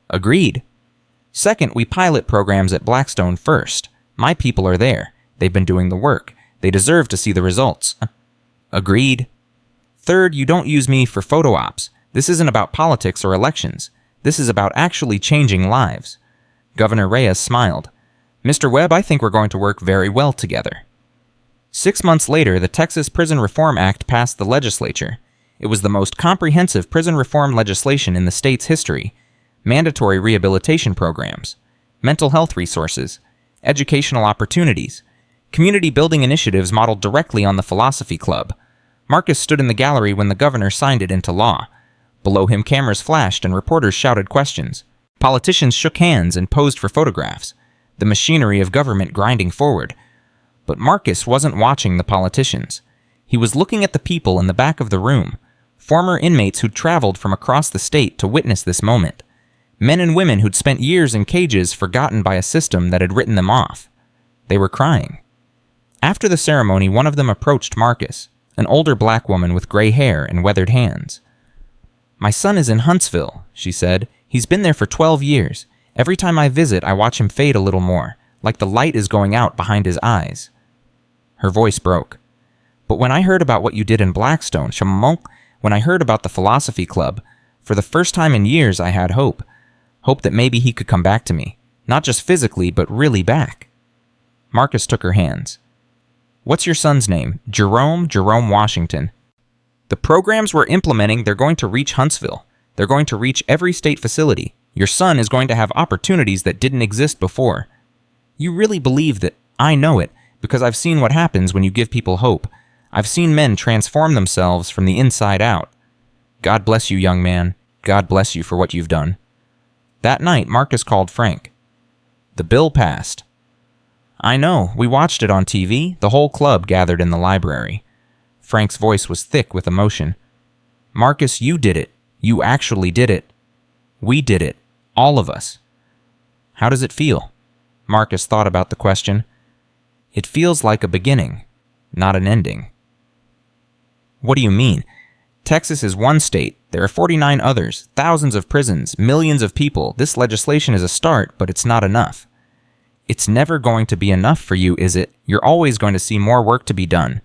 Agreed. Second, we pilot programs at Blackstone first. My people are there. They've been doing the work. They deserve to see the results. Agreed. Third, you don't use me for photo ops. This isn't about politics or elections. This is about actually changing lives. Governor Reyes smiled. Mr. Webb, I think we're going to work very well together. 6 months later, the Texas Prison Reform Act passed the legislature. It was the most comprehensive prison reform legislation in the state's history. Mandatory rehabilitation programs, mental health resources, educational opportunities, community building initiatives modeled directly on the Philosophy Club. Marcus stood in the gallery when the governor signed it into law. Below him, cameras flashed and reporters shouted questions. Politicians shook hands and posed for photographs, the machinery of government grinding forward. But Marcus wasn't watching the politicians. He was looking at the people in the back of the room, former inmates who'd traveled from across the state to witness this moment. Men and women who'd spent years in cages forgotten by a system that had written them off. They were crying. After the ceremony, one of them approached Marcus, an older black woman with gray hair and weathered hands. My son is in Huntsville, she said. He's been there for 12 years. Every time I visit, I watch him fade a little more, like the light is going out behind his eyes. Her voice broke. But when I heard about what you did in Blackstone, when I heard about the Philosophy Club, for the first time in years I had hope. Hope that maybe he could come back to me. Not just physically, but really back. Marcus took her hands. What's your son's name? Jerome Washington. The programs we're implementing, they're going to reach Huntsville. They're going to reach every state facility. Your son is going to have opportunities that didn't exist before. You really believe that? I know it, because I've seen what happens when you give people hope. I've seen men transform themselves from the inside out. God bless you, young man. God bless you for what you've done. That night, Marcus called Frank. The bill passed. I know, we watched it on TV. The whole club gathered in the library. Frank's voice was thick with emotion. Marcus, you did it. You actually did it. We did it. All of us. How does it feel? Marcus thought about the question. It feels like a beginning, not an ending. What do you mean? Texas is one state. There are 49 others, thousands of prisons, millions of people. This legislation is a start, but it's not enough. It's never going to be enough for you, is it? You're always going to see more work to be done.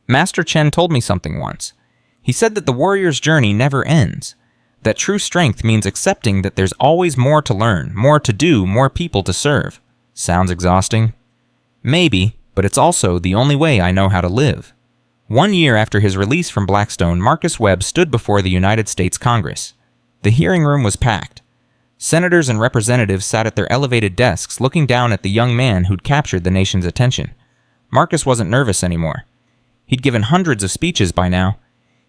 Master Chen told me something once. He said that the warrior's journey never ends. That true strength means accepting that there's always more to learn, more to do, more people to serve. Sounds exhausting? Maybe, but it's also the only way I know how to live. 1 year after his release from Blackstone, Marcus Webb stood before the United States Congress. The hearing room was packed. Senators and representatives sat at their elevated desks looking down at the young man who'd captured the nation's attention. Marcus wasn't nervous anymore. He'd given hundreds of speeches by now.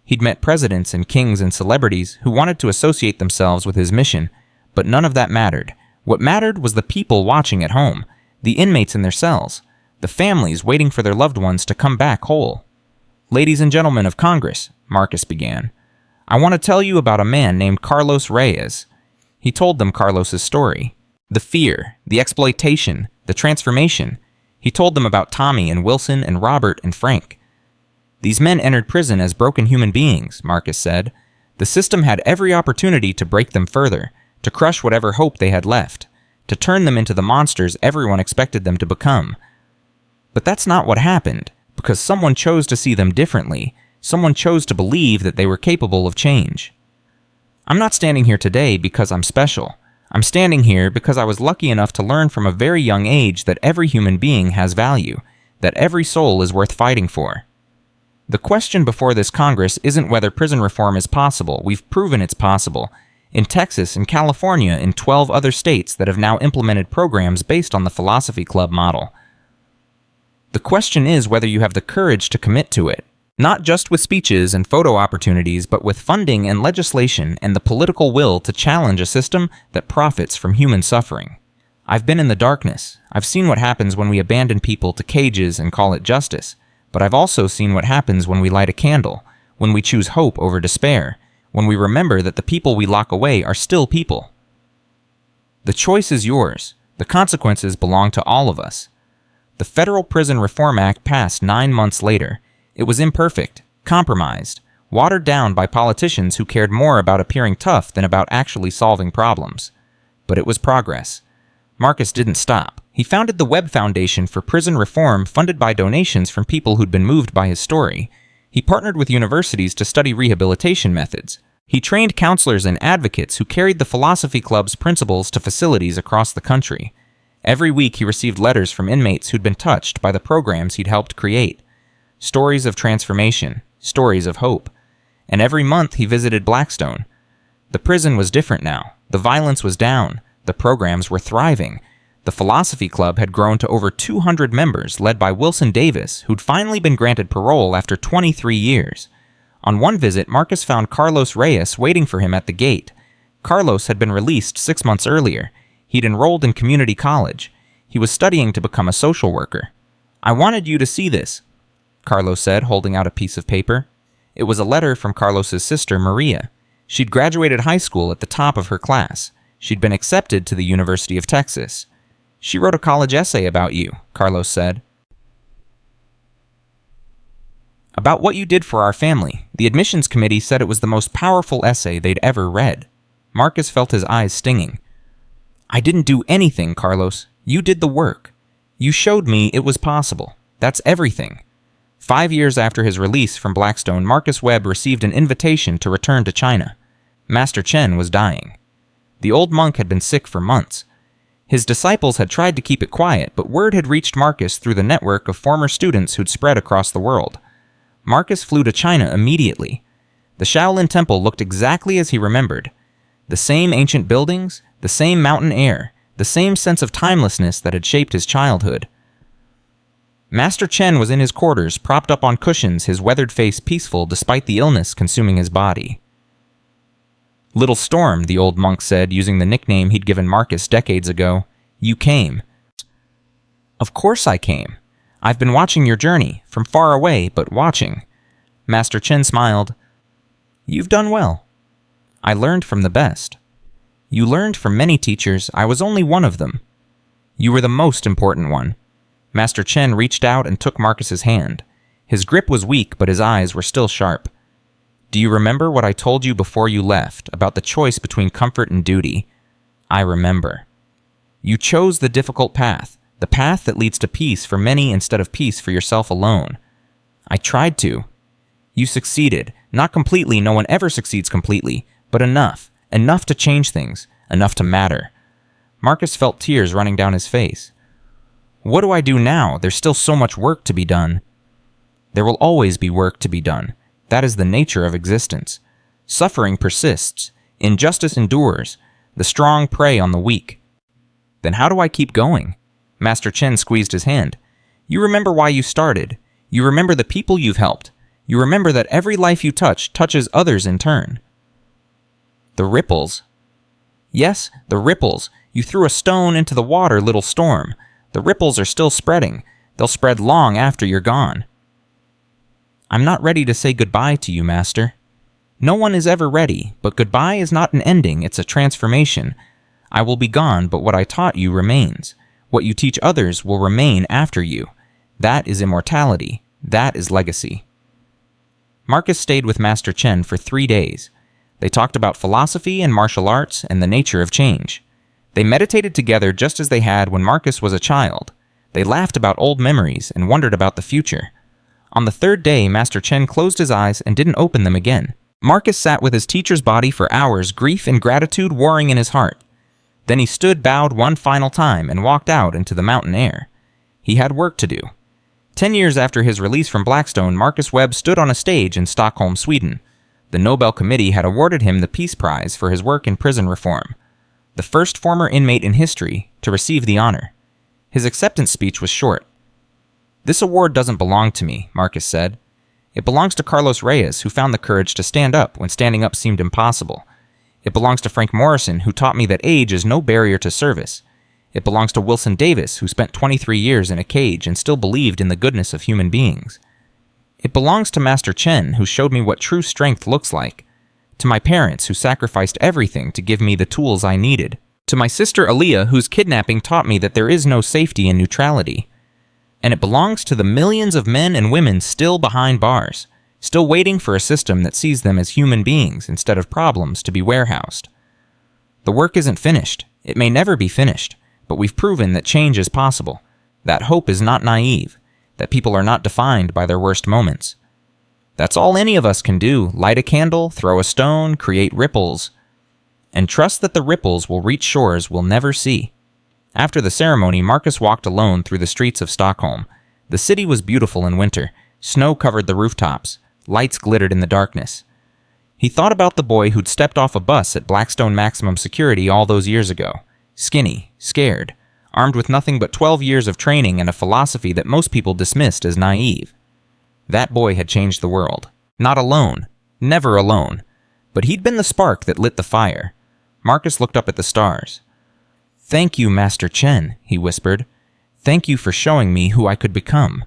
He'd met presidents and kings and celebrities who wanted to associate themselves with his mission, but none of that mattered. What mattered was the people watching at home, the inmates in their cells, the families waiting for their loved ones to come back whole. "Ladies and gentlemen of Congress," Marcus began, "I want to tell you about a man named Carlos Reyes." He told them Carlos's story. The fear, the exploitation, the transformation. He told them about Tommy and Wilson and Robert and Frank. "These men entered prison as broken human beings," Marcus said. "The system had every opportunity to break them further, to crush whatever hope they had left, to turn them into the monsters everyone expected them to become. But that's not what happened, because someone chose to see them differently. Someone chose to believe that they were capable of change. I'm not standing here today because I'm special. I'm standing here because I was lucky enough to learn from a very young age that every human being has value, that every soul is worth fighting for. The question before this Congress isn't whether prison reform is possible. We've proven it's possible. In Texas and California, in 12 other states that have now implemented programs based on the Philosophy Club model. The question is whether you have the courage to commit to it, not just with speeches and photo opportunities, but with funding and legislation and the political will to challenge a system that profits from human suffering. I've been in the darkness. I've seen what happens when we abandon people to cages and call it justice, but I've also seen what happens when we light a candle, when we choose hope over despair, when we remember that the people we lock away are still people. The choice is yours. The consequences belong to all of us. The Federal Prison Reform Act passed 9 months later. It was imperfect, compromised, watered down by politicians who cared more about appearing tough than about actually solving problems. But it was progress. Marcus didn't stop. He founded the Webb Foundation for Prison Reform, funded by donations from people who'd been moved by his story. He partnered with universities to study rehabilitation methods. He trained counselors and advocates who carried the Philosophy Club's principles to facilities across the country. Every week he received letters from inmates who'd been touched by the programs he'd helped create. Stories of transformation, stories of hope. And every month he visited Blackstone. The prison was different now. The violence was down. The programs were thriving. The Philosophy Club had grown to over 200 members, led by Wilson Davis, who'd finally been granted parole after 23 years. On one visit, Marcus found Carlos Reyes waiting for him at the gate. Carlos had been released 6 months earlier. He'd enrolled in community college. He was studying to become a social worker. "I wanted you to see this," Carlos said, holding out a piece of paper. It was a letter from Carlos's sister, Maria. She'd graduated high school at the top of her class. She'd been accepted to the University of Texas. "She wrote a college essay about you," Carlos said. "About what you did for our family. The admissions committee said it was the most powerful essay they'd ever read." Marcus felt his eyes stinging. "I didn't do anything, Carlos. You did the work. You showed me it was possible. That's everything." 5 years after his release from Blackstone, Marcus Webb received an invitation to return to China. Master Chen was dying. The old monk had been sick for months. His disciples had tried to keep it quiet, but word had reached Marcus through the network of former students who'd spread across the world. Marcus flew to China immediately. The Shaolin temple looked exactly as he remembered. The same ancient buildings, the same mountain air, the same sense of timelessness that had shaped his childhood. Master Chen was in his quarters, propped up on cushions, his weathered face peaceful despite the illness consuming his body. "Little Storm," the old monk said, using the nickname he'd given Marcus decades ago. "You came." "Of course I came. I've been watching your journey, from far away, but watching." Master Chen smiled. "You've done well. I learned from the best. You learned from many teachers. I was only one of them. You were the most important one." Master Chen reached out and took Marcus's hand. His grip was weak, but his eyes were still sharp. "Do you remember what I told you before you left, about the choice between comfort and duty?" "I remember. You chose the difficult path, the path that leads to peace for many instead of peace for yourself alone." "I tried to." "You succeeded. Not completely, no one ever succeeds completely, but enough. Enough to change things, enough to matter." Marcus felt tears running down his face. What do I do now? There's still so much work to be done. There will always be work to be done. That is the nature of existence. Suffering persists. Injustice endures. The strong prey on the weak. Then how do I keep going? Master Chen squeezed his hand. You remember why you started. You remember the people you've helped. You remember that every life you touch touches others in turn. The ripples. Yes, the ripples. You threw a stone into the water, little storm. The ripples are still spreading. They'll spread long after you're gone. I'm not ready to say goodbye to you, Master. No one is ever ready, but goodbye is not an ending, it's a transformation. I will be gone, but what I taught you remains. What you teach others will remain after you. That is immortality. That is legacy. Marcus stayed with Master Chen for 3 days. They talked about philosophy and martial arts and the nature of change. They meditated together just as they had when Marcus was a child. They laughed about old memories and wondered about the future. On the 3rd day, Master Chen closed his eyes and didn't open them again. Marcus sat with his teacher's body for hours, grief and gratitude warring in his heart. Then he stood bowed one final time and walked out into the mountain air. He had work to do. 10 years after his release from Blackstone, Marcus Webb stood on a stage in Stockholm, Sweden. The Nobel Committee had awarded him the Peace Prize for his work in prison reform, the first former inmate in history to receive the honor. His acceptance speech was short. This award doesn't belong to me, Marcus said. It belongs to Carlos Reyes, who found the courage to stand up when standing up seemed impossible. It belongs to Frank Morrison, who taught me that age is no barrier to service. It belongs to Wilson Davis, who spent 23 years in a cage and still believed in the goodness of human beings. It belongs to Master Chen, who showed me what true strength looks like. To my parents, who sacrificed everything to give me the tools I needed. To my sister Aaliyah, whose kidnapping taught me that there is no safety in neutrality. And it belongs to the millions of men and women still behind bars, still waiting for a system that sees them as human beings instead of problems to be warehoused. The work isn't finished. It may never be finished, but we've proven that change is possible, that hope is not naive, that people are not defined by their worst moments. That's all any of us can do: light a candle, throw a stone, create ripples, and trust that the ripples will reach shores we'll never see. After the ceremony, Marcus walked alone through the streets of Stockholm. The city was beautiful in winter. Snow covered the rooftops. Lights glittered in the darkness. He thought about the boy who'd stepped off a bus at Blackstone Maximum Security all those years ago. Skinny, scared, armed with nothing but 12 years of training and a philosophy that most people dismissed as naive. That boy had changed the world. Not alone. Never alone. But he'd been the spark that lit the fire. Marcus looked up at the stars. "Thank you, Master Chen," he whispered. "Thank you for showing me who I could become."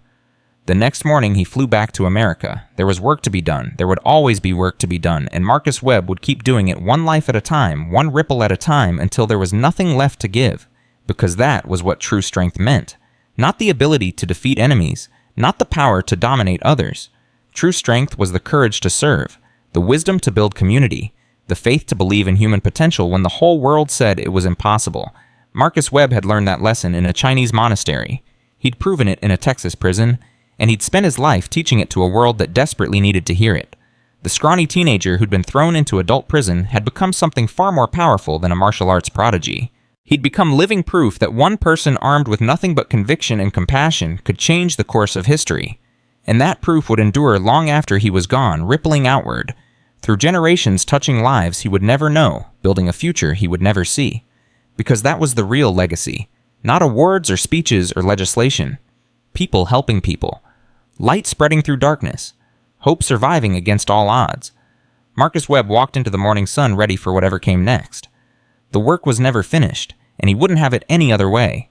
The next morning he flew back to America. There was work to be done. There would always be work to be done, and Marcus Webb would keep doing it one life at a time, one ripple at a time, until there was nothing left to give. Because that was what true strength meant. Not the ability to defeat enemies, not the power to dominate others. True strength was the courage to serve, the wisdom to build community, the faith to believe in human potential when the whole world said it was impossible. Marcus Webb had learned that lesson in a Chinese monastery. He'd proven it in a Texas prison, and he'd spent his life teaching it to a world that desperately needed to hear it. The scrawny teenager who'd been thrown into adult prison had become something far more powerful than a martial arts prodigy. He'd become living proof that one person armed with nothing but conviction and compassion could change the course of history. And that proof would endure long after he was gone, rippling outward, through generations touching lives he would never know, building a future he would never see. Because that was the real legacy. Not awards or speeches or legislation. People helping people. Light spreading through darkness. Hope surviving against all odds. Marcus Webb walked into the morning sun ready for whatever came next. The work was never finished, and he wouldn't have it any other way.